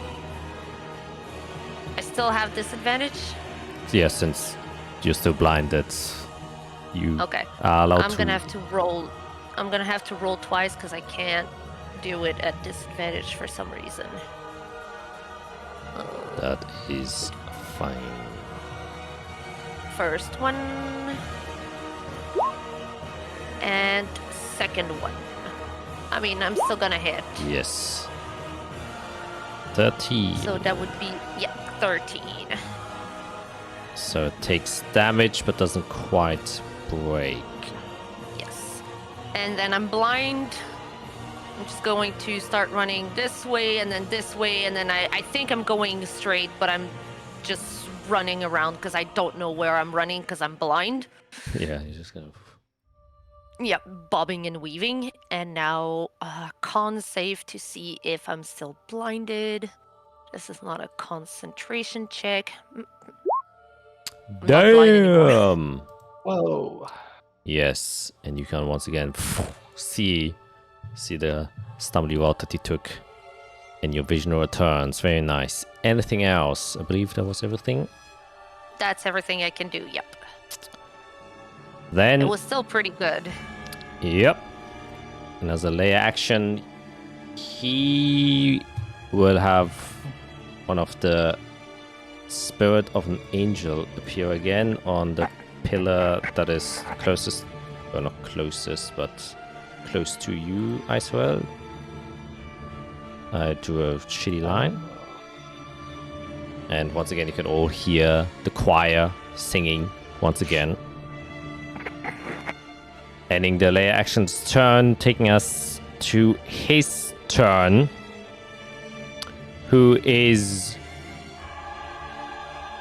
I still have disadvantage?
Yeah, since you're still blinded, you
Okay.
are allowed
I'm
to...
gonna have to roll. I'm gonna have to roll twice because I can't do it at disadvantage for some reason.
That is fine.
First one. And second one. I mean, I'm still gonna hit.
Yes. 13.
So that would be, 13.
So it takes damage but doesn't quite break.
Yes. And then I'm blind. I'm just going to start running this way and then this way. And then I think I'm going straight, but I'm just running around because I don't know where I'm running because I'm blind.
Yeah, you're just gonna...
Yep, bobbing and weaving. And now con save to see if I'm still blinded. This is not a concentration check. I'm not blind anymore.
Damn!
Whoa.
Yes, and you can once again see the stumbly route that you took. And your vision returns. Very nice. Anything else? I believe that was everything.
That's everything I can do, yep.
Then...
It was still pretty good.
Yep. And as a layer action, he will have one of the spirit of an angel appear again on the pillar that is closest, well, not closest, but close to you, Icewell. I drew a shitty line. And once again, you can all hear the choir singing once again. Ending the layer action's turn, taking us to his turn, who is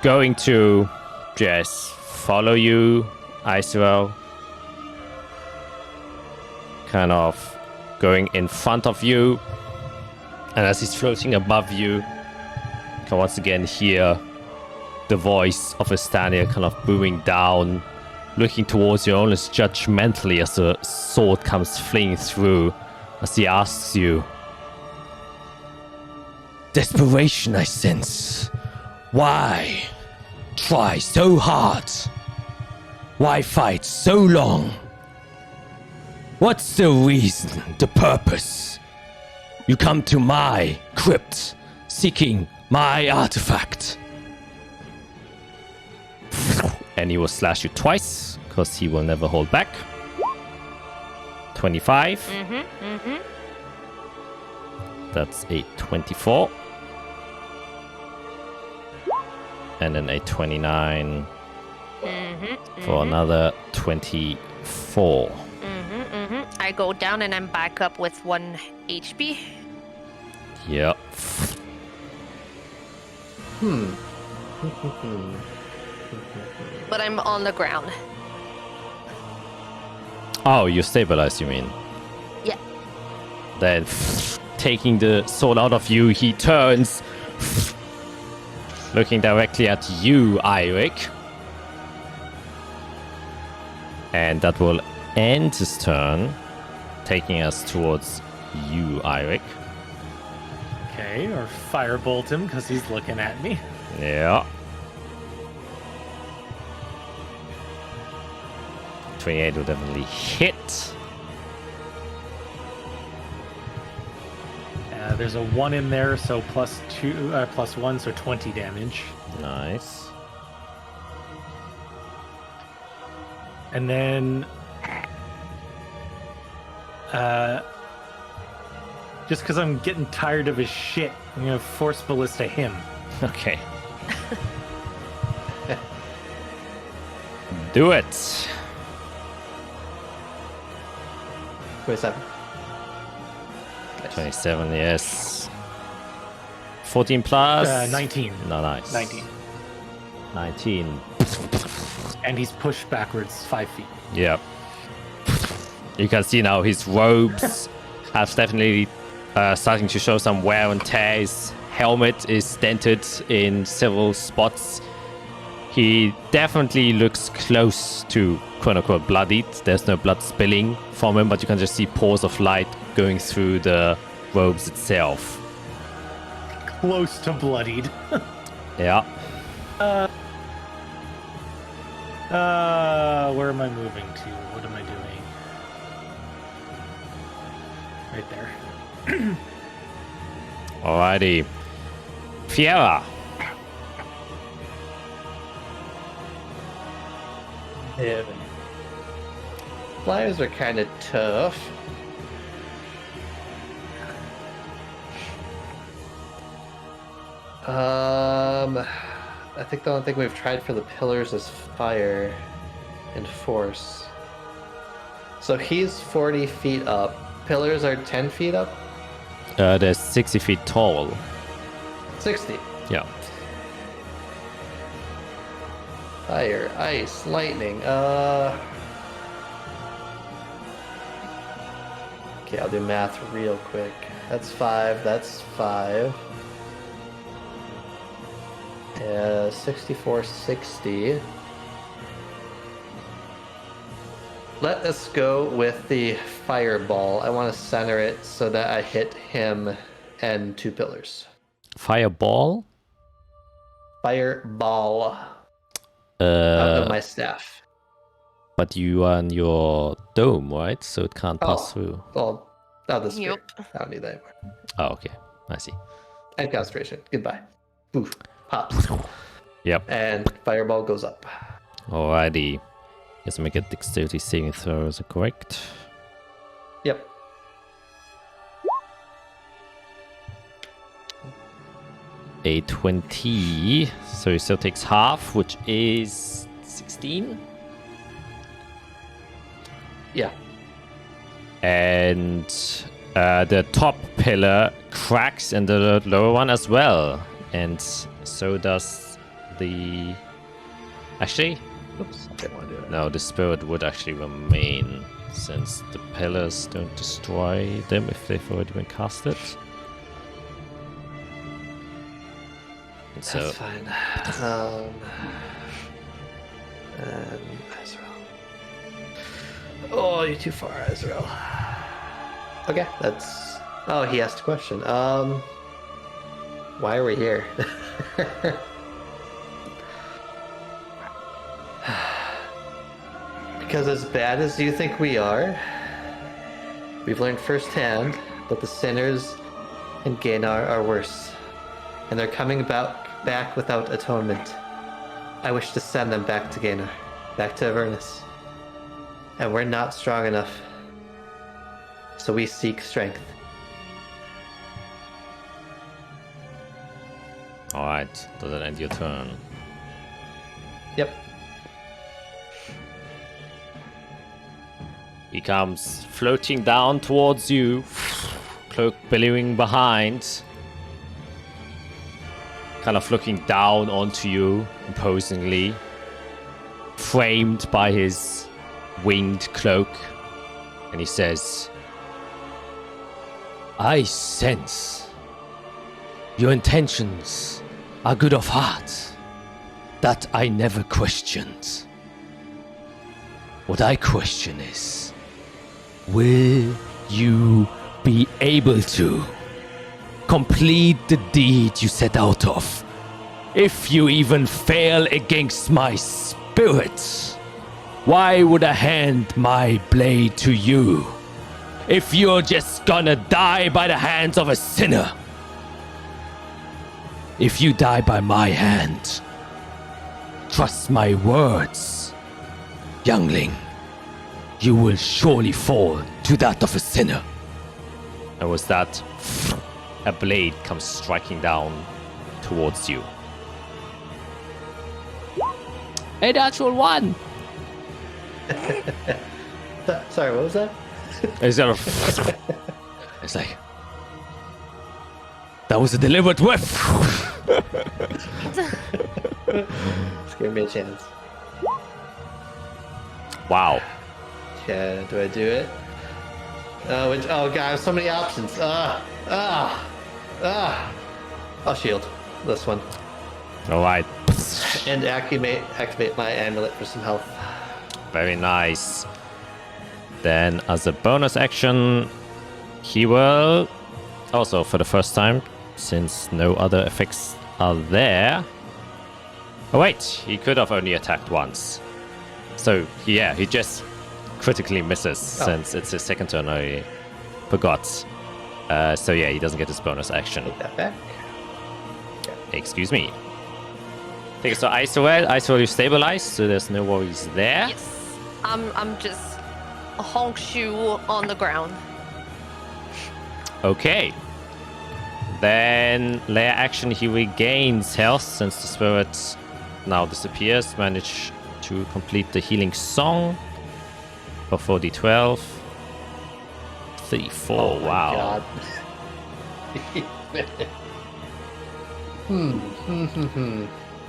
going to just follow you, Icewell. Kind of going in front of you. And as he's floating above you, you can once again hear the voice of Estania kind of booming down, looking towards you almost judgmentally as the sword comes flinging through, as he asks you, "Desperation I sense. Why try so hard? Why fight so long? What's the reason, the purpose? You come to my crypt, seeking my artifact." And he will slash you twice, because he will never hold back. 25. That's a 24. And then a 29 for another 24.
I go down and I'm back up with 1 HP.
Yep.
But I'm on the ground.
Oh, you stabilize, you mean?
Yeah.
Then, taking the sword out of you, he turns, looking directly at you, Eirik. And that will end his turn, taking us towards you, Eirik.
Okay, or firebolt him because he's looking at me.
Yeah. 28 will definitely hit.
There's a 1 in there, so plus 1, so 20 damage.
Nice.
And then, just because I'm getting tired of his shit, I'm gonna force ballista him.
Okay. Do it.
27.
27, yes. 14 plus?
19.
No, nice.
19.
19.
And he's pushed backwards 5 feet.
Yep. You can see now his robes have definitely starting to show some wear and tear. His helmet is dented in several spots. He definitely looks close to quote-unquote bloodied. There's no blood spilling from him, but you can just see pores of light going through the robes itself.
Close to bloodied.
Yeah.
Where am I moving to? What am I doing? Right there.
Alrighty. Fiera.
Flyers are kind of tough. I think the only thing we've tried for the pillars is fire and force. So he's 40 feet up. Pillars are 10 feet up?
They're 60 feet tall.
60.
Yeah.
Fire, ice, lightning. Okay, I'll do math real quick. That's 5. That's 5. 64, 60. Let us go with the fireball. I want to center it so that I hit him and 2 pillars.
Fireball?
Fireball. Out of my staff.
But you are in your dome, right? So it can't pass through.
Well, not the spear.
Yep.
I don't need that anymore.
Oh, okay. I see.
And concentration. Goodbye. Poof. Pops.
Yep.
And fireball goes up.
Alrighty. Guess make a dexterity saving throw. Is it correct?
Yep.
A 20. So he still takes half, which is 16.
Yeah.
And the top pillar cracks and the lower one as well. And so does the... Actually,
Oops. I didn't want to do it.
no, the spirit would actually remain, since the pillars don't destroy them if they've already been casted. And so,
That's fine. And Ezreal. Oh, you're too far, Ezreal. Okay, that's... Oh, he asked a question. Why are we here? Because as bad as you think we are, we've learned firsthand that the sinners in Gaenar are worse. And they're coming back without atonement. I wish to send them back to Gaenar, back to Avernus. And we're not strong enough. So we seek strength.
alright, does that end your turn?
Yep.
He comes floating down towards you, cloak billowing behind, kind of looking down onto you imposingly, framed by his winged cloak, and he says, I sense your intentions are good of heart. That I never questioned. What I question is, will you be able to complete the deed you set out of? If you even fail against my spirit, why would I hand my blade to you? If you're just gonna die by the hands of a sinner. If you die by my hand, trust my words, youngling. You will surely fall to that of a sinner. And with that, a blade comes striking down towards you. A natural one!
Sorry, what was that?
It's sort of... It's like... That was a deliberate whiff!
Just give me a chance.
Wow.
Yeah, do I do it? Oh god, I have so many options. I'll shield this one.
Alright.
And activate my amulet for some health.
Very nice. Then, as a bonus action, he will... Also, for the first time, since no other effects are there... Oh wait, he could have only attacked once. So, yeah, he just critically misses, since it's his second turn, I forgot. So yeah, he doesn't get his bonus action.
Take that back.
Excuse me. Okay, so Ice roll you stabilize, so there's no worries there.
Yes. I'm just honk shoe on the ground.
Okay. Then layer action, he regains health since the spirit now disappears. Manage to complete the healing song for 4d12. 3, 4,
Oh my
wow.
God.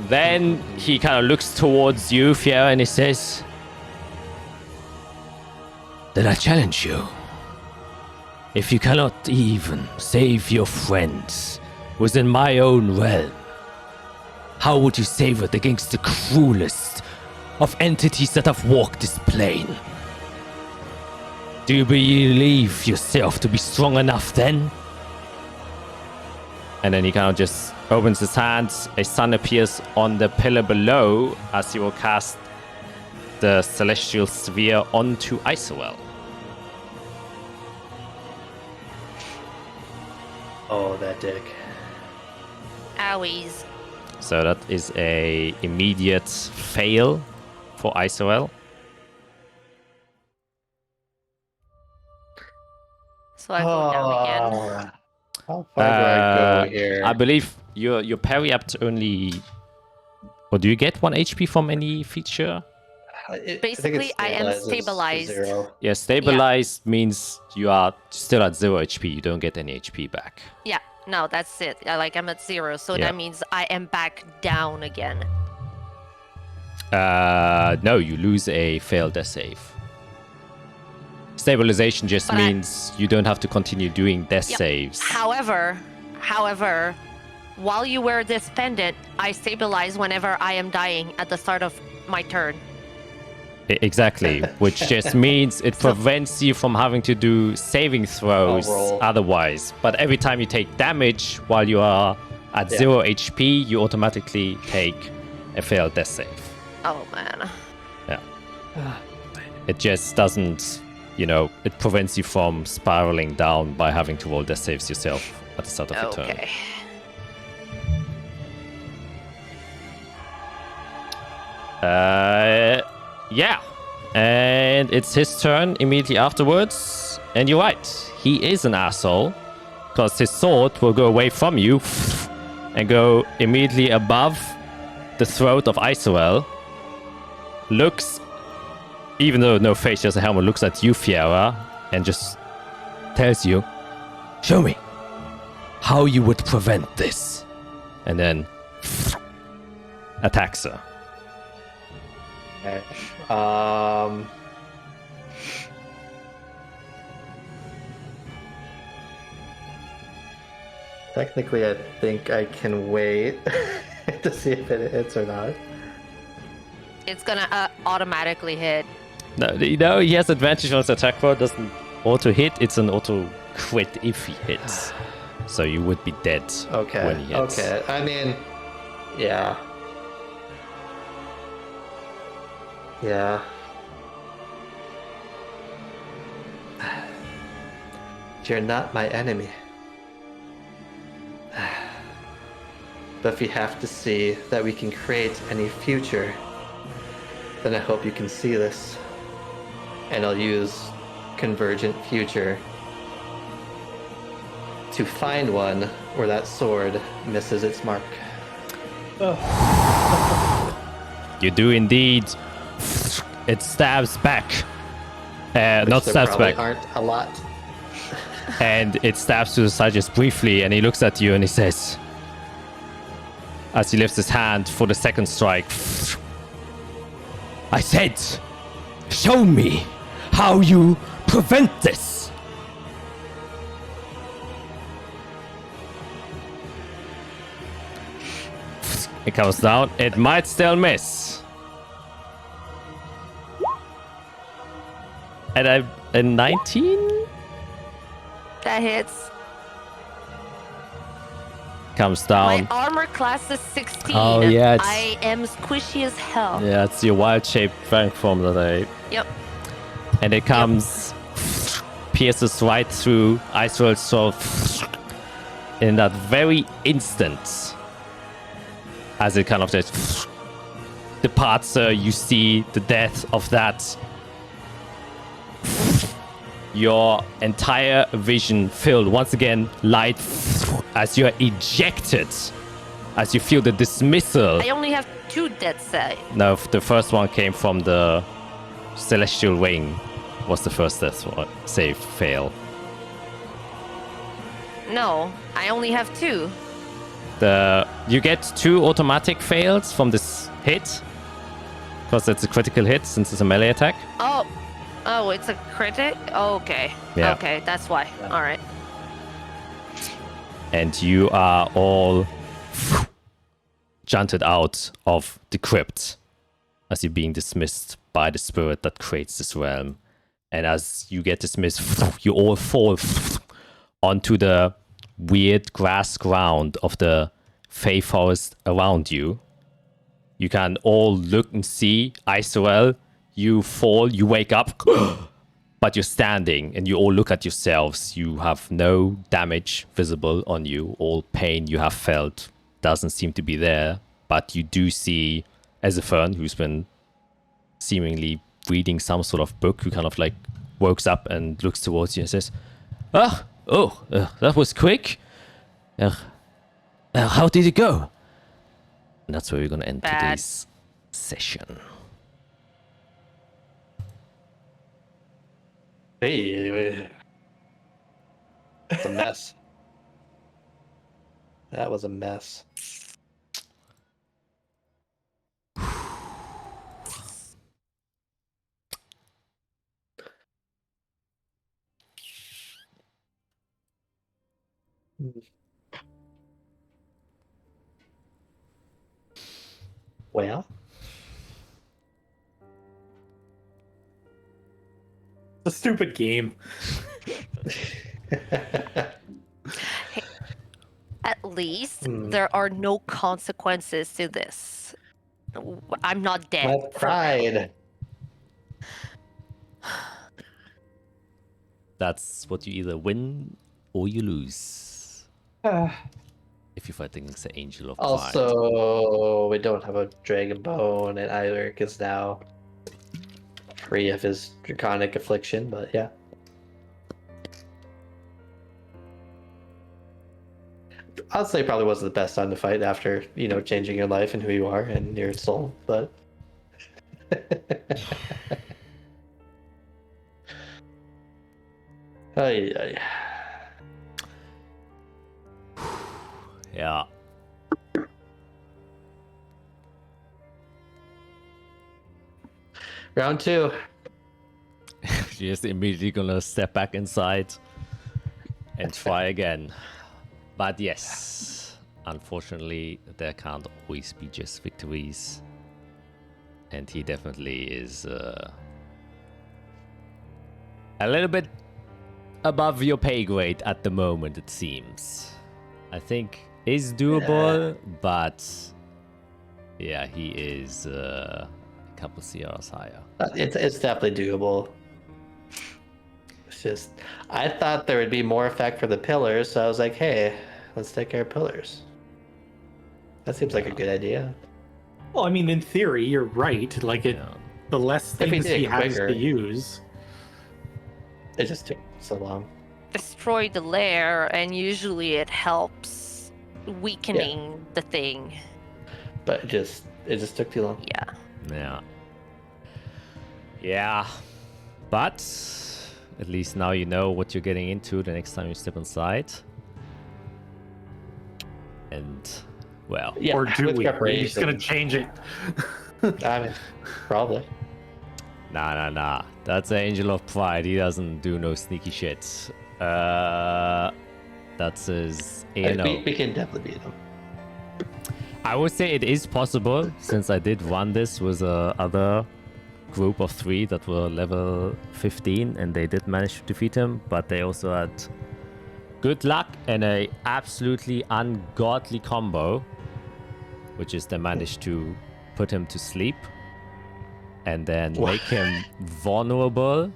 Then he kind of looks towards you, Fiera, and he says, "Then I challenge you. If you cannot even save your friends within my own realm, how would you save it against the cruelest of entities that have walked this plane? Do you believe yourself to be strong enough then?" And then he kind of just opens his hands. A sun appears on the pillar below as he will cast the celestial sphere onto Isolel.
Oh, that dick.
Owies.
So that is a immediate fail for Isolel.
So I go down again.
Oh, how far do I go here?
I believe your parry up to only... Or do you get 1 HP from any feature?
Basically, I am
stabilizes to
stabilized.
0.
Yeah, stabilized means you are still at 0 HP. You don't get any HP back.
Yeah, no, that's it. I'm at 0, so
Yeah.
that means I am back down again.
No, you lose a failed death save. Stabilization just
But
means you don't have to continue doing death
Yep.
saves.
However, while you wear this pendant, I stabilize whenever I am dying at the start of my turn.
Exactly, which just means it prevents you from having to do saving throws
roll.
otherwise. But every time you take damage while you are at 0 HP, you automatically take a failed death save.
Oh man.
It just doesn't, it prevents you from spiraling down by having to roll death saves yourself at the start of your turn.
Okay.
Yeah. And it's his turn immediately afterwards. And you're right. He is an asshole. Because his sword will go away from you and go immediately above the throat of Isolel. Looks, even though no face, just a helmet, looks at you, Fiera, and just tells you, "Show me how you would prevent this." And then attacks her.
Okay. Technically, I think I can wait to see if it hits or not.
It's gonna automatically hit.
No, he has advantage on his attack roll. Doesn't auto hit. It's an auto crit if he hits. So you would be dead
Okay.
when he hits.
Okay. I mean, yeah. Yeah. You're not my enemy. But if you have to see that we can create any future, then I hope you can see this. And I'll use Convergent Future to find one where that sword misses its mark.
You do indeed. It stabs back. Not
Which there
stabs
probably
back.
aren't a lot.
And it stabs to the side just briefly, and he looks at you and he says, as he lifts his hand for the second strike, "I said, show me how you prevent this." It comes down. It might still miss. And a 19?
That hits.
Comes down.
My armor class is 16.
Oh, yeah, it's-
I am squishy as hell.
Yeah, it's your wild-shaped fang form that I...
Yep.
And it comes... pierces right through Isolel's sword. In that very instant, as it kind of just departs, you see the death of that your entire vision filled once again, light as you are ejected, as you feel the dismissal.
I only have 2 dead save.
No, the first one came from the celestial ring. Was the first death save fail?
No, I only have 2.
You get 2 automatic fails from this hit, because it's a critical hit since it's a melee attack.
Oh, it's a critic? Oh, okay.
Yeah.
Okay, that's why. All right.
And you are all janted out of the crypt as you're being dismissed by the spirit that creates this realm. And as you get dismissed, you all fall onto the weird grass ground of the Fey forest around you. You can all look and see Isorel. You fall, you wake up, but you're standing, and you all look at yourselves. You have no damage visible on you. All pain you have felt doesn't seem to be there, but you do see Azathia, who's been seemingly reading some sort of book, who kind of like wakes up and looks towards you and says, that was quick. How did it go? And that's where we're going to end today's session.
Hey, it's a mess. That was a mess. Well,
It's a stupid game.
At least there are no consequences to this. I'm not dead.
my pride.
That's what you either win or you lose. If you're fighting the Angel of Pride.
Also, we don't have a dragon bone, and Eirik is now free of his draconic affliction, but yeah. I'd say probably wasn't the best time to fight after, changing your life and who you are and your soul, but... Ay.
Yeah.
Round 2.
She's just immediately gonna step back inside and try again. But yes, unfortunately, there can't always be just victories. And he definitely is a little bit above your pay grade at the moment, it seems. I think is doable, but yeah, he is a couple CRs higher.
It's definitely doable. It's just, I thought there would be more effect for the pillars, so I was like, hey, let's take care of pillars. That seems like a good idea.
Well, I mean, in theory, you're right. Like, the less
If we
things
did
he
it
has
quicker.
to use.
It just took so long.
Destroy the lair, and usually it helps weakening the thing.
But it just took too long.
Yeah.
Yeah. But at least now you know what you're getting into the next time you step inside. And, well.
Yeah,
Or do
with
we? We're just
preparation.
going to change it.
I mean, probably.
Nah. That's the Angel of Pride. He doesn't do no sneaky shit. That's his A&O.
We can definitely beat him.
I would say it is possible, since I did run this with other group of 3 that were level 15, and they did manage to defeat him, but they also had good luck and a absolutely ungodly combo, which is they managed to put him to sleep and then make him vulnerable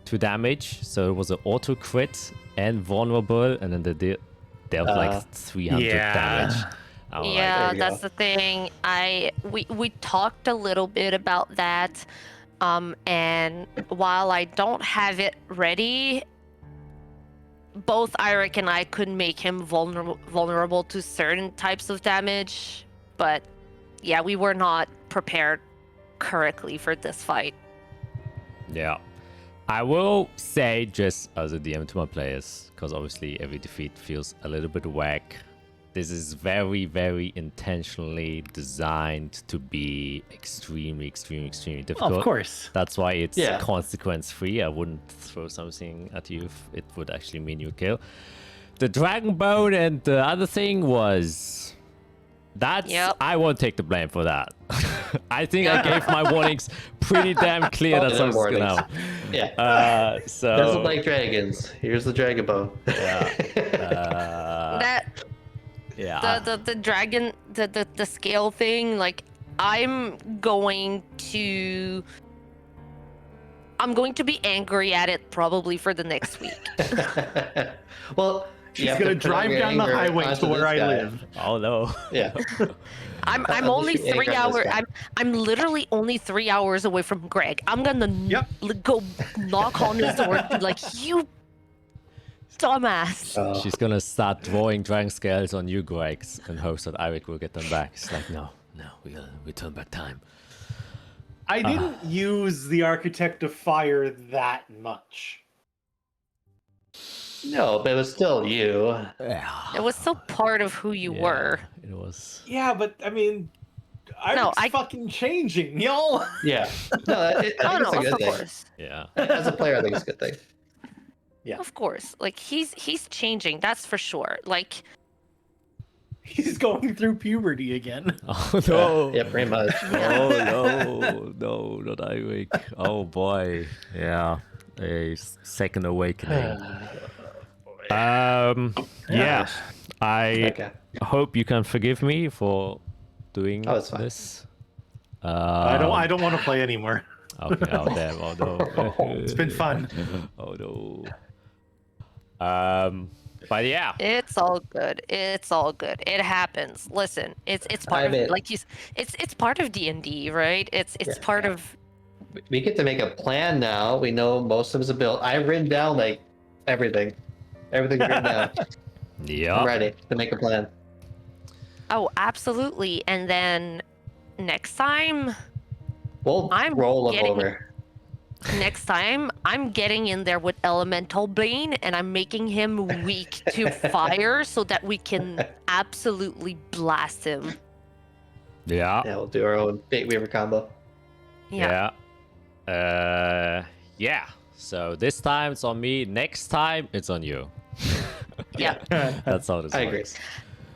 to damage. So it was an auto crit and vulnerable, and then they dealt like 300 damage. I'm
Yeah,
there you
that's
go.
the thing. We talked a little bit about that, And while I don't have it ready, both Eirik and I could make him vulnerable to certain types of damage. But yeah, we were not prepared correctly for this fight.
Yeah. I will say, just as a DM to my players, because obviously every defeat feels a little bit whack, this is very, very intentionally designed to be extremely difficult.
Of course.
That's why it's
Yeah.
consequence free. I wouldn't throw something at you if it would actually mean you kill. The dragon bone and the other thing was... That's...
Yep.
I won't take the blame for that. I think I gave my warnings pretty damn clear that
Those are
something's gonna
warnings.
happen.
Yeah.
So...
Doesn't like dragons. Here's the dragon bone.
Yeah.
That
Yeah.
the dragon, the scale thing, like I'm going to be angry at it probably for the next week.
Well, you
She's
have to
gonna
put
drive
your
down the
anger
highway to
onto
where
this
I
guy.
live.
Oh no.
Yeah.
I'm
I'll
only
just shoot
3
anger at this
hours.
guy.
I'm literally only 3 hours away from Greg. I'm gonna go knock on his door and be like, "You dumbass."
Oh.
She's gonna start drawing dragon scales on you, Gregs, and hopes that Eirik will get them back. It's like, no, we gotta return back time.
I didn't use the Architect of Fire that much.
No, but it was still you.
Yeah.
It was still part of who you were.
It was.
Yeah, but I mean, I'm fucking changing, y'all.
Yeah. No, I think
Oh no,
it's a good
of
thing.
course.
Yeah.
As a player, I think it's a good thing.
Yeah.
Of course. Like he's changing, that's for sure. Like
He's going through puberty again.
Oh no.
Yeah, pretty much.
Oh no, not Eirik. Oh boy. Yeah. A second awakening. Yeah. I
Okay.
hope you can forgive me for doing
Oh, it's fine.
this.
I don't want to play anymore.
Okay, oh damn, oh no.
It's been fun.
Oh no. But yeah.
it's all good. It's all good. It happens. Listen, it's part
I
of
mean-
like it's part of D&D, right? It's
Yeah,
part
yeah.
of
We get to make a plan now. We know most of his ability. I've written down like everything. Everything's written down.
Yeah.
I'm ready to make a plan.
Oh, absolutely. And then next time
We'll
I'm
roll him
getting-
over.
Next time, I'm getting in there with Elemental Bane and I'm making him weak to fire so that we can absolutely blast him.
Yeah.
Yeah, we'll do our own Fate Weaver combo.
Yeah.
Yeah. So this time it's on me. Next time it's on you.
Yeah.
That's how this
I agree.
works.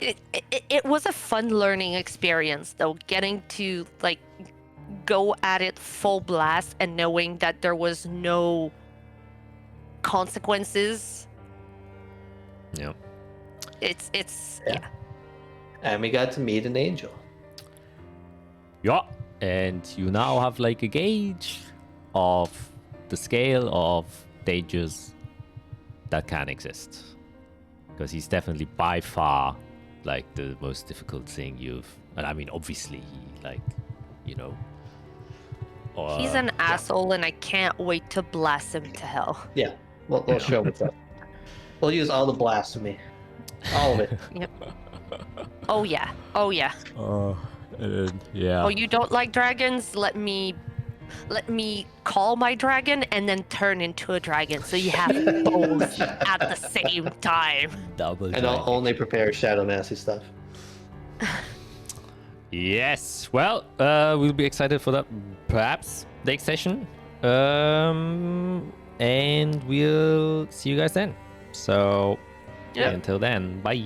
It was a fun learning experience, though, getting to, like, go at it full blast and knowing that there was no consequences.
Yeah.
It's
Yeah.
yeah.
And we got to meet an angel.
Yeah. And you now have like a gauge of the scale of dangers that can exist. Because he's definitely by far like the most difficult thing and I mean obviously like, you know.
He's an asshole and I can't wait to blast him to hell.
Yeah, we'll show what's up. We'll use all the blasphemy. All of it.
Oh yeah. Oh yeah.
Yeah.
Oh, you don't like dragons? Let me call my dragon and then turn into a dragon so you have both at the same time.
Double
And I'll only prepare Shadow Massey stuff.
Yes. Well, we'll be excited for that perhaps next session. And we'll see you guys then. So
Yep.
until then, bye.